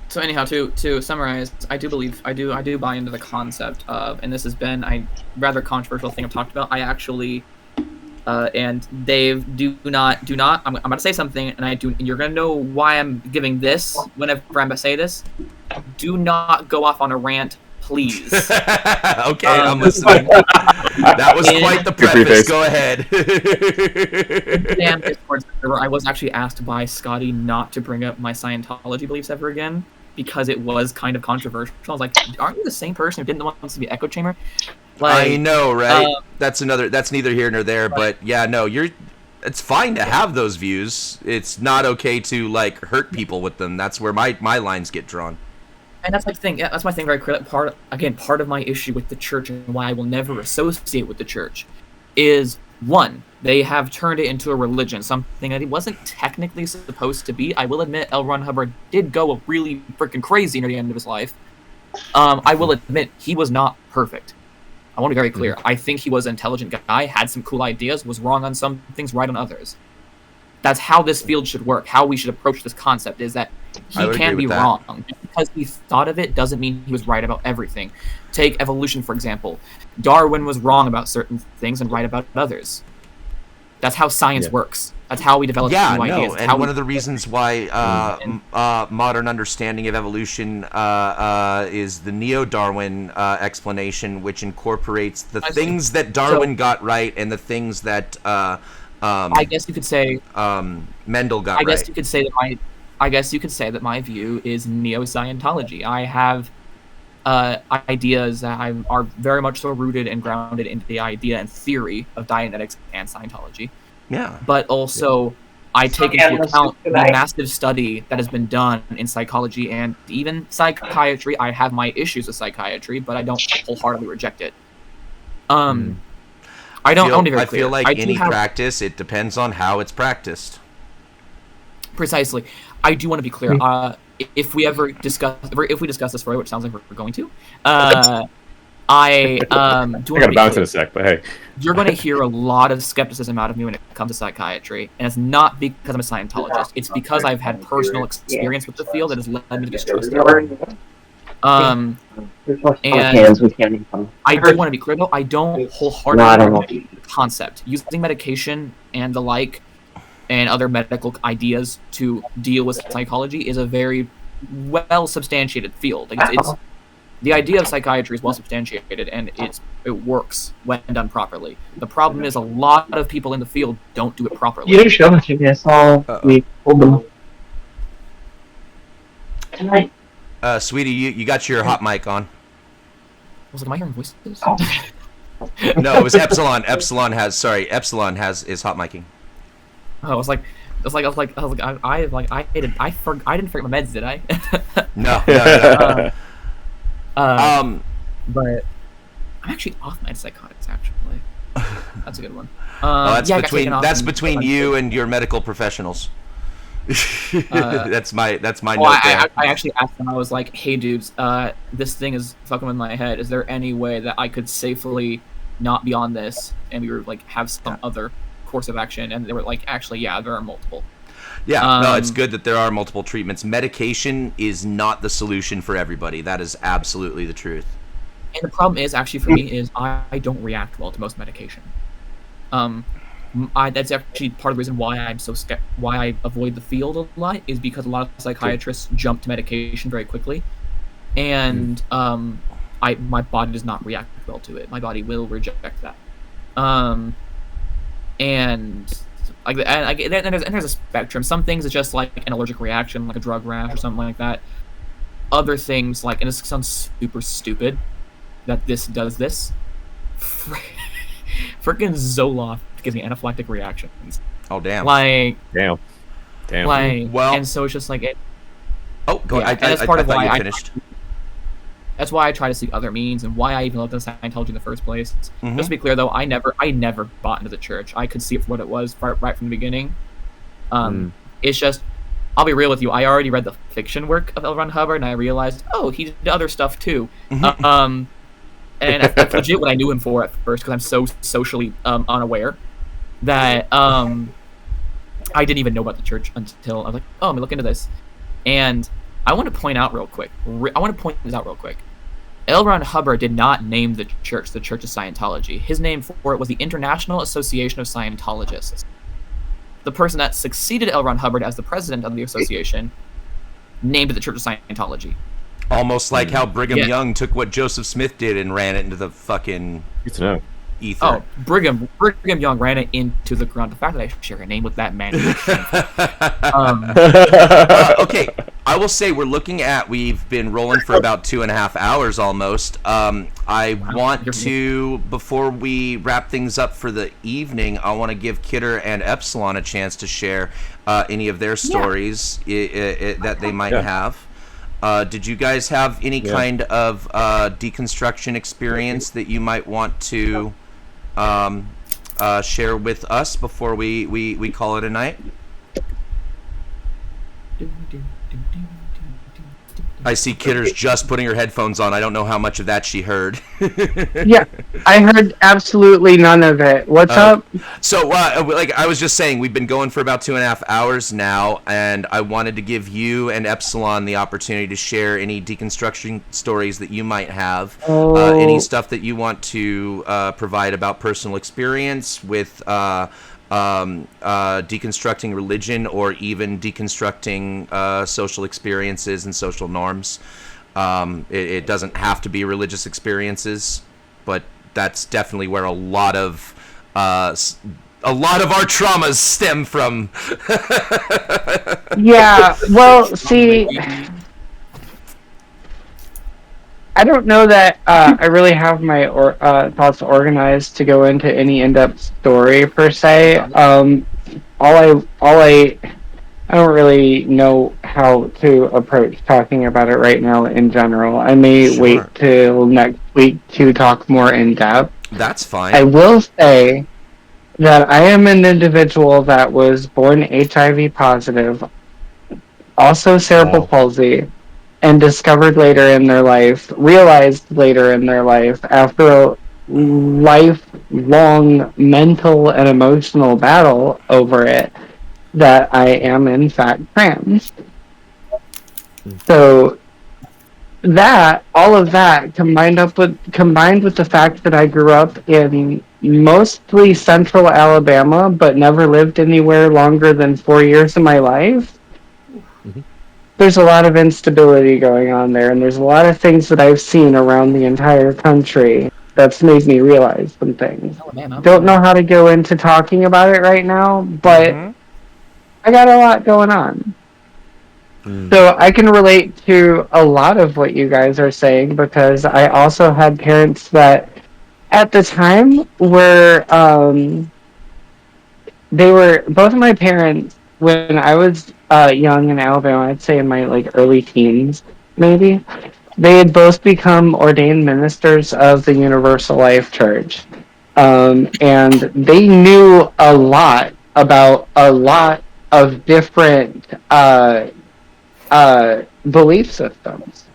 So anyhow, to summarize, I do buy into the concept of, and this has been a rather controversial thing I've talked about. I actually, and Dave, do not. I'm about to say something, and you're gonna know why I'm giving this whenever I'm gonna say this. Do not go off on a rant, please. Okay, I'm listening. That was quite the preface. Go ahead. Damn Discord server, I was actually asked by Scotty not to bring up my Scientology beliefs ever again because it was kind of controversial. I was like, aren't you the same person who didn't want to be echo chamber? I know, right? That's neither here nor there, but yeah, no, it's fine to have those views. It's not okay to like hurt people with them. That's where my lines get drawn. And that's my thing. Yeah, that's my thing. Very part of my issue with the church and why I will never associate with the church is, one, they have turned it into a religion, something that it wasn't technically supposed to be. I will admit, L. Ron Hubbard did go really freaking crazy near the end of his life. I will admit he was not perfect. I want to be very clear. I think he was an intelligent guy, had some cool ideas, was wrong on some things, right on others. That's how this field should work. How we should approach this concept is that he can be wrong. Just because he thought of it doesn't mean he was right about everything. Take evolution, for example. Darwin was wrong about certain things and right about others. That's how science works. That's how we develop new ideas. And one of the reasons why modern understanding of evolution is the neo-Darwin explanation, which incorporates the things that Darwin got right and the things that I guess you could say Mendel got right. I guess you could say that my view is neo-Scientology. I have ideas that are very much so rooted and grounded into the idea and theory of Dianetics and Scientology. Yeah. But also, I take into account the massive study that has been done in psychology and even psychiatry. I have my issues with psychiatry, but I don't wholeheartedly reject it. I feel like any practice, it depends on how it's practiced. Precisely. I do want to be clear. If we discuss this further, which sounds like we're going to, I gotta bounce in a sec, but hey, you're going to hear a lot of skepticism out of me when it comes to psychiatry, and it's not because I'm a Scientologist. It's because I've had personal experience with the field that has led me to distrust it. And I do want to be clear though, I don't wholeheartedly the concept. Using medication and the like and other medical ideas to deal with psychology is a very well substantiated field. Like it's the idea of psychiatry is well substantiated and it works when done properly. The problem is a lot of people in the field don't do it properly. You show it to me. I saw we pulled them. Tonight. Sweetie, you got your hot mic on. I was like, am I hearing voices? No, it was Epsilon. Epsilon has is hot micing. Oh, I didn't forget my meds, did I? No. But I'm actually off my psychotics. Actually, that's a good one. That's between you and your medical professionals. That's my note there. I actually asked them. I was like, "Hey, dudes, this thing is fucking with my head. Is there any way that I could safely not be on this and we were like have some other course of action?" And they were like, "Actually, yeah, there are multiple." Yeah, no, it's good that there are multiple treatments. Medication is not the solution for everybody. That is absolutely the truth. And the problem is, actually, for me, is I don't react well to most medication. That's actually part of the reason why why I avoid the field a lot, is because a lot of psychiatrists jump to medication very quickly, and my body does not react well to it. My body will reject that. And there's a spectrum. Some things it's just like an allergic reaction, like a drug rash or something like that. Other things, like, and this sounds super stupid, that this does this. Freaking Zoloft gives me anaphylactic reactions. Oh damn! Like Damn. like, Well- and so it's just like it. Oh, go Yeah, ahead. and that's part of thought why you I- finished. That's why I try to seek other means, and why I even looked into Scientology in the first place. Mhm. Just to be clear, though, I never bought into the church. I could see it for what it was right from the beginning. It's just, I'll be real with you. I already read the fiction work of L. Ron Hubbard, and I realized, oh, he did other stuff too. Mhm. And that's legit what I knew him for at first, because I'm so socially unaware that I didn't even know about the church until I was like, oh, I'm gonna look into this. And I want to point out real quick. L. Ron Hubbard did not name the Church of Scientology. His name for it was the International Association of Scientologists. The person that succeeded L. Ron Hubbard as the president of the association named it the Church of Scientology. Almost like how Brigham Yeah. Young took what Joseph Smith did and ran it into the fucking Good to know. ether. Oh, Brigham Young ran it into the ground. The fact that I share a name with that man is shameful. Okay, I will say we've been rolling for about 2.5 hours almost. I want to, before we wrap things up for the evening, I want to give Kidder and Epsilon a chance to share any of their stories that they might have. Did you guys have any kind of deconstruction experience that you might want to share with us before we call it a night? I see Kidder's just putting her headphones on. I don't know how much of that she heard. Yeah, I heard absolutely none of it. What's up? So, like I was just saying, we've been going for about 2.5 hours now, and I wanted to give you and Epsilon the opportunity to share any deconstruction stories that you might have, any stuff that you want to provide about personal experience with deconstructing religion, or even deconstructing social experiences and social norms. It doesn't have to be religious experiences, but that's definitely where a lot of our traumas stem from. Yeah, well, see, I don't know that I really have my thoughts organized to go into any in-depth story per se. I don't really know how to approach talking about it right now in general. I may wait till next week to talk more in depth. That's fine. I will say that I am an individual that was born HIV positive, also cerebral palsy, and realized later in their life, after a lifelong mental and emotional battle over it, that I am in fact trans. So all of that combined with the fact that I grew up in mostly central Alabama, but never lived anywhere longer than 4 years of my life. There's a lot of instability going on there, and there's a lot of things that I've seen around the entire country that's made me realize some things. Don't know how to go into talking about it right now, but I got a lot going on. So I can relate to a lot of what you guys are saying, because I also had parents that at the time were both of my parents, when I was young in Alabama, I'd say in my early teens maybe, they had both become ordained ministers of the Universal Life Church, and they knew a lot about a lot of different belief systems,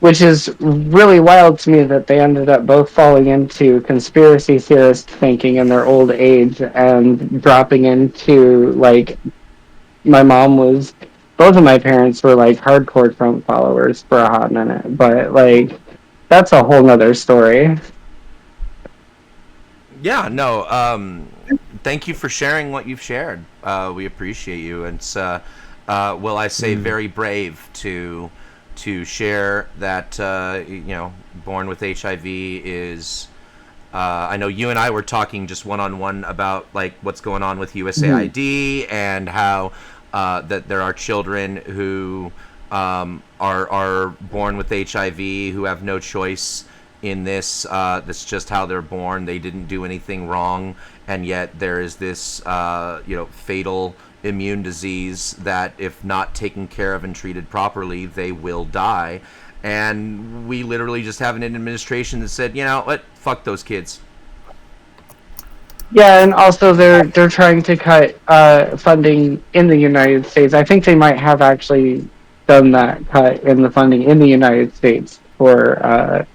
which is really wild to me that they ended up both falling into conspiracy theorist thinking in their old age and dropping into both of my parents were hardcore Trump followers for a hot minute, but that's a whole nother story. Yeah, no, thank you for sharing what you've shared. We appreciate you. And it's, well, I say very brave to share that, born with HIV is. I know you and I were talking just one-on-one about like what's going on with USAID and how that there are children who are born with HIV who have no choice in this. That's just how they're born. They didn't do anything wrong, and yet there is this fatal immune disease that if not taken care of and treated properly, they will die. And we literally just have an administration that said, what, fuck those kids. Yeah, and also they're trying to cut funding in the United States. I think they might have actually done that cut in the funding in the United States for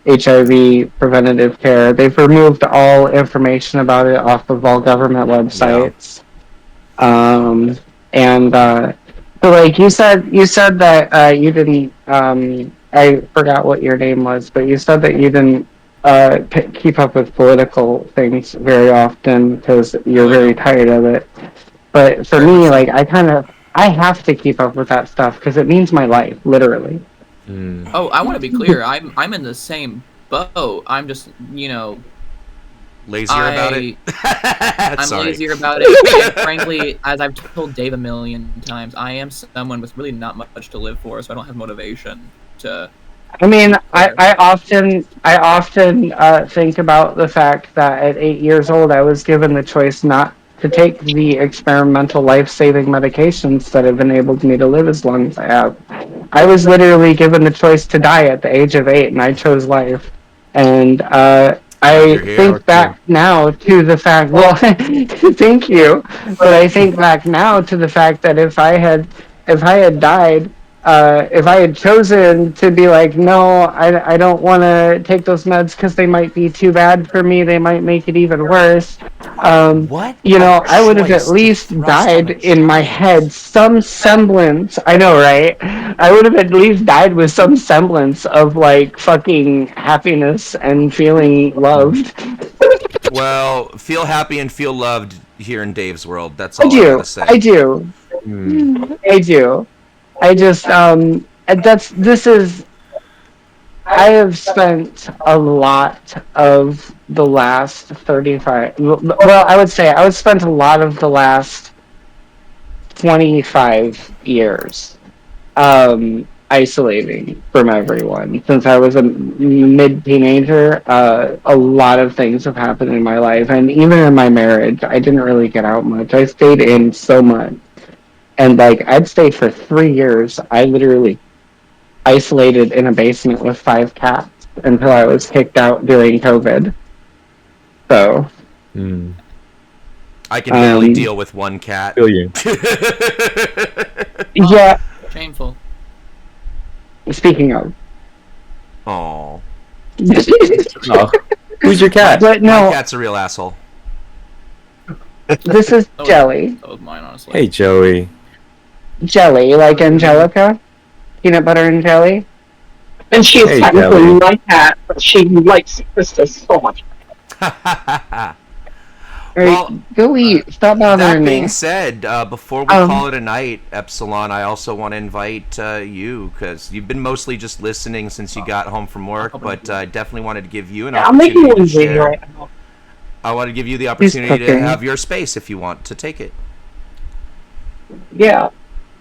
HIV preventative care. They've removed all information about it off of all government websites. Yeah. And so like you said that you didn't. I forgot what your name was, but you said that you didn't keep up with political things very often because you're very tired of it. But for me, like I have to keep up with that stuff because it means my life, literally. Oh, I want to be clear. I'm in the same boat. I'm just lazier about it. I'm lazier about it. And frankly, as I've told Dave a million times, I am someone with really not much to live for, so I don't have motivation to. I mean, I often think about the fact that at 8 years old, I was given the choice not to take the experimental life-saving medications that have enabled me to live as long as I have. I was literally given the choice to die at the age of 8, and I chose life. And I think back now to the fact. Well, thank you, but I think back now to the fact that if I had died. If I had chosen to be like, no, I don't want to take those meds because they might be too bad for me, they might make it even worse. What? I would have at least died in my head, some semblance. I know, right? I would have at least died with some semblance of like fucking happiness and feeling loved. Well, feel happy and feel loved here in Dave's world. That's all I gotta say. I do. I do. I just I have spent a lot of the last 35 I would spent a lot of the last 25 years isolating from everyone. Since I was a mid-teenager, a lot of things have happened in my life, and even in my marriage, I didn't really get out much. I stayed in so much. And like I'd stayed for 3 years. I literally isolated in a basement with 5 cats until I was kicked out during COVID. So I can barely deal with 1 cat. Feel you. Yeah. Shameful. Speaking of. Oh. Who's your cat? But no. My cat's a real asshole. This is Jelly. That was mine, honestly. Hey, Joey. Jelly, like Angelica? Peanut butter and jelly? And she is technically my cat, but she likes Krista so much. Well, go eat. Stop bothering me. That being said, before we call it a night, Epsilon, I also want to invite you, because you've been mostly just listening since you got home from work, but I definitely wanted to give you an opportunity to share. Right now. I want to give you the opportunity to have your space if you want to take it. Yeah.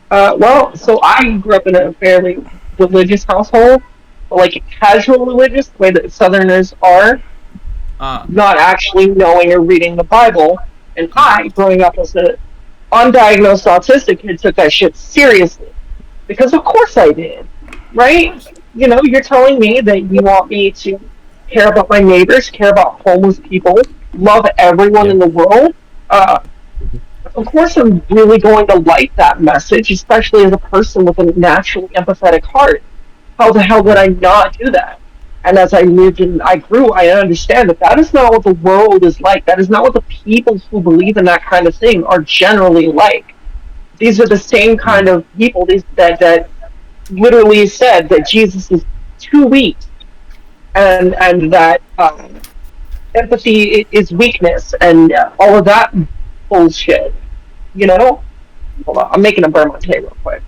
So I grew up in a fairly religious household, like a casual religious, the way that Southerners are, not actually knowing or reading the Bible. And I, growing up as an undiagnosed autistic kid, took that shit seriously. Because of course I did, right? You're telling me that you want me to care about my neighbors, care about homeless people, love everyone in the world. Of course I'm really going to like that message, especially as a person with a naturally empathetic heart. How the hell would I not do that? And as I lived and I grew, I understand that is not what the world is like. That is not what the people who believe in that kind of thing are generally like. These are the same kind of people that literally said that Jesus is too weak, and that empathy is weakness and all of that bullshit. You know? Hold on, I'm making a burn my tea real quick.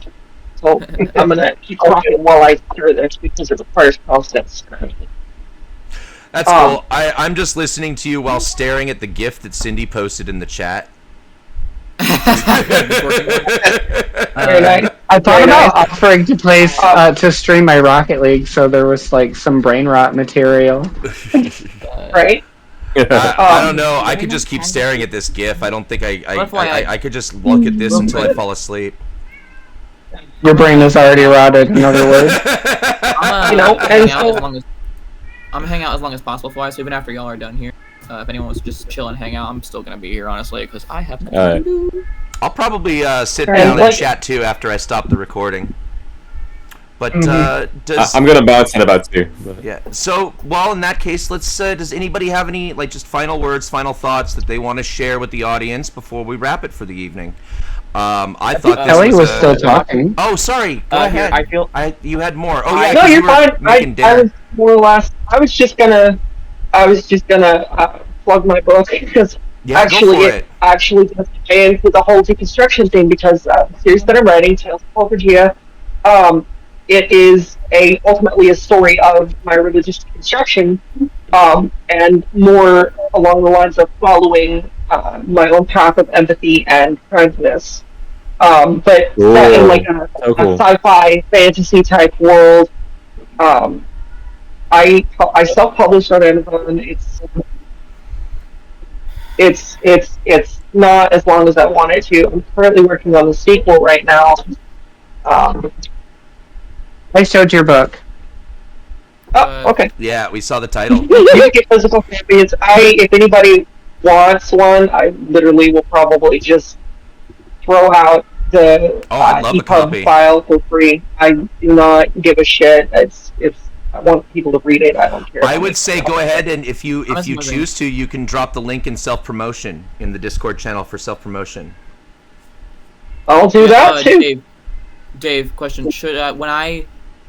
So I'm gonna keep talking while I stir this because it requires process. That's cool. I'm just listening to you while staring at the GIF that Cindy posted in the chat. I thought about offering to place to stream my Rocket League, so there was like some brain rot material. Right? I don't know. I could just keep staring at this GIF. I don't think I could just look at this until I fall asleep. Your brain is already rotted. In other words, I'm gonna hang out as long as possible for you. So even after y'all are done here, if anyone wants to just chill and hang out, I'm still gonna be here honestly because I have nothing to do. I'll probably sit down and chat too after I stop the recording. But I'm gonna bounce in about 2. Yeah. So, well, in that case, let's. Does anybody have any just final words, final thoughts that they want to share with the audience before we wrap it for the evening? I thought Kelly was still talking. Oh, sorry. Go ahead. You had more. Oh yeah. No, you're fine. I was more or less. I was just gonna plug my book because it actually does tie into the whole deconstruction thing because the series that I'm writing, Tales of Porphyria, it is ultimately a story of my religious deconstruction, and more along the lines of following my own path of empathy and kindness. But set in like a sci-fi fantasy type world. I self-published on Amazon. It's not as long as I wanted to. I'm currently working on the sequel right now. I showed your book. Oh, okay. Yeah, we saw the title. You can get physical copies. If anybody wants one, I literally will probably just throw out the EPUB file for free. I do not give a shit. I want people to read it. I don't care. I would say go ahead and if you choose to, you can drop the link in self-promotion in the Discord channel for self-promotion. I'll do that too. Dave, question: should when I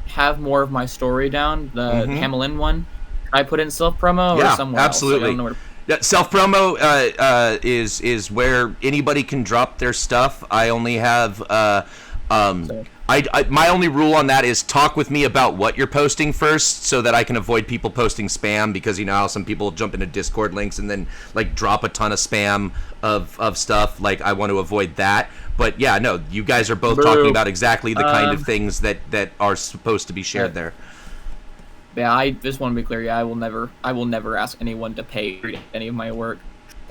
have more of my story down, the Hamelin one, can I put in self-promo or somewhere absolutely. else? Yeah, self-promo is where anybody can drop their stuff. I only have my only rule on that is talk with me about what you're posting first, so that I can avoid people posting spam, because you know how some people jump into Discord links and then like drop a ton of spam of stuff. Like I want to avoid that. But yeah, no, you guys are both talking about exactly the kind of things that are supposed to be shared there. Yeah, I just want to be clear. Yeah, I will never ask anyone to pay for any of my work.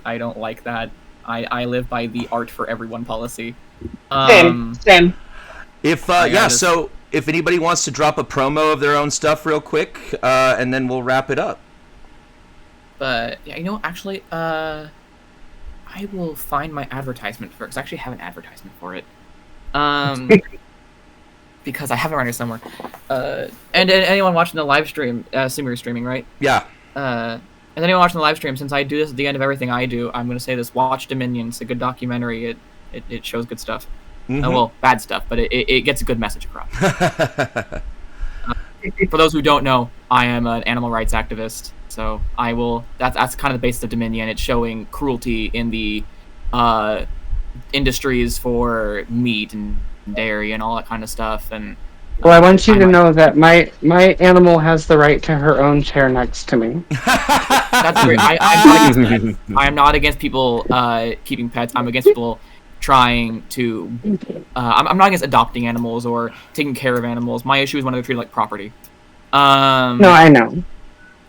I don't like that. I live by the art for everyone policy. Same. So if anybody wants to drop a promo of their own stuff real quick, and then we'll wrap it up. But yeah, actually, I will find my advertisement for it, because I actually have an advertisement for it. Because I have it around here somewhere. And anyone watching the live stream, assume you're streaming, right? Yeah. And anyone watching the live stream, since I do this at the end of everything I do, I'm going to say this: watch Dominion. It's a good documentary. It shows good stuff. Well, bad stuff, but it gets a good message across. For those who don't know, I am an animal rights activist, so I will. That's kind of the basis of Dominion. It's showing cruelty in the industries for meat and dairy and all that kind of stuff. And well, I want you to know that my animal has the right to her own chair next to me. That's great. I am not against people keeping pets. I'm against people trying to I'm not against adopting animals or taking care of animals. My issue is when they're treated like property. No, I know.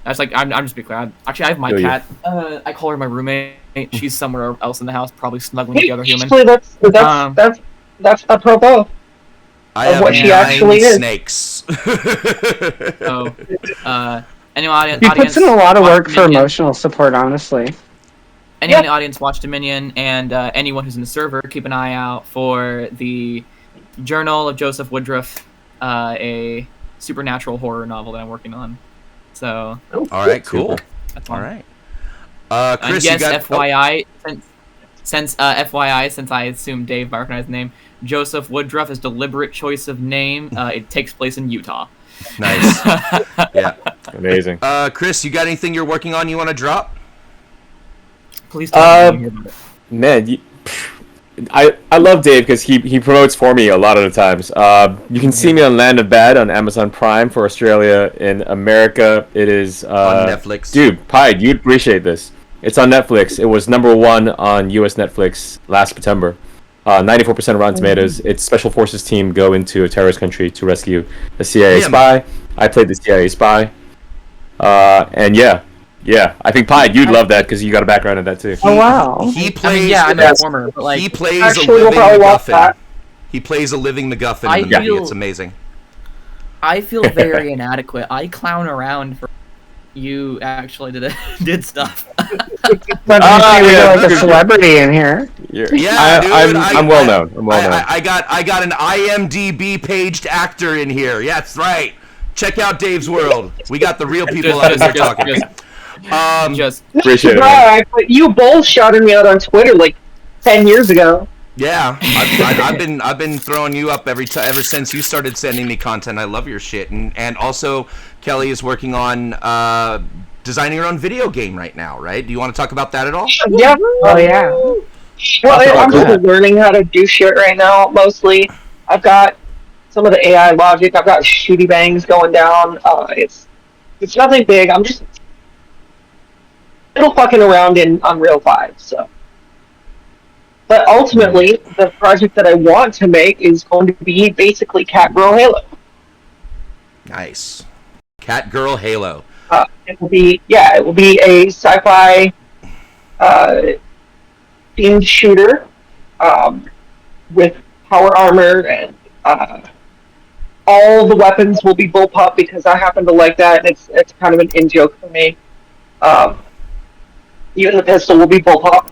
That's like I'm just be clear. I have my cat. I call her my roommate. She's somewhere else in the house, probably snuggling with the other human. Actually, that's apropos of what she actually is. Snakes. Anyway, he puts in a lot of work for emotional support, honestly. Anyone in the audience watch Dominion, and anyone who's in the server, keep an eye out for the Journal of Joseph Woodruff, a supernatural horror novel that I'm working on. So, all right, cool. That's all right. yes, Chris, you got FYI, since I assume Dave might recognize the name, Joseph Woodruff is deliberate choice of name. It takes place in Utah. Nice. Yeah. Amazing. Chris, you got anything you're working on you want to drop? Please tell me. Man, I love Dave because he promotes for me a lot of the times. You can see me on Land of Bad on Amazon Prime for Australia. In America, it is on Netflix. Dude, Pied, you'd appreciate this. It's on Netflix. It was #1 on U.S. Netflix last September. 94% Rotten Tomatoes. Its special forces team go into a terrorist country to rescue a CIA spy. I played the CIA spy. And yeah, I think Pied, you'd love that because you got a background in that too. Oh wow! He plays. I'm a former, but like he plays Actually, a we'll living probably watch MacGuffin. that. He plays a living MacGuffin in the movie. It's amazing. I feel very inadequate. I clown around for you actually did stuff. But you're like a celebrity in here. Yeah, dude, I'm well known. I'm well known. I got an IMDb paged actor in here. Yeah, that's right. Check out Dave's World. We got the real people out here talking. Just Appreciate it. Right, but you both shouted me out on Twitter like 10 years ago. Yeah, I've been throwing you up ever since you started sending me content. I love your shit, and also Kelly is working on designing her own video game right now. Right? Do you want to talk about that at all? Yeah. Oh yeah. Well, I'm just learning how to do shit right now. Mostly, I've got some of the AI logic. I've got shooty bangs going down. It's nothing big. I'm just still fucking around in Unreal 5. So, but ultimately, the project that I want to make is going to be basically Cat Girl Halo. Nice, Cat Girl Halo. It will be a sci-fi themed shooter with power armor and all the weapons will be bullpup because I happen to like that, and it's kind of an in joke for me. Even the pistol will be bullpup.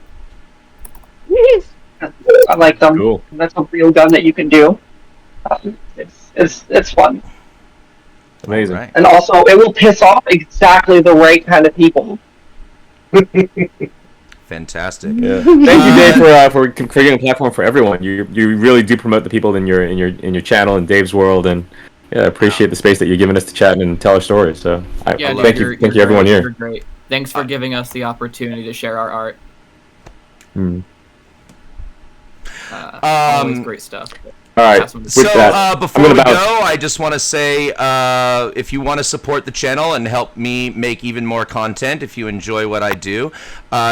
I like them. Cool. That's a real gun that you can do. It's fun. Amazing. Right. And also, it will piss off exactly the right kind of people. Fantastic. Yeah. Thank you, Dave, for creating a platform for everyone. You really do promote the people in your channel and Dave's World, and yeah, I appreciate the space that you're giving us to chat and tell our stories. So thank you everyone here. You're great. Thanks for giving us the opportunity to share our art. Always great stuff. All right. So before we go, I just want to say, if you want to support the channel and help me make even more content, if you enjoy what I do,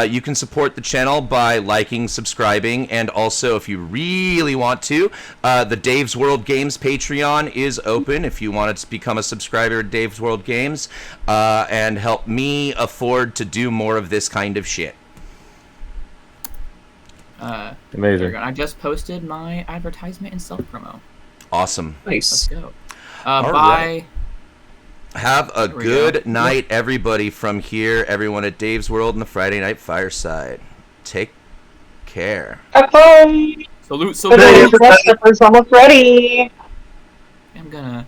you can support the channel by liking, subscribing, and also if you really want to, the Dave's World Games Patreon is open if you want to become a subscriber at Dave's World Games and help me afford to do more of this kind of shit. Amazing. I just posted my advertisement and self-promo. Awesome. Nice. Let's go. All Bye. Right. Have a good night, everybody, from here, everyone at Dave's World and the Friday Night Fireside. Take care. Have fun! Salute. The day for that slipper's almost ready! I'm gonna